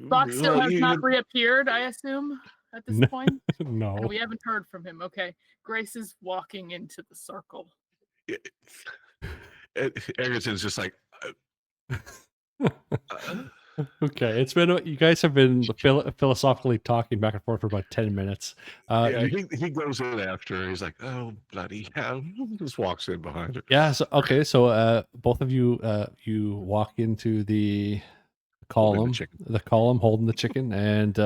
Fox still has not reappeared, I assume, at this point. No. And we haven't heard from him. Okay. Grace is walking into the circle. Egerton's just like. Okay, it's been you guys have been philosophically talking back and forth for about 10 minutes. Yeah, he goes in after her. He's like, "Oh bloody hell!" Just walks in behind her. Yeah. So both of you you walk into the column, holding the chicken, and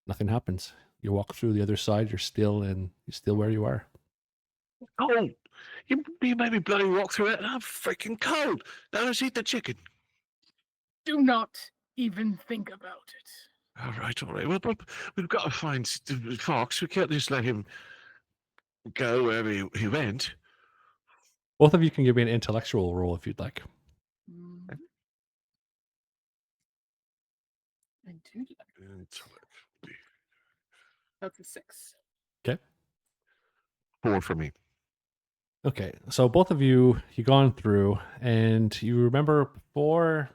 nothing happens. You walk through the other side. You're still where you are. Oh, you made me bloody walk through it, and I'm freaking cold. Now let's eat the chicken. Do not even think about it. All right. Well, we've got to find Fox. We can't just let him go wherever he went. Both of you can give me an intellectual roll if you'd like. I do like That's a 6. 4 for me. Okay, so both of you gone through, and you remember before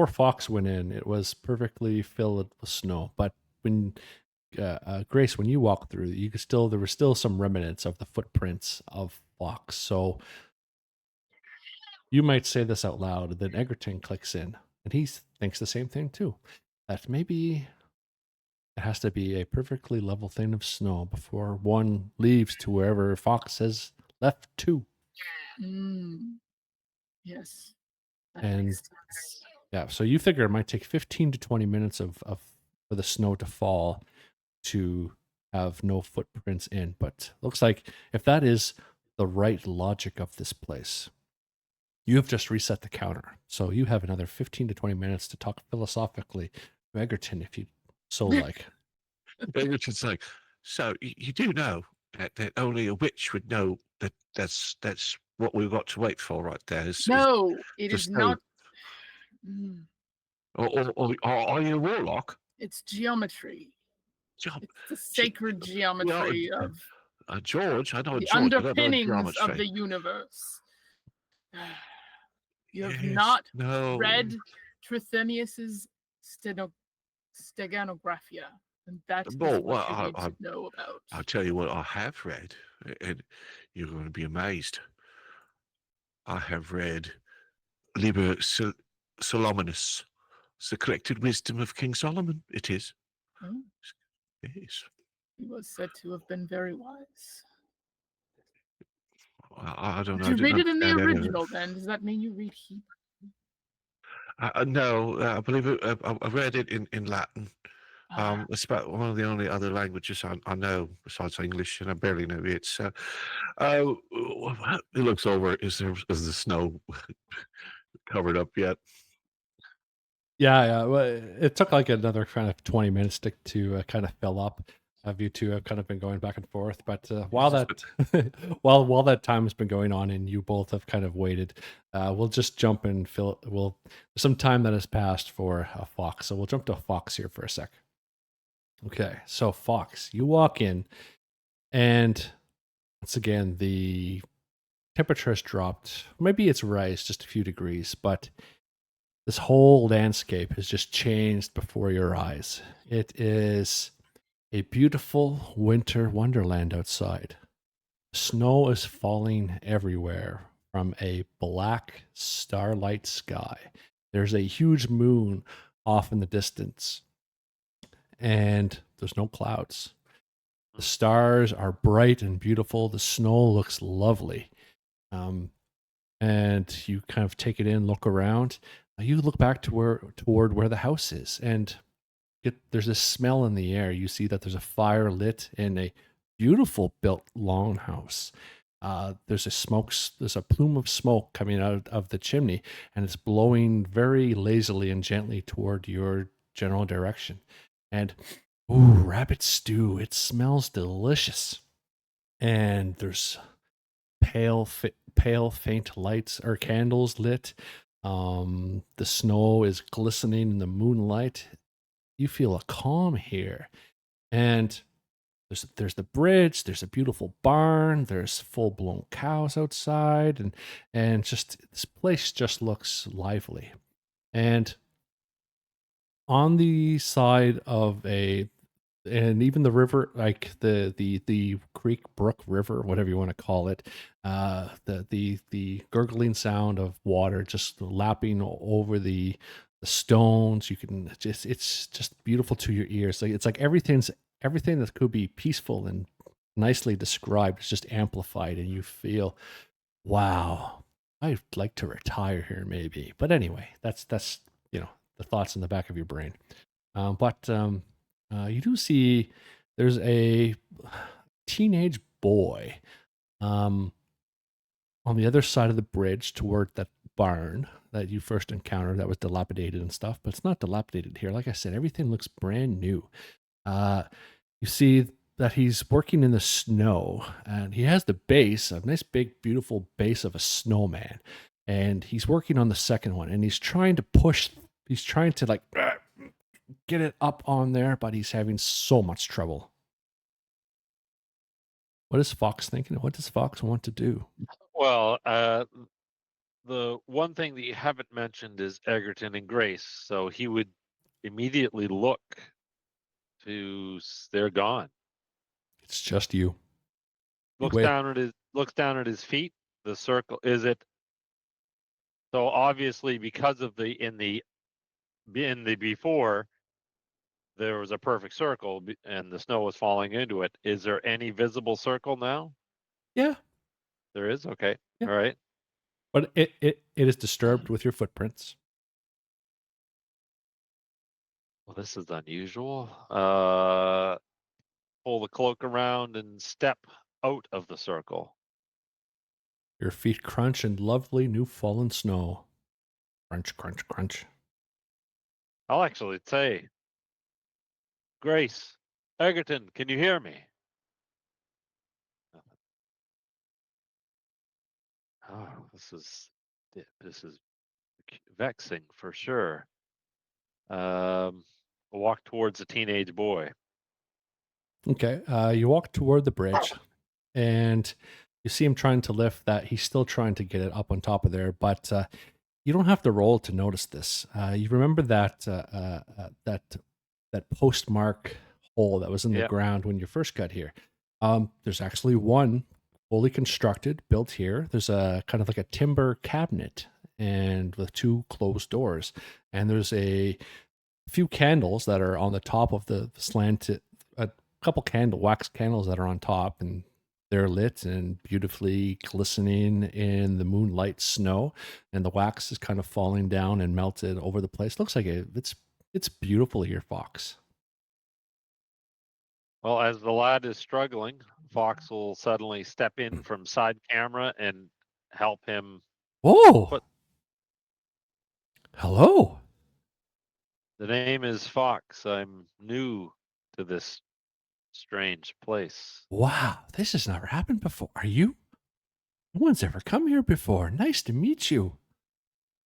Fox went in, it was perfectly filled with snow. But when Grace, when you walked through, there were still some remnants of the footprints of Fox. So you might say this out loud, and then Egerton clicks in, and he thinks the same thing too. That maybe it has to be a perfectly level thing of snow before one leaves to wherever Fox has left to. Yes. That And makes sense. yeah, so you figure it might take 15 to 20 minutes for the snow to fall to have no footprints in. But looks like if that is the right logic of this place, you have just reset the counter. So you have another 15 to 20 minutes to talk philosophically to Egerton if you so like. Egerton's like, so you do know that only a witch would know that that's what we've got to wait for right there. No, it the is snow. not. Mm, Or are you a warlock? It's geometry. Geom- It's the sacred geometry of George, I know the George. I don't know underpinnings of geometry. the universe. You have Yes, not no. read Trithemius's Steganographia, and that is Well, what you need to know about. I'll tell you what I have read, and you're going to be amazed. I have read Liber Solomonus. It's the collected wisdom of King Solomon. It is. Oh, Yes. he was said to have been very wise. I don't know. Did I you read it didn't in the understand any of it. original then? Does that mean you read Hebrew? No, I believe it. I read it in Latin. Ah, It's about one of the only other languages I know besides English, and I barely know it. So, he looks over. Is the snow covered up yet? Yeah. Well, it took like another kind of 20 minutes to kind of fill up. You two have kind of been going back and forth, but while that while that time has been going on and you both have kind of waited, we'll just jump and fill. Some time that has passed for Fox, so we'll jump to Fox here for a sec. Okay, so Fox, you walk in, and once again the temperature has dropped. Maybe it's raised just a few degrees, but this whole landscape has just changed before your eyes. It is a beautiful winter wonderland outside. Snow is falling everywhere from a black starlight sky. There's a huge moon off in the distance, and there's no clouds. The stars are bright and beautiful. The snow looks lovely. And you kind of take it in, look around. You look back toward where the house is, and there's this smell in the air. You see that there's a fire lit in a beautiful built longhouse. There's a plume of smoke coming out of the chimney, and it's blowing very lazily and gently toward your general direction. And rabbit stew! It smells delicious. And there's pale, faint lights or candles lit. The snow is glistening in the moonlight. You feel a calm here, and there's the bridge. There's a beautiful barn. There's full blown cows outside, and just this place just looks lively. And on the side of and even the river, like the creek, brook, river, whatever you want to call it, the gurgling sound of water just lapping over the stones. It's just beautiful to your ears. Like it's like everything that could be peaceful and nicely described is just amplified, and you feel, wow, I'd like to retire here maybe. But anyway, that's the thoughts in the back of your brain. But you do see there's a teenage boy on the other side of the bridge toward that barn that you first encountered that was dilapidated and stuff, but it's not dilapidated here. Like I said, everything looks brand new. You see that he's working in the snow, and he has the base, a nice big beautiful base of a snowman, and he's working on the second one, and he's trying to like get it up on there, but he's having so much trouble. What is Fox thinking? What does Fox want to do? Well, the one thing that you haven't mentioned is Egerton and Grace. So he would immediately look to they're gone. It's just you. Looks down at his feet. The circle is it. So obviously, because of in the before, there was a perfect circle and the snow was falling into it. Is there any visible circle now? Yeah. There is? Okay. Yeah. All right. But it is disturbed with your footprints. Well, this is unusual. Pull the cloak around and step out of the circle. Your feet crunch in lovely new fallen snow. Crunch, crunch, crunch. I'll actually say, Grace, Egerton, can you hear me? Oh, this is vexing for sure. Walk towards a teenage boy. Okay. You walk toward the bridge, and you see him trying to lift that. He's still trying to get it up on top of there, but you don't have to roll to notice this. You remember that that postmark hole that was in the Yep. ground when you first got here. There's actually one fully constructed, built here. There's a kind of like a timber cabinet and with two closed doors, and there's a few candles that are on the top of the slanted, a couple wax candles that are on top, and they're lit and beautifully glistening in the moonlight snow, and the wax is kind of falling down and melted over the place. Looks like it's beautiful here, Fox. Well, as the lad is struggling, Fox will suddenly step in from side camera and help him. Whoa! Hello. The name is Fox. I'm new to this strange place. Wow, this has never happened before. Are you? No one's ever come here before. Nice to meet you.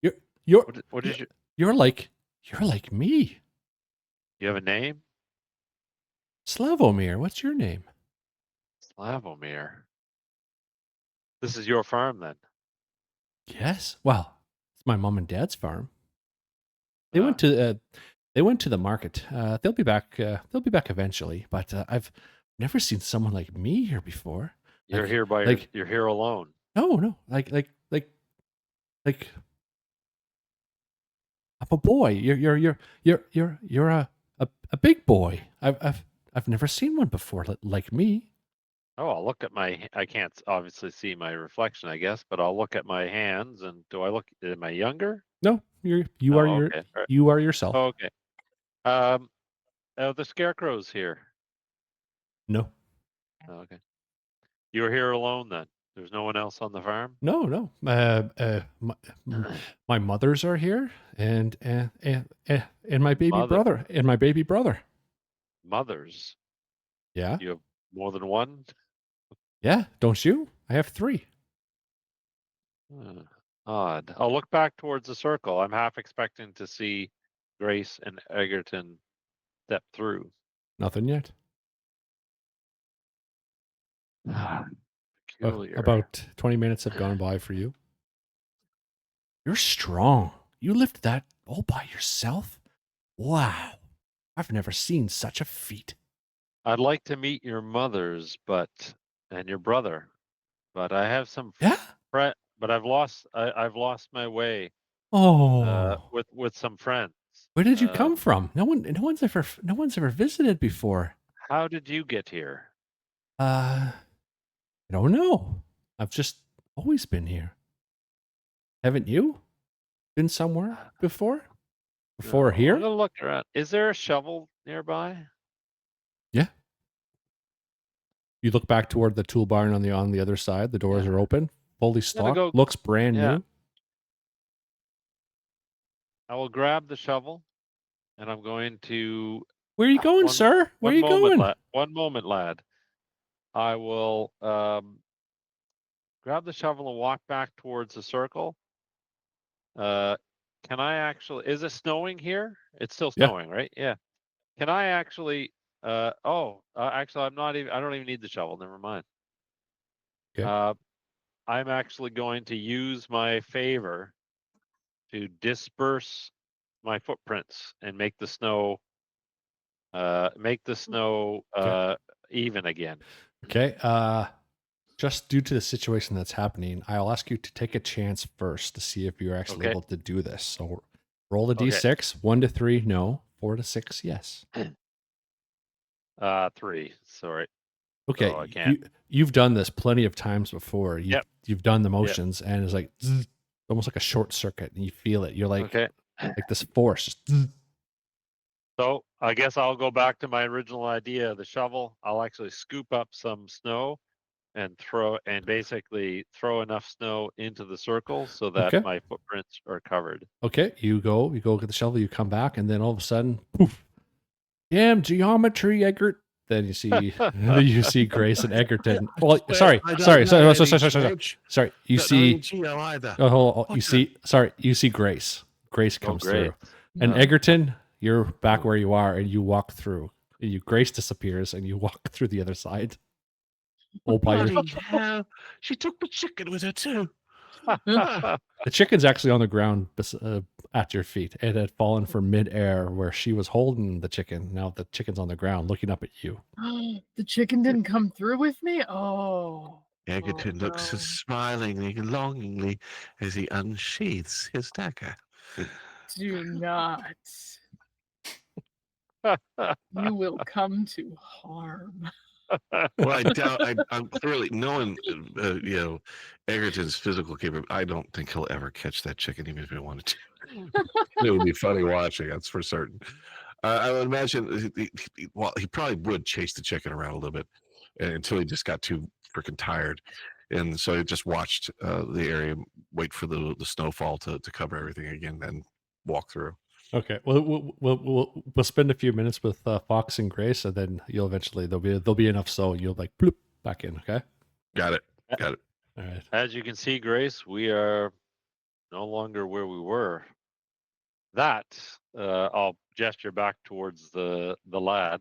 What is your? You're like me. You have a name? Slavomir, what's your name? Slavomir. This is your farm then? Yes. Well, it's my mom and dad's farm. They went to the market. They'll be back. They'll be back eventually. But I've never seen someone like me here before. You're Like- here by like- you're here alone. No. Like. I'm a boy. You're a big boy. I've never seen one before like me. Oh, I'll look at I can't obviously see my reflection, I guess, but I'll look at my hands and am I younger? No, you Oh, are okay. All right. you are yourself. Oh, okay. The scarecrow's here. No. Oh, okay. You were here alone then. There's no one else on the farm? No. My mothers are here, and my baby brother, and my baby brother. Mothers? Yeah. You have more than one? Yeah. Don't you? I have 3. Odd. I'll look back towards the circle. I'm half expecting to see Grace and Egerton step through. Nothing yet. Peculiar. About 20 minutes have gone by for you. You're strong. You lifted that all by yourself? Wow. I've never seen such a feat. I'd like to meet your mothers, and your brother, but I have some Yeah? but I've lost my way Oh. with some friends. Where did you come from? No one's ever visited before. How did you get here? I don't know. I've just always been here. Haven't you been somewhere before? Before No, here? I'm gonna look around. Is there a shovel nearby? Yeah. You look back toward the tool barn on the other side. The doors are open, fully stocked. Looks brand new. I will grab the shovel, and I'm going to. Where are you going, sir? Where are you going? One moment, lad. I will grab the shovel and walk back towards the circle. can I actually? Is it snowing here? It's still Yeah. snowing, right? Yeah. Can I actually? Actually, I'm not even. I don't even need the shovel. Never mind. Okay. I'm actually going to use my favor to disperse my footprints and make the snow. Okay. Even again. Okay. Just due to the situation that's happening, I'll ask you to take a chance first to see if you're actually Okay. able to do this. So roll a Okay. d6. 1 to 3, no. 4 to 6, yes. 3. Sorry. Okay, So I can't. you've done this plenty of times before. You've done the motions, and it's like zzz, almost like a short circuit, and you feel it. You're like Okay. like this force. Just zzz. So I guess I'll go back to my original idea of the shovel. I'll actually scoop up some snow and basically throw enough snow into the circle so that Okay. my footprints are covered. Okay, you go get the shovel, you come back, and then all of a sudden, poof! Damn geometry, Eggert. Then you see Grace and Egerton. Well, sorry. You see. You see Grace. Grace comes through, and Egerton, you're back where you are, and you walk through. And Grace disappears, and you walk through the other side. Oh, Bloody hell! She took the chicken with her too. The chicken's actually on the ground at your feet. It had fallen from midair where she was holding the chicken. Now the chicken's on the ground looking up at you. The chicken didn't come through with me? Oh. Egerton looks smilingly, longingly as he unsheaths his dagger. Do not. You will come to harm. Well, I doubt. I'm clearly knowing, Egerton's physical capability. I don't think he'll ever catch that chicken, even if he wanted to. It would be funny watching. That's for certain. I would imagine. He probably would chase the chicken around a little bit until he just got too freaking tired, and so he just watched the area, wait for the snowfall to cover everything again, then walk through. Okay, well, we'll spend a few minutes with Fox and Grace, and then you'll eventually there'll be enough so you'll like bloop back in. Okay, got it. All right. As you can see, Grace, we are no longer where we were. That I'll gesture back towards the lad.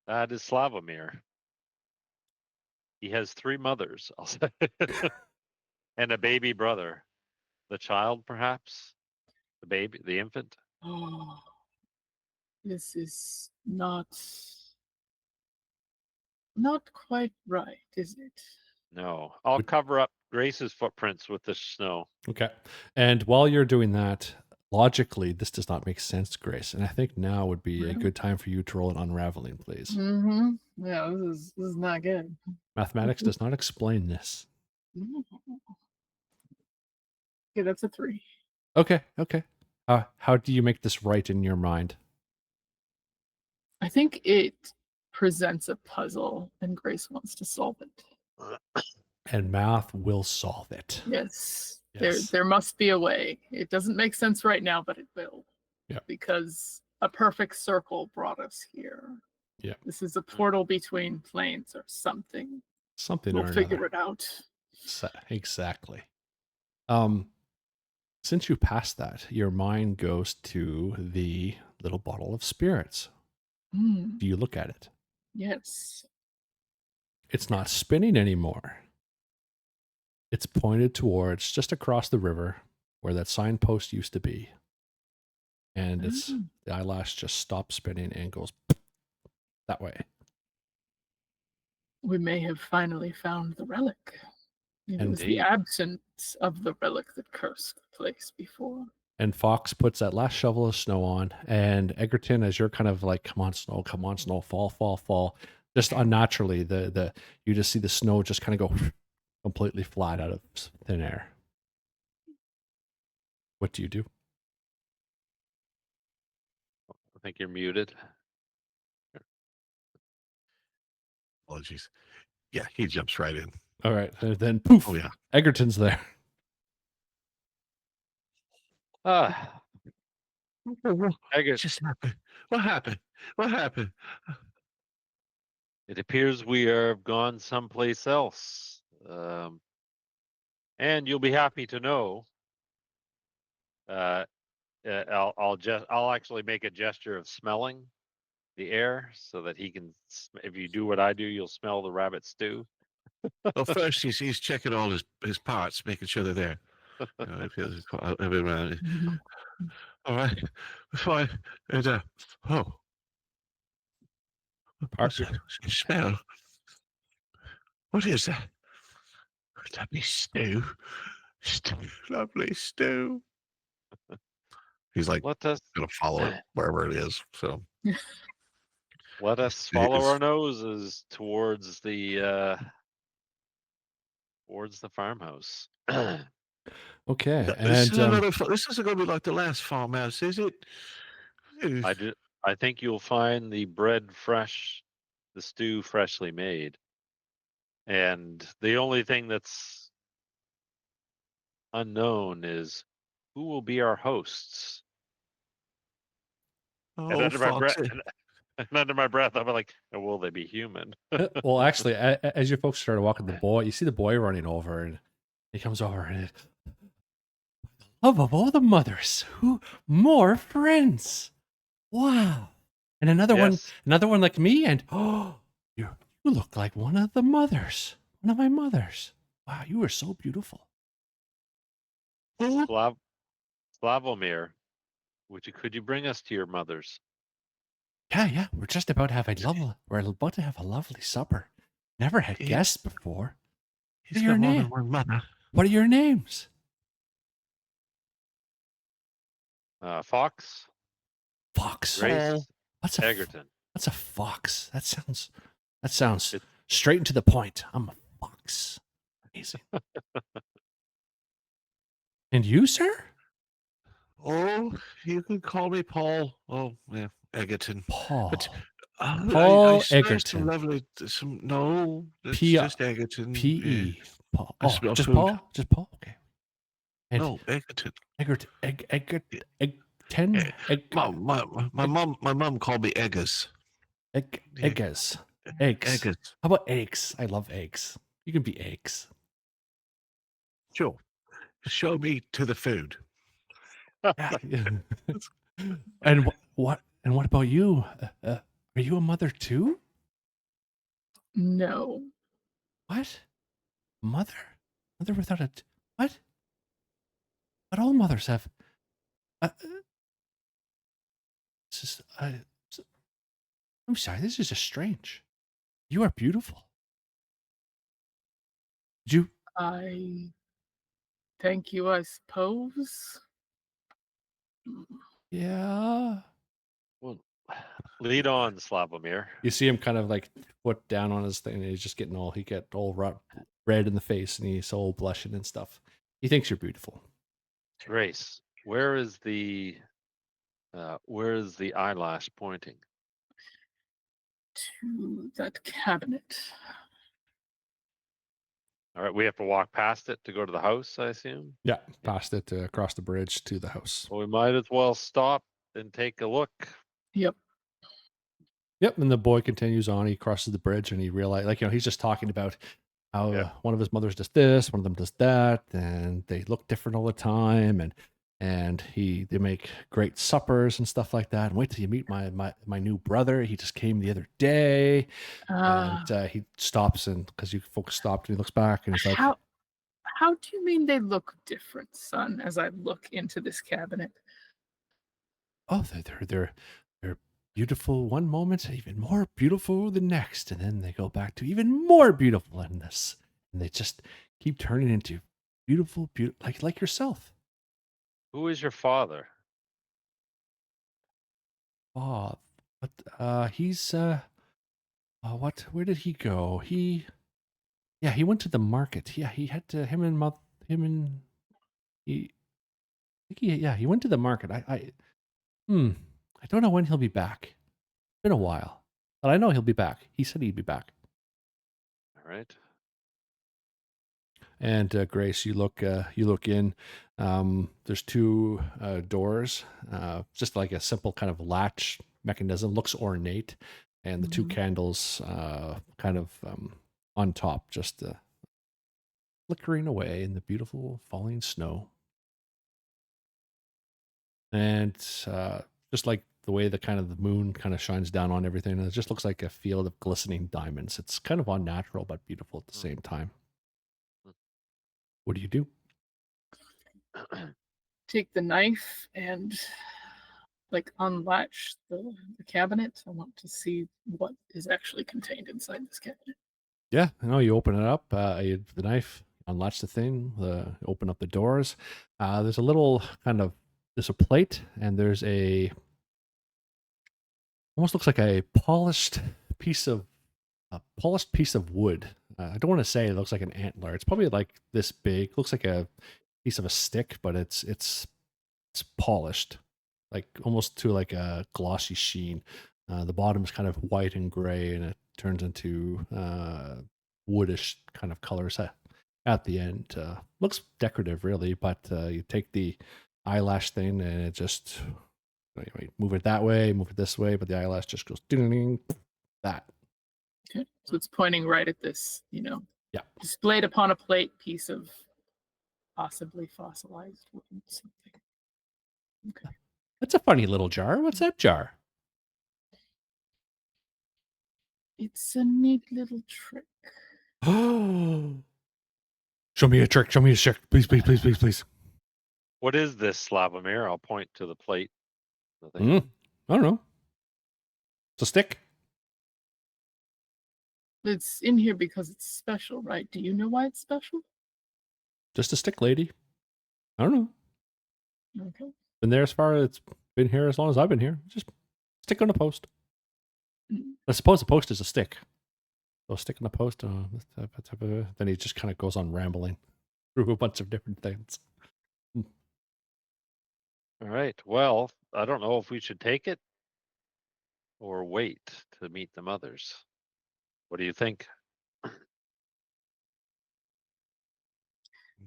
That is Slavomir. He has 3 mothers, I'll say, and a baby brother. The child, perhaps, the infant. Oh, this is not quite right, is it? No, I'll cover up Grace's footprints with the snow. Okay, and while you're doing that, logically, this does not make sense, Grace. And I think now would be a good time for you to roll an unraveling, please. Mm-hmm. Yeah, this is not good. Mathematics does not explain this. Okay, that's a 3. Okay. How do you make this right in your mind? I think it presents a puzzle, and Grace wants to solve it. And math will solve it. Yes. Yes. There must be a way. It doesn't make sense right now, but it will. Yeah. Because a perfect circle brought us here. Yeah. This is a portal between planes or something. We'll figure it out. Exactly. Since you passed that, your mind goes to the little bottle of spirits. Do you look at it? Yes. It's not spinning anymore. It's pointed towards just across the river where that signpost used to be. And the eyelash just stops spinning and goes that way. We may have finally found the relic. It was the absence of the relic that cursed the place before. And Fox puts that last shovel of snow on, and Egerton, as you're kind of like, come on, snow, fall. Just unnaturally, you just see the snow just kind of go completely flat out of thin air. What do you do? I think you're muted. Apologies. Yeah, he jumps right in. All right, and then poof. Oh yeah, Egerton's there. What just happened? What happened? It appears we have gone someplace else. And you'll be happy to know I'll actually make a gesture of smelling the air so that he can. If you do what I do, you'll smell the rabbit stew. Well, first he's checking all his parts, making sure they're there. If he's around. Mhm. All right. Fine. And oh, Part- what's that smell? What is that? Lovely stew. Stew. Lovely stew. He's like Let us gonna follow it wherever it is. So let us follow our noses towards the farmhouse. okay, this and is another. This isn't gonna be like the last farmhouse, is it? I think you'll find the bread fresh, the stew freshly made, and the only thing that's unknown is who will be our hosts. And Oh, under my breath, Foxy. and under my breath, I'm like, oh, will they be human? well, actually, as you folks started walking, you see the boy running over, and he comes over and love of all the mothers, who more friends? Wow! And another one like me, and you look like one of the mothers, one of my mothers. Wow, you are so beautiful. Slavomir, could you bring us to your mother's? Yeah, we're just about to have a lovely supper. Never had guests before. He's got more than one mother. What are your names? Fox. Fox. What's a Egerton? What's a fox? That sounds straight and to the point. I'm a fox. Amazing. And you, sir? Oh, you can call me Paul. Oh, yeah, Egerton. Paul. But, Paul I Egerton. Lovely. No, it's P- just Egerton. P-E. Yeah. Paul. I Oh, smell just food. Paul? Just Paul? Okay. And No, Egerton. Egerton. My mom called me Eggers. Eggs. Eggers. How about eggs? I love eggs. You can be eggs. Sure. Show me to the food. And what about you? Are you a mother too? No. What? Mother without a what? But all mothers have. This is. I'm sorry. This is just strange. You are beautiful. Did you? I thank you, I suppose. Yeah. Well, lead on, Slavomir. You see him kind of like foot down on his thing, and he's just getting all red in the face, and he's all blushing and stuff. He thinks you're beautiful. Grace, where is the eyelash pointing? To that cabinet. All right, we have to walk past it to go to the house, I assume. Yeah, past it across the bridge to the house. Well, we might as well stop and take a look. Yep. And the boy continues on. He crosses the bridge, and he realizes, he's just talking about how one of his mothers does this, one of them does that, and they look different all the time, and they make great suppers and stuff like that. And wait till you meet my new brother. He just came the other day, and he stops, and because you folks stopped, and he looks back, and he's like, How do you mean they look different, son? As I look into this cabinet. "Oh, they're beautiful one moment, even more beautiful the next, and then they go back to even more beautiful in this, and they just keep turning into beautiful, like yourself." Who is your father? Oh, but he's what? Where did he go? He went to the market. Yeah, he had to he went to the market. I don't know when he'll be back. It's been a while, but I know he'll be back. He said he'd be back. All right. And Grace, you look in. There's two doors, just like a simple kind of latch mechanism. Looks ornate, and the two candles kind of on top, just flickering away in the beautiful falling snow. and just like the way the kind of the moon kind of shines down on everything, and it just looks like a field of glistening diamonds. It's kind of unnatural but beautiful at the same time. What do you do? Take the knife and like unlatch the cabinet. I want to see what is actually contained inside this cabinet. Yeah, I know you open it up, you the knife, unlatch the thing, open up the doors. There's a little kind of there's a plate, and there's a almost looks like a polished piece of wood. I don't want to say it looks like an antler. It's probably like this big. Looks like a piece of a stick, but it's polished, like almost to like a glossy sheen. The bottom is kind of white and gray, and it turns into woodish kind of colors at the end. Looks decorative, really, but you take the eyelash thing and it just anyway, move it that way, move it this way, but the eyelash just goes ding, that. Okay. So it's pointing right at this, Yeah. displayed upon a plate piece of possibly fossilized wood. Something. Okay. That's a funny little jar. What's that jar? It's a neat little trick. Show me a trick. Show me a trick. Please, please, please, please, please. What is this, Slavomir? I'll point to the plate. I don't know. It's a stick. It's in here because it's special, right? Do you know why it's special? Just a stick, lady. I don't know. Okay. Been there as far as it's been here as long as I've been here. Just stick on a post. I suppose the post is a stick. So stick on a post. Then he just kind of goes on rambling through a bunch of different things. All right. Well, I don't know if we should take it or wait to meet the mothers. What do you think?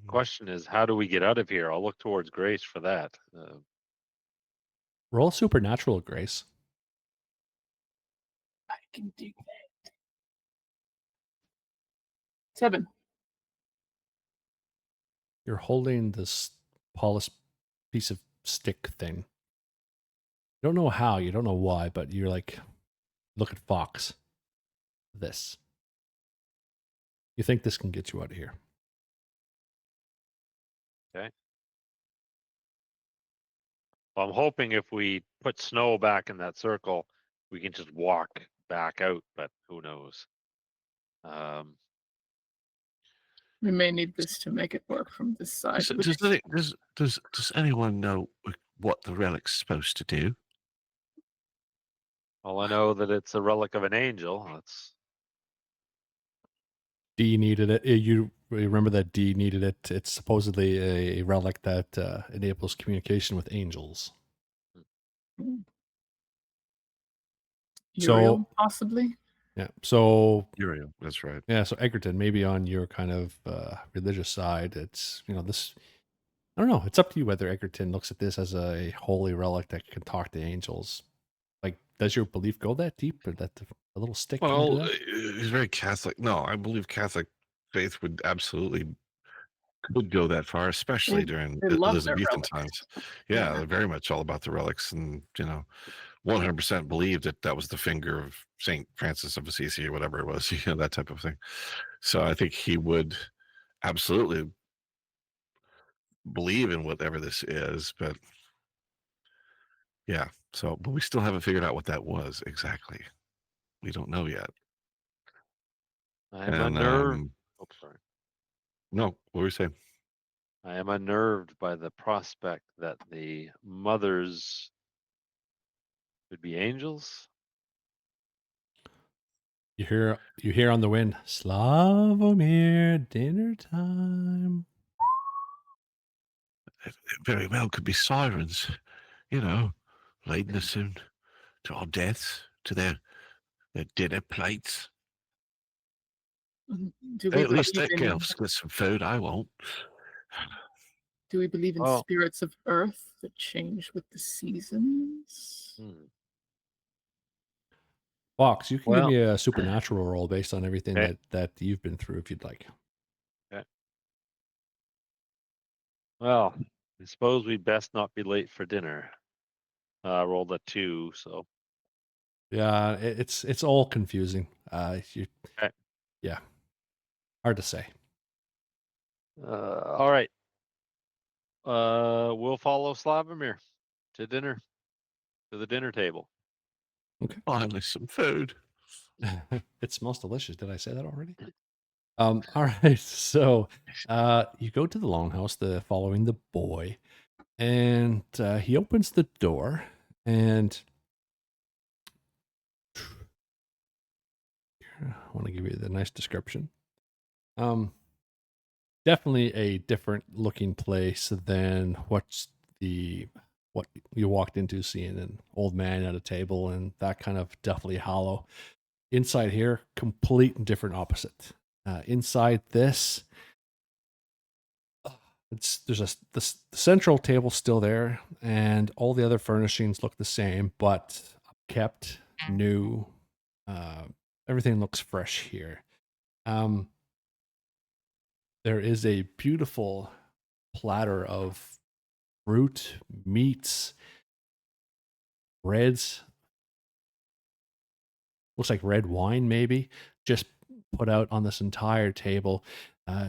Question is, how do we get out of here? I'll look towards Grace for that. Roll supernatural, Grace. I can do that. 7. You're holding this polished piece of stick thing. You don't know how, you don't know why, but you're like, look at Fox. This. You think this can get you out of here. Okay. Well, I'm hoping if we put snow back in that circle, we can just walk back out, but who knows? We may need this to make it work from this side. Does anyone know what the relic's supposed to do? Well, I know that it's a relic of an angel. That's Dee needed it. You remember that Dee needed it. It's supposedly a relic that enables communication with angels. Uriel, possibly? Yeah. So Uriel, that's right. Yeah. So Egerton, maybe on your kind of religious side, it's this. I don't know. It's up to you whether Egerton looks at this as a holy relic that can talk to angels. Like, does your belief go that deep, or that the little stick? Well, he's very Catholic. No, I believe Catholic faith would absolutely could go that far, especially during they love their Elizabethan relics. times. Yeah, they're very much all about the relics, and 100% believe that was the finger of Saint Francis of Assisi or whatever it was, that type of thing. So I think he would absolutely believe in whatever this is, but yeah. So, but we still haven't figured out what that was exactly. We don't know yet. I am unnerved. Oh, sorry. No, what were you saying? I am unnerved by the prospect that the mothers would be angels. You hear on the wind, Slavomir, dinner time. It very well could be sirens, leading us soon to our deaths, to their dinner plates. At least that girl's got some food. I won't. Do we believe in Oh. spirits of earth that change with the seasons? Fox, you can give me a supernatural roll based on everything that you've been through, if you'd like. Okay. Well, I suppose we best not be late for dinner. Rolled a 2, so Yeah, it's all confusing. Okay. Yeah, hard to say. All right. We'll follow Slavomir to dinner, to the dinner table. Finally, some food. It smells delicious. Did I say that already? All right. So, you go to the longhouse, following the boy, and he opens the door, and I want to give you the nice description. Definitely a different looking place than what you walked into, seeing an old man at a table and that kind of deathly hollow. Inside here, complete and different opposite. Inside this, the central table still there, and all the other furnishings look the same, but kept, new. Everything looks fresh here. There is a beautiful platter of fruit, meats, breads. Looks like red wine, maybe, just put out on this entire table.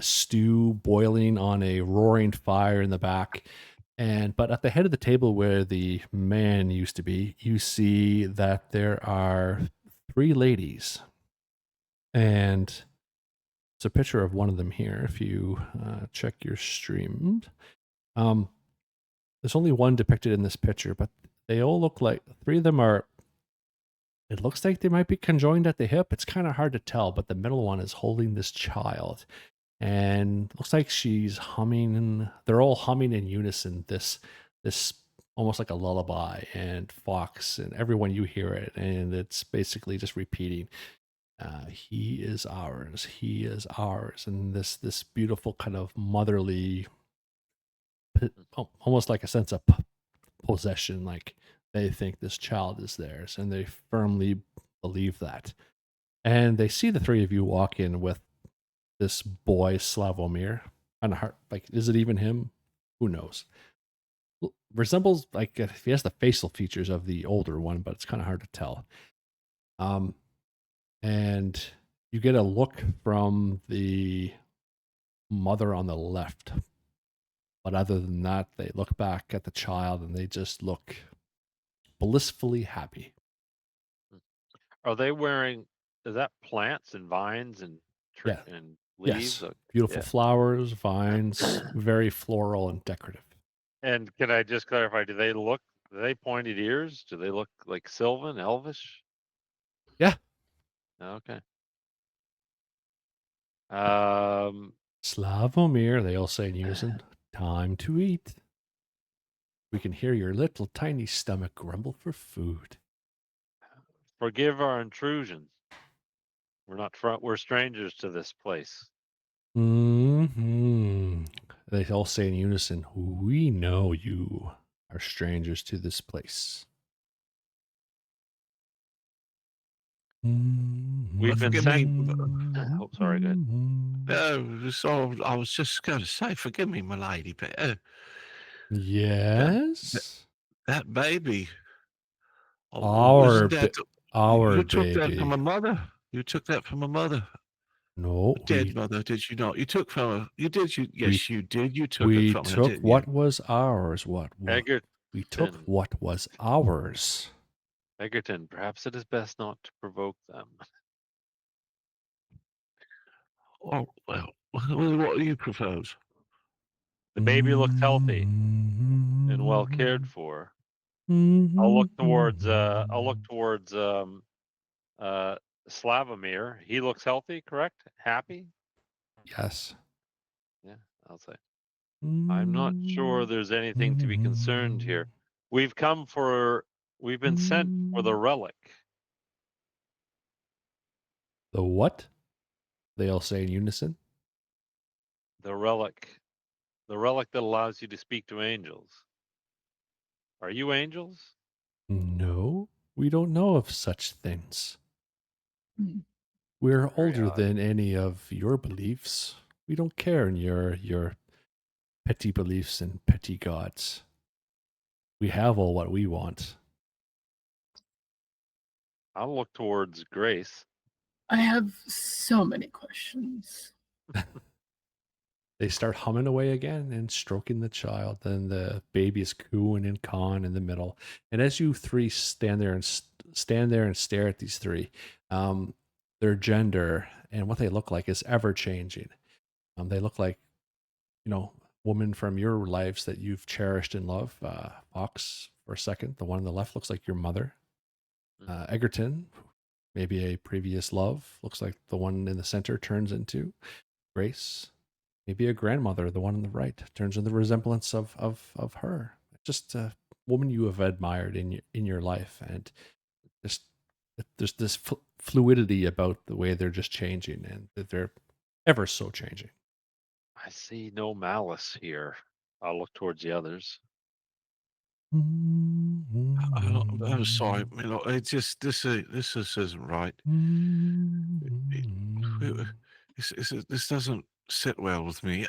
Stew boiling on a roaring fire in the back. But at the head of the table where the man used to be, you see that there are 3 ladies. And it's a picture of one of them here. If you check your stream, there's only one depicted in this picture, but they all look like 3 of them are. It looks like they might be conjoined at the hip. It's kind of hard to tell, but the middle one is holding this child, and looks like she's humming. And they're all humming in unison. This almost like a lullaby. And Fox and everyone, you hear it, and it's basically just repeating. He is ours. He is ours. And this beautiful kind of motherly, almost like a sense of possession, like they think this child is theirs, and they firmly believe that. And they see the 3 of you walk in with this boy, Slavomir. Kind of hard, like, is it even him? Who knows? Resembles, like, he has the facial features of the older one, but it's kind of hard to tell. And you get a look from the mother on the left. But other than that, they look back at the child and they just look blissfully happy. Are they wearing? Is that plants and vines and Yeah. and leaves? Yes. Beautiful Yeah. flowers, vines, very floral and decorative. And can I just clarify? Do they pointed ears? Do they look like Sylvan, Elvish? Yeah. Okay. Slavomir, they all say in unison, time to eat. We can hear your little tiny stomach grumble for food. Forgive our intrusion. We're strangers to this place. Mm-hmm. They all say in unison, we know you are strangers to this place. We've been sent. Oh, sorry, good. So I was just going to say, forgive me, my lady, but Yes. that baby. Our wasn't that you took that from baby. a mother? You took that from a mother? No, Dead mother, did you not? You took from her. You did. Yes, you did. You took we it from her, took didn't what you? was ours. Egerton, We took what was ours. Egerton, perhaps it is best not to provoke them. Oh, well, what do you propose? The baby looks healthy and well cared for. I'll look towards Slavomir. He looks healthy, correct? Happy? Yes. Yeah, I'll say. I'm not sure there's anything to be concerned here. We've been sent for the relic. The what? They all say in unison. The relic that allows you to speak to angels. Are you angels? No, we don't know of such things. Hmm. We're Very older odd. than any of your beliefs. We don't care in your petty beliefs and petty gods. We have all what we want. I'll look towards Grace. I have so many questions. They start humming away again and stroking the child. Then the baby is cooing and cawing in the middle. And as you three stand there and stare at these three, their gender and what they look like is ever changing. They look like, women from your lives that you've cherished and loved. Fox, for a second, the one on the left looks like your mother. Egerton, maybe a previous love, looks like the one in the center turns into Grace. Maybe a grandmother, the one on the right, turns into the resemblance of her. Just a woman you have admired in your life, and just there's this fluidity about the way they're just changing, and that they're ever so changing. I see no malice here. I'll look towards the others. I'm sorry, it's just this isn't right. This doesn't sit well with me.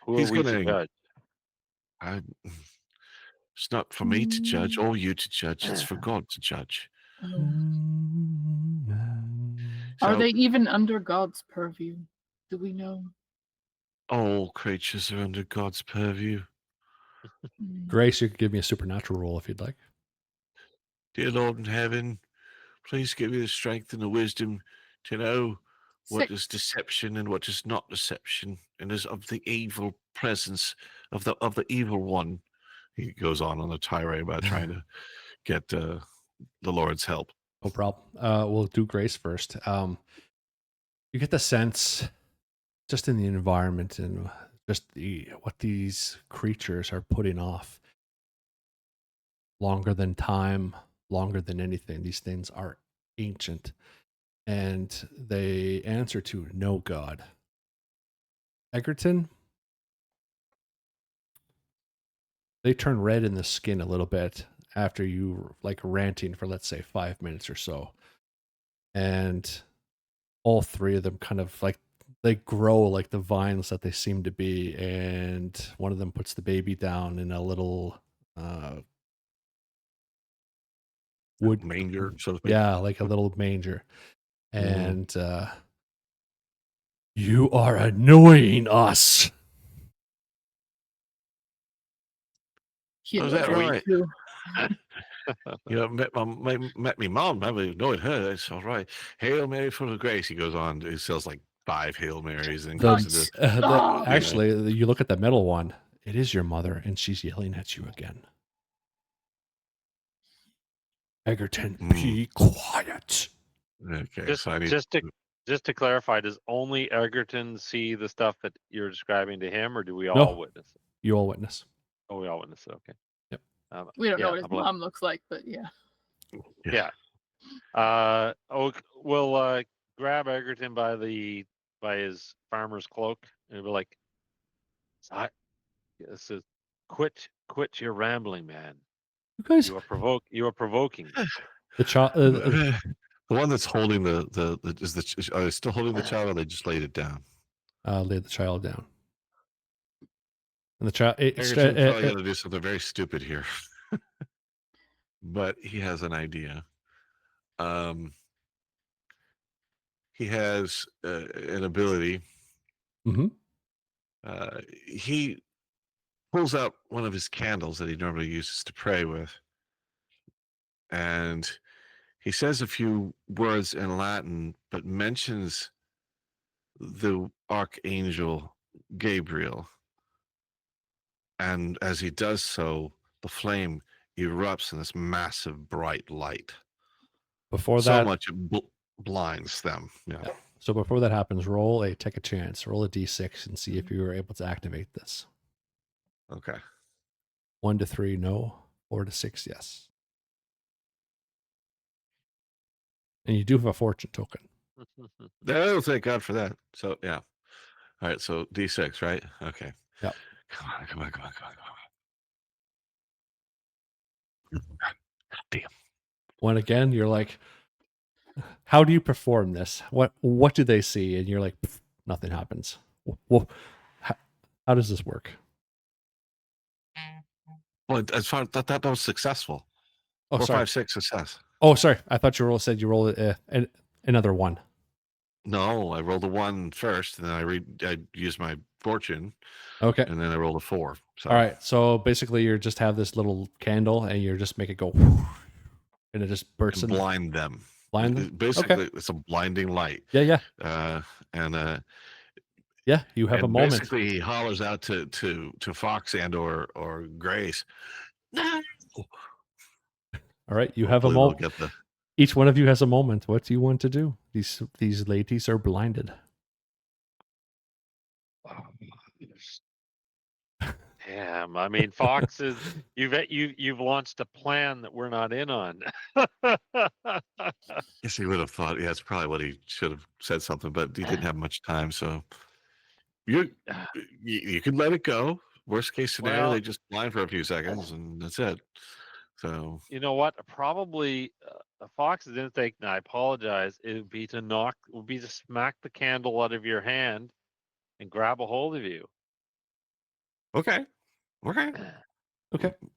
Who He's are we to gonna. judge? It's not for me to judge or you to judge. It's for God to judge. Oh. So, Are they even under God's purview? Do we know? all creatures are under God's purview. Grace, you could give me a supernatural roll if you'd like. Dear Lord in heaven, please give me the strength and the wisdom to know what is 6. deception and what is not deception, and is of the evil presence of the evil one. He goes on a tirade about trying to get the Lord's help. No problem. We'll do Grace first. You get the sense, just in the environment and just what these creatures are putting off, longer than time, longer than anything. These things are ancient, and they answer to no God. Egerton, they turn red in the skin a little bit after you ranting for, let's say, 5 minutes or so. And all three of them kind of they grow like the vines that they seem to be. And one of them puts the baby down in a little wood manger, so to speak. Yeah, like a little manger. And you are annoying us. Oh, is that right? Too. Met me mom. Never annoyed her. That's all right. Hail Mary, full of grace. He goes on. He sells like 5 Hail Marys and comes into. Actually, you look at the middle one. It is your mother, and she's yelling at you again. Egerton, be quiet. Okay, Just to clarify, does only Egerton see the stuff that you're describing to him, or do we all witness it? You all witness. Oh, we all witness it. Okay. Yep. We don't know what his mom looks like, but yeah. Yeah. We'll grab Egerton by his farmer's cloak and be like, quit your rambling, man. You guys, you are provoking me. The child, the one that's holding are they still holding the child, or they just laid it down? Laid the child down. And the child, Egerton's probably going to do something very stupid here, but he has an idea. He has an ability. He pulls out one of his candles that he normally uses to pray with, and he says a few words in Latin, but mentions the Archangel Gabriel. And as he does so, the flame erupts in this massive bright light. Before that, so much it blinds them. Yeah. So before that happens, take a chance. Roll a d6 and see if you are able to activate this. Okay. 1 to 3, no. 4 to 6, yes. And you do have a fortune token. Oh, thank God for that. So yeah. All right. So D6, right? Okay. Yeah. Come on. Damn. When again, you're like, how do you perform this? What do they see? And you're like, nothing happens. Well, how does this work? Well, as far that was successful. Oh, 4, sorry. 5, 6 success. Oh, sorry. I thought you said you rolled another one. No, I rolled a 1 first, and then I used my fortune, Okay. and then I rolled a 4. So All right. So basically, you just have this little candle, and you just make it go, and it just bursts and in. blind them. Blind them? Basically, it's a blinding light. Yeah, yeah, And yeah. You have a moment. basically he hollers out to Fox and or Grace. No! All right. You have a Hopefully they'll moment. get the Each one of you has a moment. What do you want to do? These ladies are blinded. Damn, I mean, Fox is you've launched a plan that we're not in on. Yes, he would have thought. Yeah, it's probably what he should have said something, but he didn't have much time. So you can let it go. Worst case scenario, Well, they just blind for a few seconds, and that's it. So you know what? Probably Fox's instinct, and I apologize, it would be to smack the candle out of your hand and grab a hold of you. okay, Okay.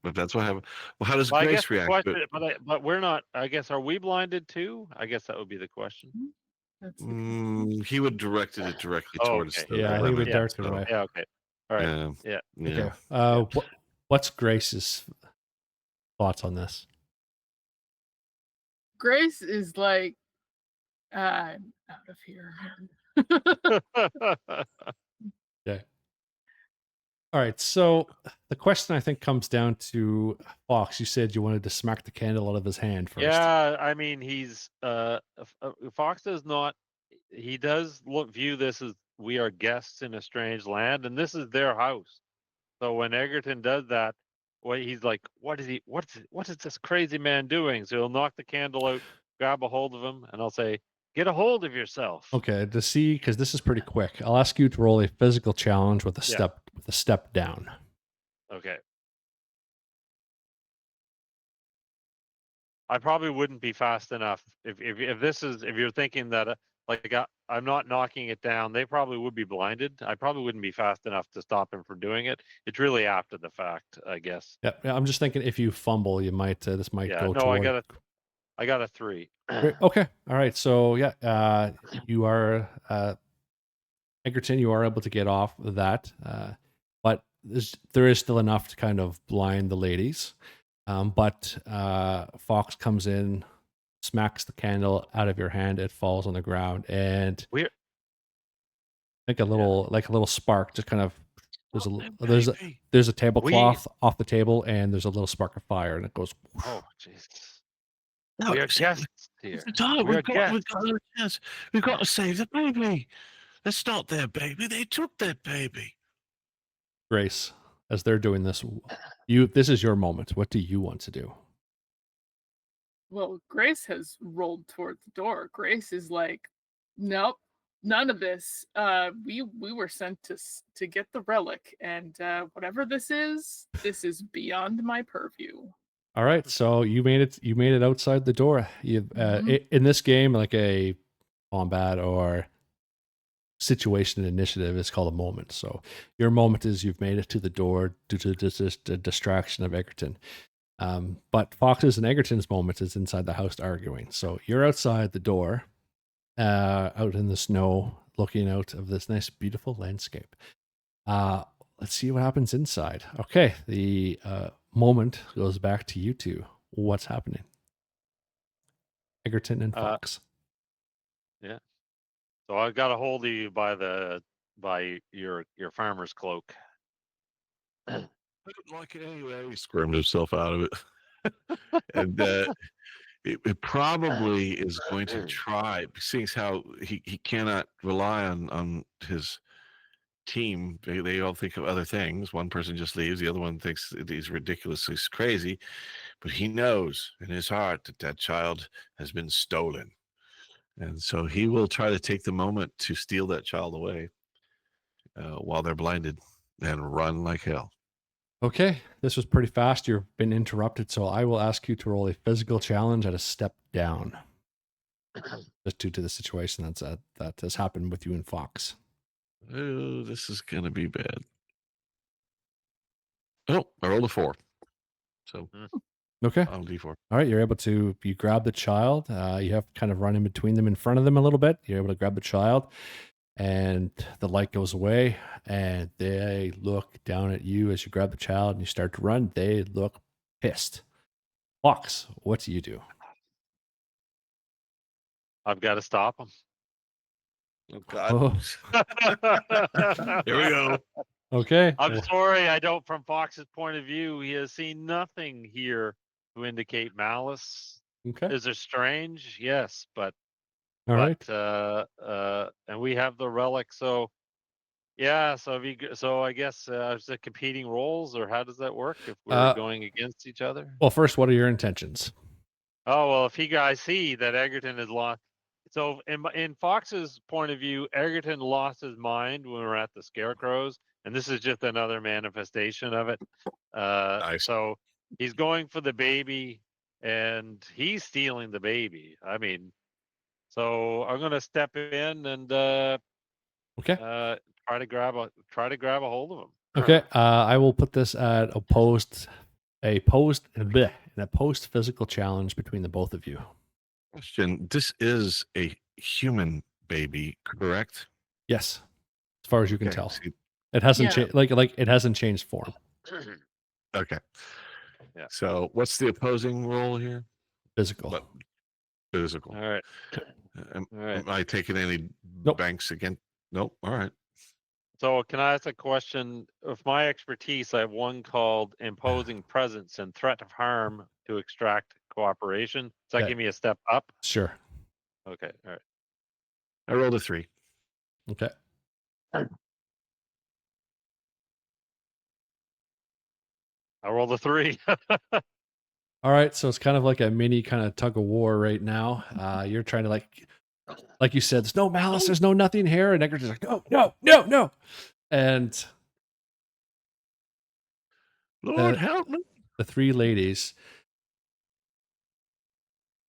but that's what happened. Well, how does Well, I guess Grace the react? question, but we're not. I guess are we blinded too? I guess that would be the question. That's the question. He would directed it directly Oh, towards okay. the Yeah, I think we women. directed So, away. Yeah. Okay. All right. yeah, Yeah. Okay. What's Grace's thoughts on this? Grace is like, I'm out of here. Okay. All right. So the question I think comes down to Fox. You said you wanted to smack the candle out of his hand first. Yeah, I mean, he's Fox does not. He does view this as we are guests in a strange land, and this is their house. So when Egerton does that, well, he's like, "What is he? What is this crazy man doing?" So he'll knock the candle out, grab a hold of him, and I'll say, "Get a hold of yourself." Okay. To see, because this is pretty quick. I'll ask you to roll a physical challenge with a step down. Okay. I probably wouldn't be fast enough if you're thinking that I'm not knocking it down. They probably would be blinded. I probably wouldn't be fast enough to stop him from doing it. It's really after the fact, I guess. Yeah. I'm just thinking if you fumble, you might this might Yeah. go No, toward. I got a 3. Great. Okay. All right. So yeah, you are Egerton. You are able to get off of that, but there is still enough to kind of blind the ladies. But Fox comes in, smacks the candle out of your hand. It falls on the ground, and We're like a little spark just kind of Baby. there's a tablecloth off the table, and there's a little spark of fire, and it goes. Oh, Jesus. No, We are it's- guests here. it's the time. We are We've got a chance. We've got to save the baby. That's not their baby. They took their baby. Grace, as they're doing this, this is your moment. What do you want to do? Well, Grace has rolled towards the door. Grace is like, nope, none of this. We were sent to get the relic, and whatever this is beyond my purview. All right, so you made it outside the door. Mhm. In this game, like a combat or situation initiative, is called a moment. So your moment is you've made it to the door due to the distraction of Egerton. But Fox's and Egerton's moment is inside the house arguing. So you're outside the door, out in the snow, looking out of this nice, beautiful landscape. Let's see what happens inside. Okay, the moment goes back to you two. What's happening? Egerton and Fox. Yeah. So I got a hold of you by your farmer's cloak. I don't like it anyway. He squirmed himself out of it. And it probably is going to try, seeing as how he cannot rely on his team. They all think of other things. One person just leaves. The other one thinks that he's ridiculously crazy. But he knows in his heart that that child has been stolen. And so he will try to take the moment to steal that child away while they're blinded and run like hell. Okay, this was pretty fast. You've been interrupted, so I will ask you to roll a physical challenge at a step down, just due to the situation that has happened with you and Fox. Oh, this is going to be bad. Oh, I rolled a 4. So Okay. D4. All right. You grab the child. You have to kind of run in between them, in front of them a little bit. You're able to grab the child, and the light goes away, and they look down at you as you grab the child and you start to run. They look pissed. Fox, what do you do? I've got to stop him. Oh God. Here we go. Okay. I'm sorry, I don't. From Fox's point of view, he has seen nothing here to indicate malice. Okay. Is it strange? Yes, but All right. and we have the relic. So yeah, so I guess is it competing roles, or how does that work if we're going against each other? Well, first, what are your intentions? Oh well, if you guys see that Egerton has lost. So in Fox's point of view, Egerton lost his mind when we were at the Scarecrows, and this is just another manifestation of it. Nice. So he's going for the baby, and he's stealing the baby. I mean, so I'm gonna step in and Okay. try to grab a hold of him. Okay. I will put this at a post physical challenge between the both of you. Question: this is a human baby, correct? Yes, as far as you can Okay, tell, see- it hasn't Yeah. changed. Like it hasn't changed form. Okay. Yeah. So what's the opposing role here? Physical. But physical. All right. Am, All right. am I taking any Nope. banks again? Nope. All right. So can I ask a question? Of my expertise, I have one called imposing presence and threat of harm to extract cooperation. Does that Okay. give me a step up? Sure. Okay. All right. I rolled a 3. Okay. I rolled a 3. All right. So it's kind of like a mini kind of tug of war right now. You're trying to like you said, there's no malice, there's no nothing here, and Egerton's like, no, and Lord help me. the three ladies.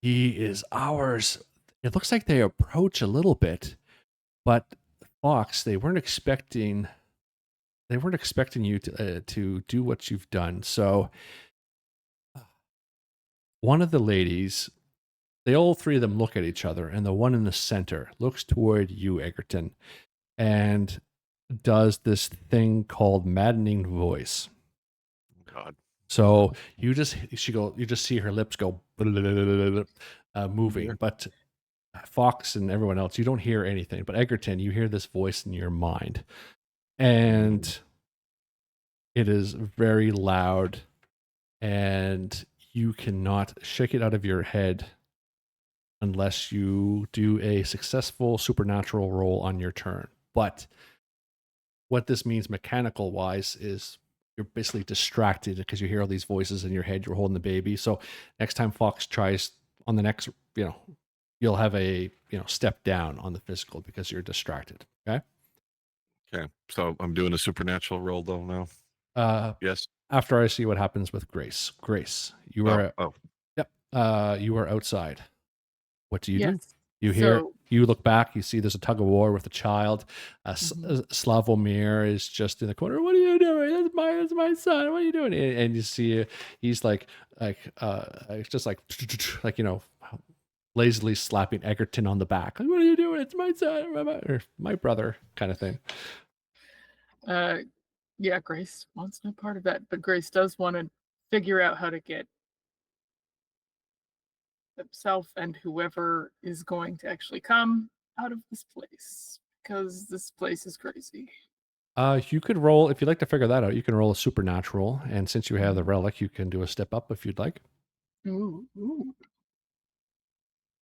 He is ours. It looks like they approach a little bit, but Fox, they weren't expecting you to do what you've done. So one of the ladies, all three of them look at each other, and the one in the center looks toward you, Egerton, and does this thing called maddening voice. God. So you just see her lips go moving, Yeah. but Fox and everyone else, you don't hear anything. But Egerton, you hear this voice in your mind, and it is very loud, and you cannot shake it out of your head unless you do a successful supernatural roll on your turn. But what this means mechanical wise is you're basically distracted because you hear all these voices in your head. You're holding the baby. So next time Fox tries on the next, you'll have a, step down on the physical because you're distracted. Okay. Okay. So I'm doing a supernatural roll though now. Yes. After I see what happens with Grace. Grace, you are, yep. You are outside. What do you do? You hear, you look back, you see there's a tug of war with a child. Slavomir is just in the corner. What are you doing? That's my son. What are you doing? And you see he's just lazily slapping Egerton on the back. Like, what are you doing? It's my son, or my brother, kind of thing. Yeah, Grace wants no part of that, but Grace does want to figure out how to get himself and whoever is going to actually come out of this place, because this place is crazy. You could roll, if you'd like to figure that out, you can roll a supernatural, and since you have the relic, you can do a step up if you'd like. Ooh.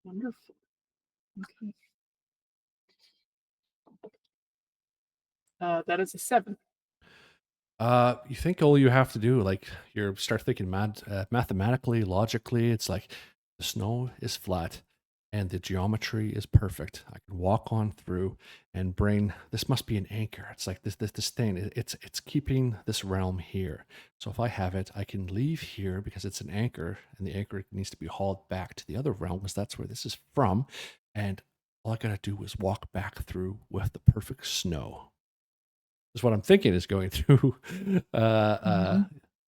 Wonderful. Okay. That is a 7. You think all you have to do, you start thinking mathematically, logically. It's like the snow is flat and the geometry is perfect. I can walk on through and bring. This must be an anchor. It's like this thing. It's keeping this realm here. So if I have it, I can leave here because it's an anchor, and the anchor needs to be hauled back to the other realm because that's where this is from. And all I gotta do is walk back through with the perfect snow. Is what I'm thinking is going through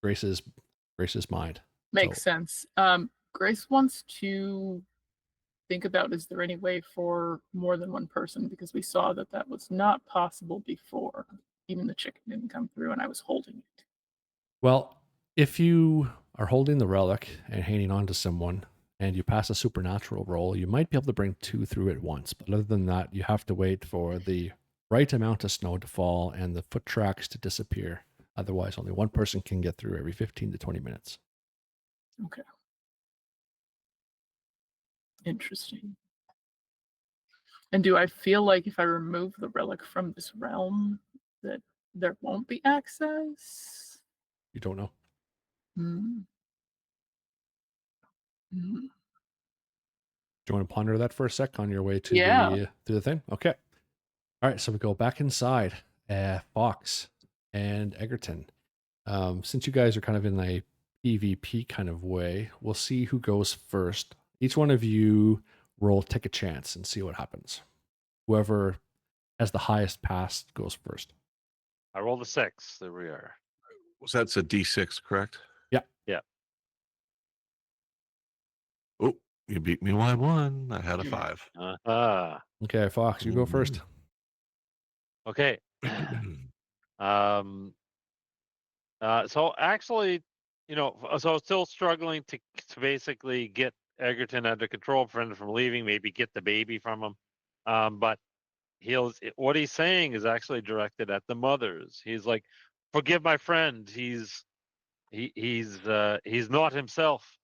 Grace's Grace's mind. Makes So- sense. Grace wants to think about, is there any way for more than one person? Because we saw that that was not possible before. Even the chicken didn't come through and I was holding it. Well, if you are holding the relic and hanging on to someone and you pass a supernatural roll, you might be able to bring 2 through at once. But other than that, you have to wait for the right amount of snow to fall and the foot tracks to disappear. Otherwise, only one person can get through every 15 to 20 minutes. Okay. Interesting. And do I feel like if I remove the relic from this realm that there won't be access? You don't know. Hmm. Hmm. Do you want to ponder that for a sec on your way to Yeah. the thing? Okay. All right. So we go back inside. Fox and Egerton. Since you guys are kind of in a PvP kind of way, we'll see who goes first. Each one of you roll, take a chance, and see what happens. Whoever has the highest pass goes first. I rolled a 6. There we are. So that's a D6, correct? Yeah. Yeah. Oh, you beat me by 1. I had a 5. Uh-huh. Okay, Fox, you go first. Okay. So actually, so still struggling to basically get Egerton under control, prevent him from leaving, maybe get the baby from him. But what he's saying is actually directed at the mothers. He's like, forgive my friend. He's not himself.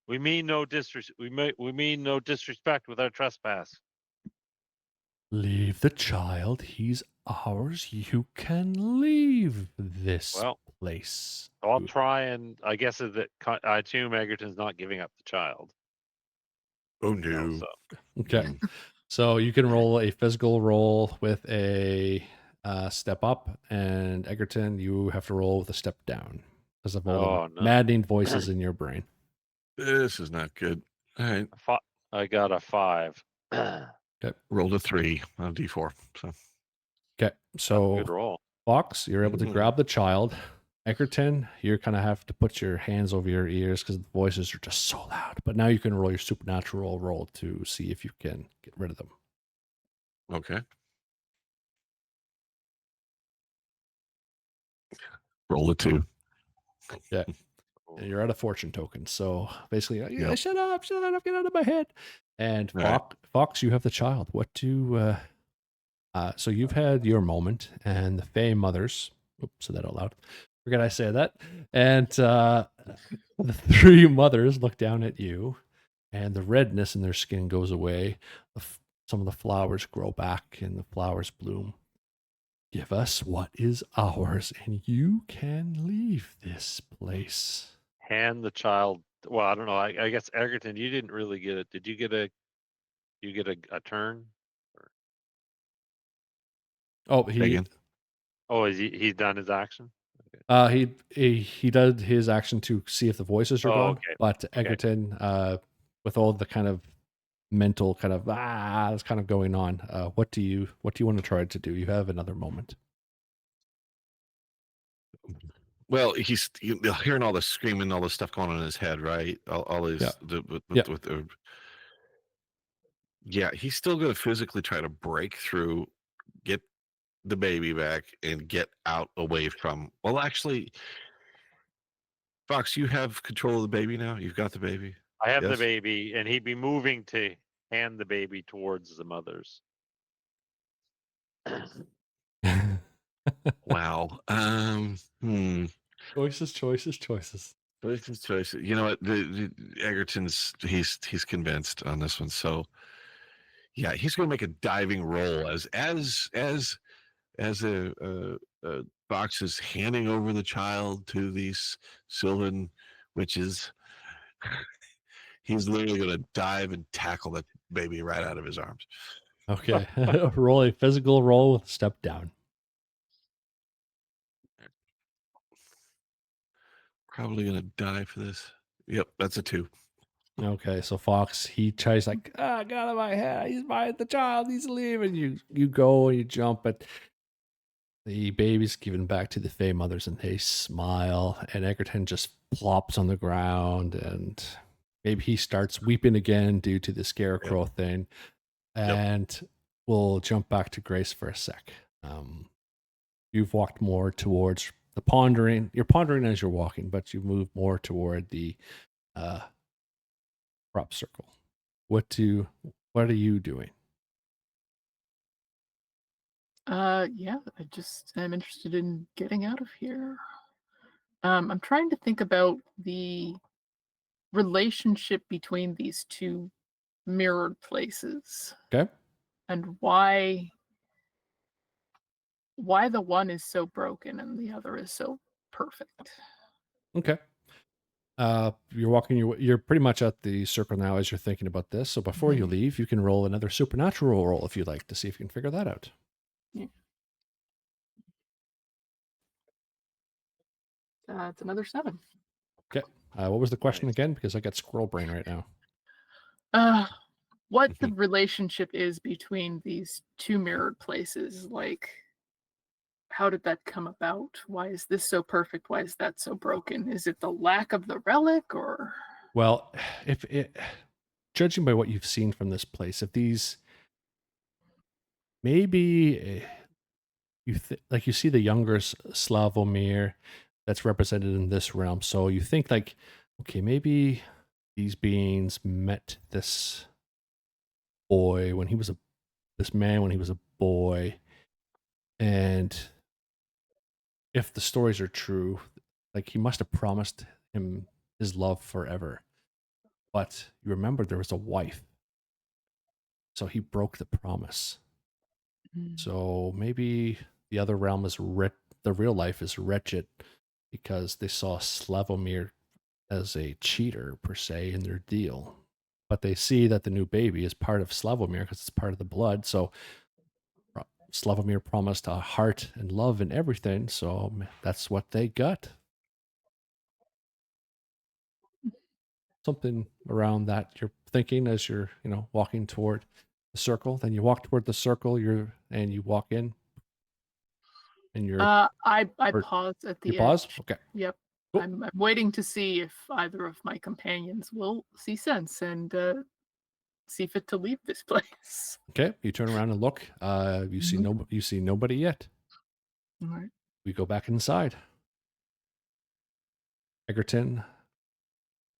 We mean no disrespect with our trespass. Leave the child. He's ours. You can leave this Well, place. I'll try, and I guess I assume Egerton's not giving up the child. Oh, you know, no. so. Okay. So you can roll a physical roll with a step up, and Egerton, you have to roll with a step down because of all the No. maddening voices in your brain. This is not good. All right. I got a 5. Rolled a 3 on a D4. So Okay. So Good roll. Fox, you're able to grab the child. Egerton, you kind of have to put your hands over your ears because the voices are just so loud. But now you can roll your supernatural roll to see if you can get rid of them. okay. Roll a 2. Yeah. And you're at a fortune token. So basically, Yep. shut up, get out of my head. And All right. Fox, you have the child. What do so you've had your moment, and the Fae mothers, oops, said that out loud. Forget I say that. And the 3 mothers look down at you, and the redness in their skin goes away. Some of the flowers grow back, and the flowers bloom. Give us what is ours, and you can leave this place. Hand the child. Well, I don't know. I guess Egerton, you didn't really get it. Did you get a turn? Oh, Again. Oh, he's done his action? he did his action to see if the voices are gone. Okay. But Egerton, with all the kind of mental kind of that's kind of going on, what do you want to try to do? You have another moment. Well, he's hearing all the screaming, all this stuff going on in his head, right? All these, Yeah. he's still going to physically try to break through, get the baby back, and get out away from. Well, actually, Fox, you have control of the baby now. You've got the baby. I have the Yes? baby, and he'd be moving to hand the baby towards the mothers. Wow. Choices. Choices. You know what? The Egerton's he's convinced on this one. So yeah, he's going to make a diving roll as a Fox is handing over the child to these Sylvan witches. He's literally going to dive and tackle that baby right out of his arms. Okay. Roll a physical roll with a step down. Probably going to die for this. Yep, that's a 2. Okay, so Fox, he tries like, get out of my head. He's the child. He's leaving. You go and you jump, but The baby's given back to the Fey mothers and they smile, and Egerton just plops on the ground, and maybe he starts weeping again due to the scarecrow thing. And we'll jump back to Grace for a sec. You've walked more towards the pondering. You're pondering as you're walking, but you move more toward the prop circle. What are you doing? Yeah, I just am interested in getting out of here. I'm trying to think about the relationship between these two mirrored places Okay. and why the one is so broken and the other is so perfect. Okay. You're pretty much at the circle now as you're thinking about this. So before you leave, you can roll another supernatural roll if you'd like to see if you can figure that out. Yeah. It's another 7. Okay. What was the question again? Because I got squirrel brain right now. What the relationship is between these two mirrored places? Like, how did that come about? Why is this so perfect? Why is that so broken? Is it the lack of the relic, or? Well, judging by what you've seen from this place, if these maybe you see the younger Slavomir that's represented in this realm, so you think like, okay, maybe these beings met this boy when he was a boy, and if the stories are true, like he must have promised him his love forever. But you remember there was a wife, so he broke the promise. So maybe the other realm is the real life is wretched because they saw Slavomir as a cheater per se in their deal. But they see that the new baby is part of Slavomir because it's part of the blood. So Slavomir promised a heart and love and everything. So that's what they got. Something around that you're thinking as you're, walking toward the circle. Then you walk toward the circle, and you walk in. And you're I pause at the you edge. pause? Okay. Yep. Cool. I'm waiting to see if either of my companions will see sense and see fit to leave this place. Okay. You turn around and look. You see nobody yet. All right. We go back inside. Egerton.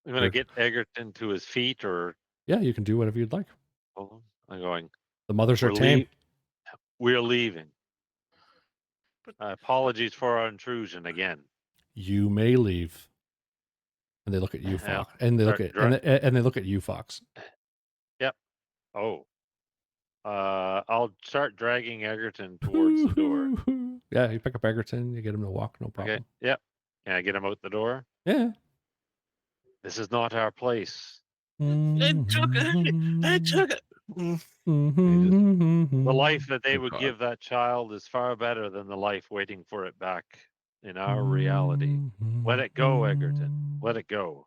I'm going to get Egerton to his feet, or Yeah, you can do whatever you'd like. I'm going. The mothers are tame. We're leaving. Apologies for our intrusion again. You may leave. And they look at you, Fox. And they look at you, Fox. Yep. Oh. I'll start dragging Egerton towards the door. Yeah, you pick up Egerton, you get him to walk, no problem. Okay. Yep. Can I get him out the door? Yeah. This is not our place. I took it. The life that they would give that child is far better than the life waiting for it back in our reality. Let it go, Egerton. Let it go.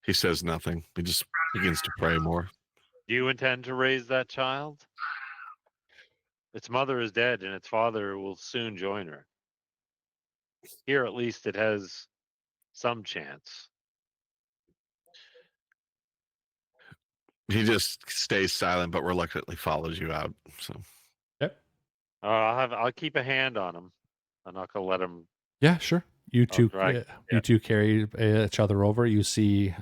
He says nothing. He just begins to pray more. Do you intend to raise that child? Its mother is dead, and its father will soon join her. Here, at least, it has some chance. He just stays silent, but reluctantly follows you out. So, yep. I'll keep a hand on him. I'm not gonna let him. Yeah, sure. You two carry each other over. You see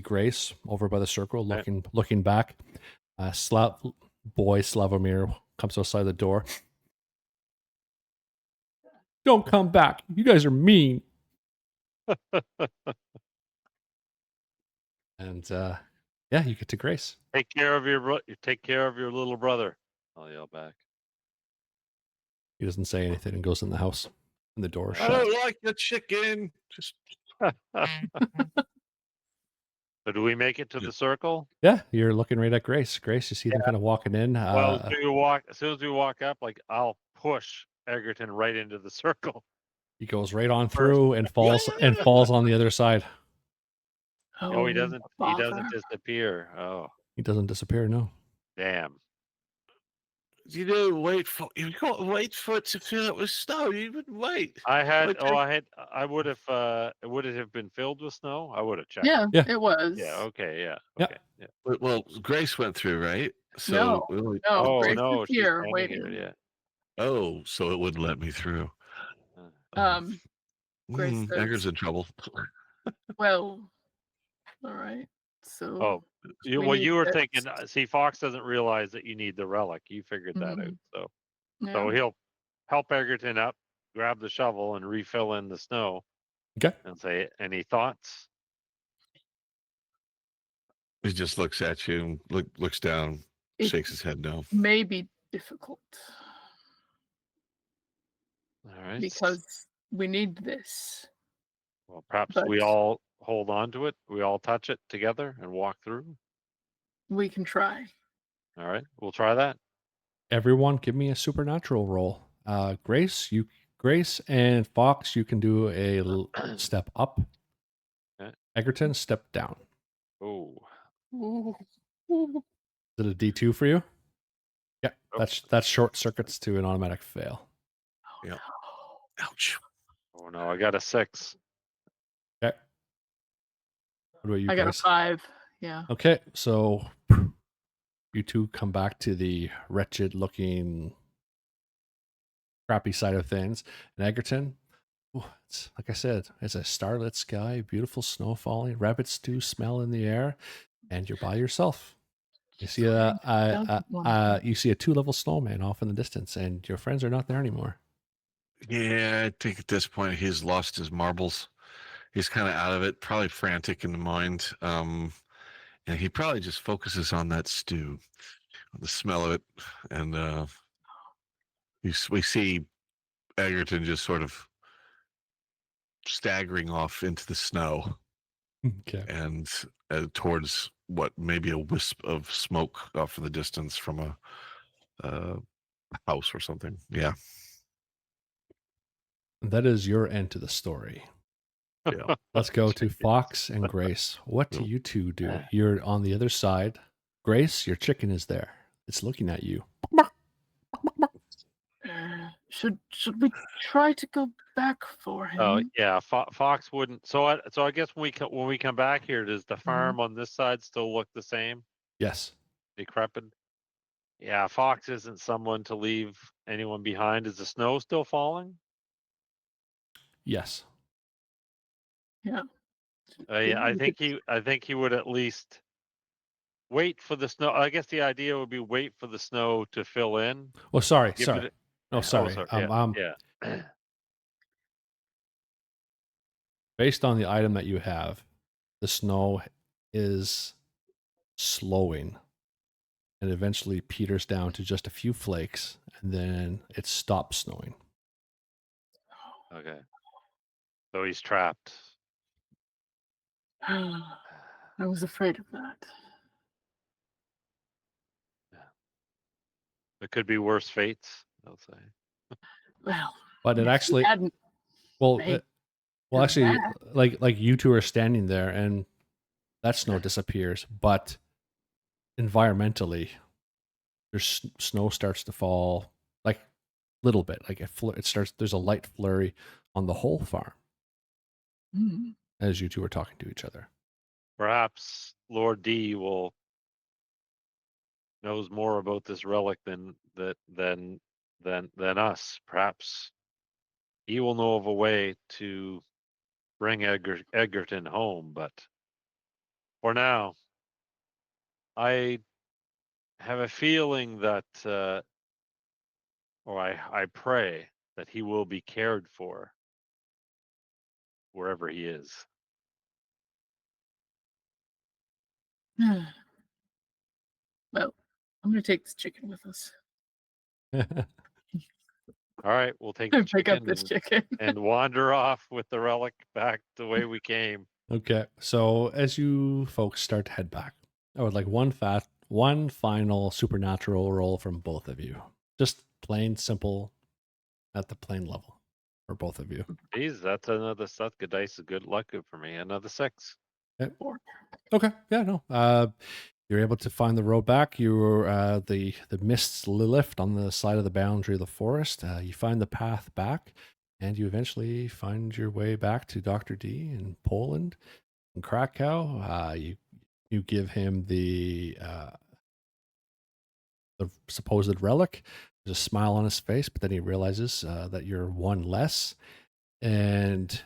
Grace over by the circle, looking back. Slavomir comes outside the door. Don't come back. You guys are mean. And you get to Grace. Take care of your little brother. I'll yell back. He doesn't say anything and goes in the house. And the door is shut. I don't like the chicken. Just. So do we make it to the circle? Yeah, you're looking right at Grace. Grace, you see them kind of walking in. Well, as soon as we walk up, I'll push Egerton right into the circle. He goes right on through and falls on the other side. Oh, he doesn't disappear. Oh. He doesn't disappear, no. Damn. You didn't wait for you can't wait for it to fill up with snow. You would wait. I Would take- would have would it have been filled with snow? I would have checked. Yeah, Yeah. it was. Yeah, okay, yeah. Yeah. Okay. Yeah. Well, Grace went through, right? So No, really- no, Oh Grace no, is she's here standing waiting. here, yeah. oh, so it wouldn't let me through. Grace says- Egger's in trouble. Well, all right. So Oh, you we well, need you were this. thinking. See, Fox doesn't realize that you need the relic. You figured that out. Mhm. So yeah. he'll help Egerton up, grab the shovel, and refill in the snow, Okay. and say, "Any thoughts?" He just looks at you, looks down, It shakes his head no. may be difficult All right. because we need this. Well, perhaps but- we all hold on to it. We all touch it together and walk through. We can try. All right, we'll try that. Everyone, give me a supernatural roll. Grace and Fox, you can do a step up. Okay. Egerton, step down. Oh, Ooh. Is it a D2 for you? Yeah, Oh. that's short circuits to an automatic fail. Yep. Ouch. oh no, I got a 6. Okay. What about you, I got a Grace? 5. Yeah. Okay, so you two come back to the wretched looking crappy side of things. And Egerton, it's like I said, it's a starlit sky, beautiful snow falling, rabbit stew smell in the air, and you're by yourself. You see you see a 2-level snowman off in the distance, and your friends are not there anymore. Yeah, I think at this point he's lost his marbles. He's kind of out of it, probably frantic in the mind. And he probably just focuses on that stew, on the smell of it. And we see Egerton just sort of staggering off into the snow Okay. and towards what maybe a wisp of smoke off in the distance from a house or something. Yeah. That is your end to the story. Yeah. Let's go to Fox and Grace. What do you two do? You're on the other side. Grace, your chicken is there. It's looking at you. Should we try to go back for him? Oh yeah, Fox wouldn't. So I guess when we come back here, does the farm on this side still look the same, Yes. decrepit? Yeah, Fox isn't someone to leave anyone behind. Is the snow still falling? Yes. Yeah. Yeah, I think he would at least wait for the snow. I guess the idea would be wait for the snow to fill in. Well, sorry. Give Sorry. it No, sorry. yeah. Based on the item that you have, the snow is slowing and eventually peters down to just a few flakes, and then it stops snowing. Okay. So he's trapped. I was afraid of that. It could be worse fates, I'll say. Well, But it if he actually, hadn't well, made well, done actually, that. like you two are standing there, and that snow disappears. But environmentally, there's snow starts to fall like little bit, like it starts. There's a light flurry on the whole farm Mm. as you two are talking to each other. Perhaps Lord D knows more about this relic than us. Perhaps he will know of a way to bring Egerton home. But for now, I have a feeling that, or I pray that he will be cared for wherever he is. Well, I'm gonna take this chicken with us. All right, we'll take the Pick up chicken this chicken. and wander off with the relic back the way we came. Okay, so as you folks start to head back, I would like one final supernatural roll from both of you. Just plain simple at the plain level for both of you. Geez, that's another good dice. Good luck for me. Another 6. Okay, yeah, no. You're able to find the road back. The mists lift on the side of the boundary of the forest. You find the path back, and you eventually find your way back to Dr. D in Poland, in Krakow. You give him the supposed relic. There's a smile on his face, but then he realizes that you're one less, and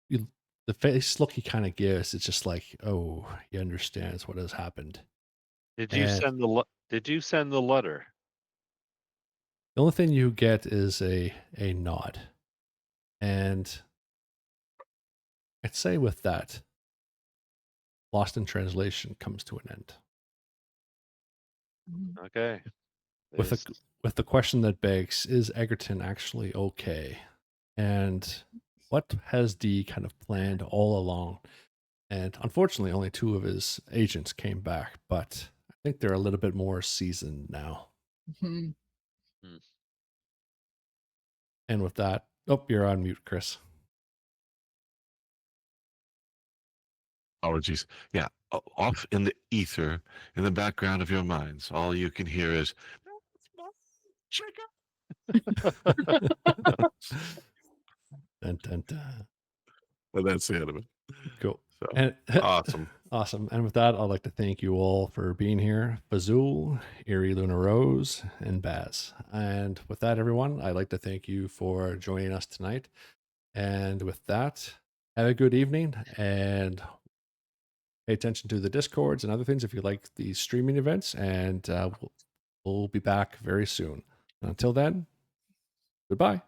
the face look he kind of gives, it's just like, oh, he understands what has happened. Did you And send the letter? the only thing you get is a nod. And I'd say with that, Lost in Translation comes to an end. Okay. With the question that begs, is Egerton actually okay? And what has Dee kind of planned all along? And unfortunately, only 2 of his agents came back, but I think they're a little bit more seasoned now. Mhm. And with that, oh, you're on mute, Chris. Apologies. Yeah, off in the ether, in the background of your minds, all you can hear is Dun, dun, dun. but that's the end of it. Cool. So And awesome. awesome. And with that, I'd like to thank you all for being here. Phzoul, Eerie Lunarose, and Baz. And with that, everyone, I'd like to thank you for joining us tonight. And with that, have a good evening and pay attention to the Discords and other things if you like these streaming events. And we'll be back very soon. Until then, goodbye.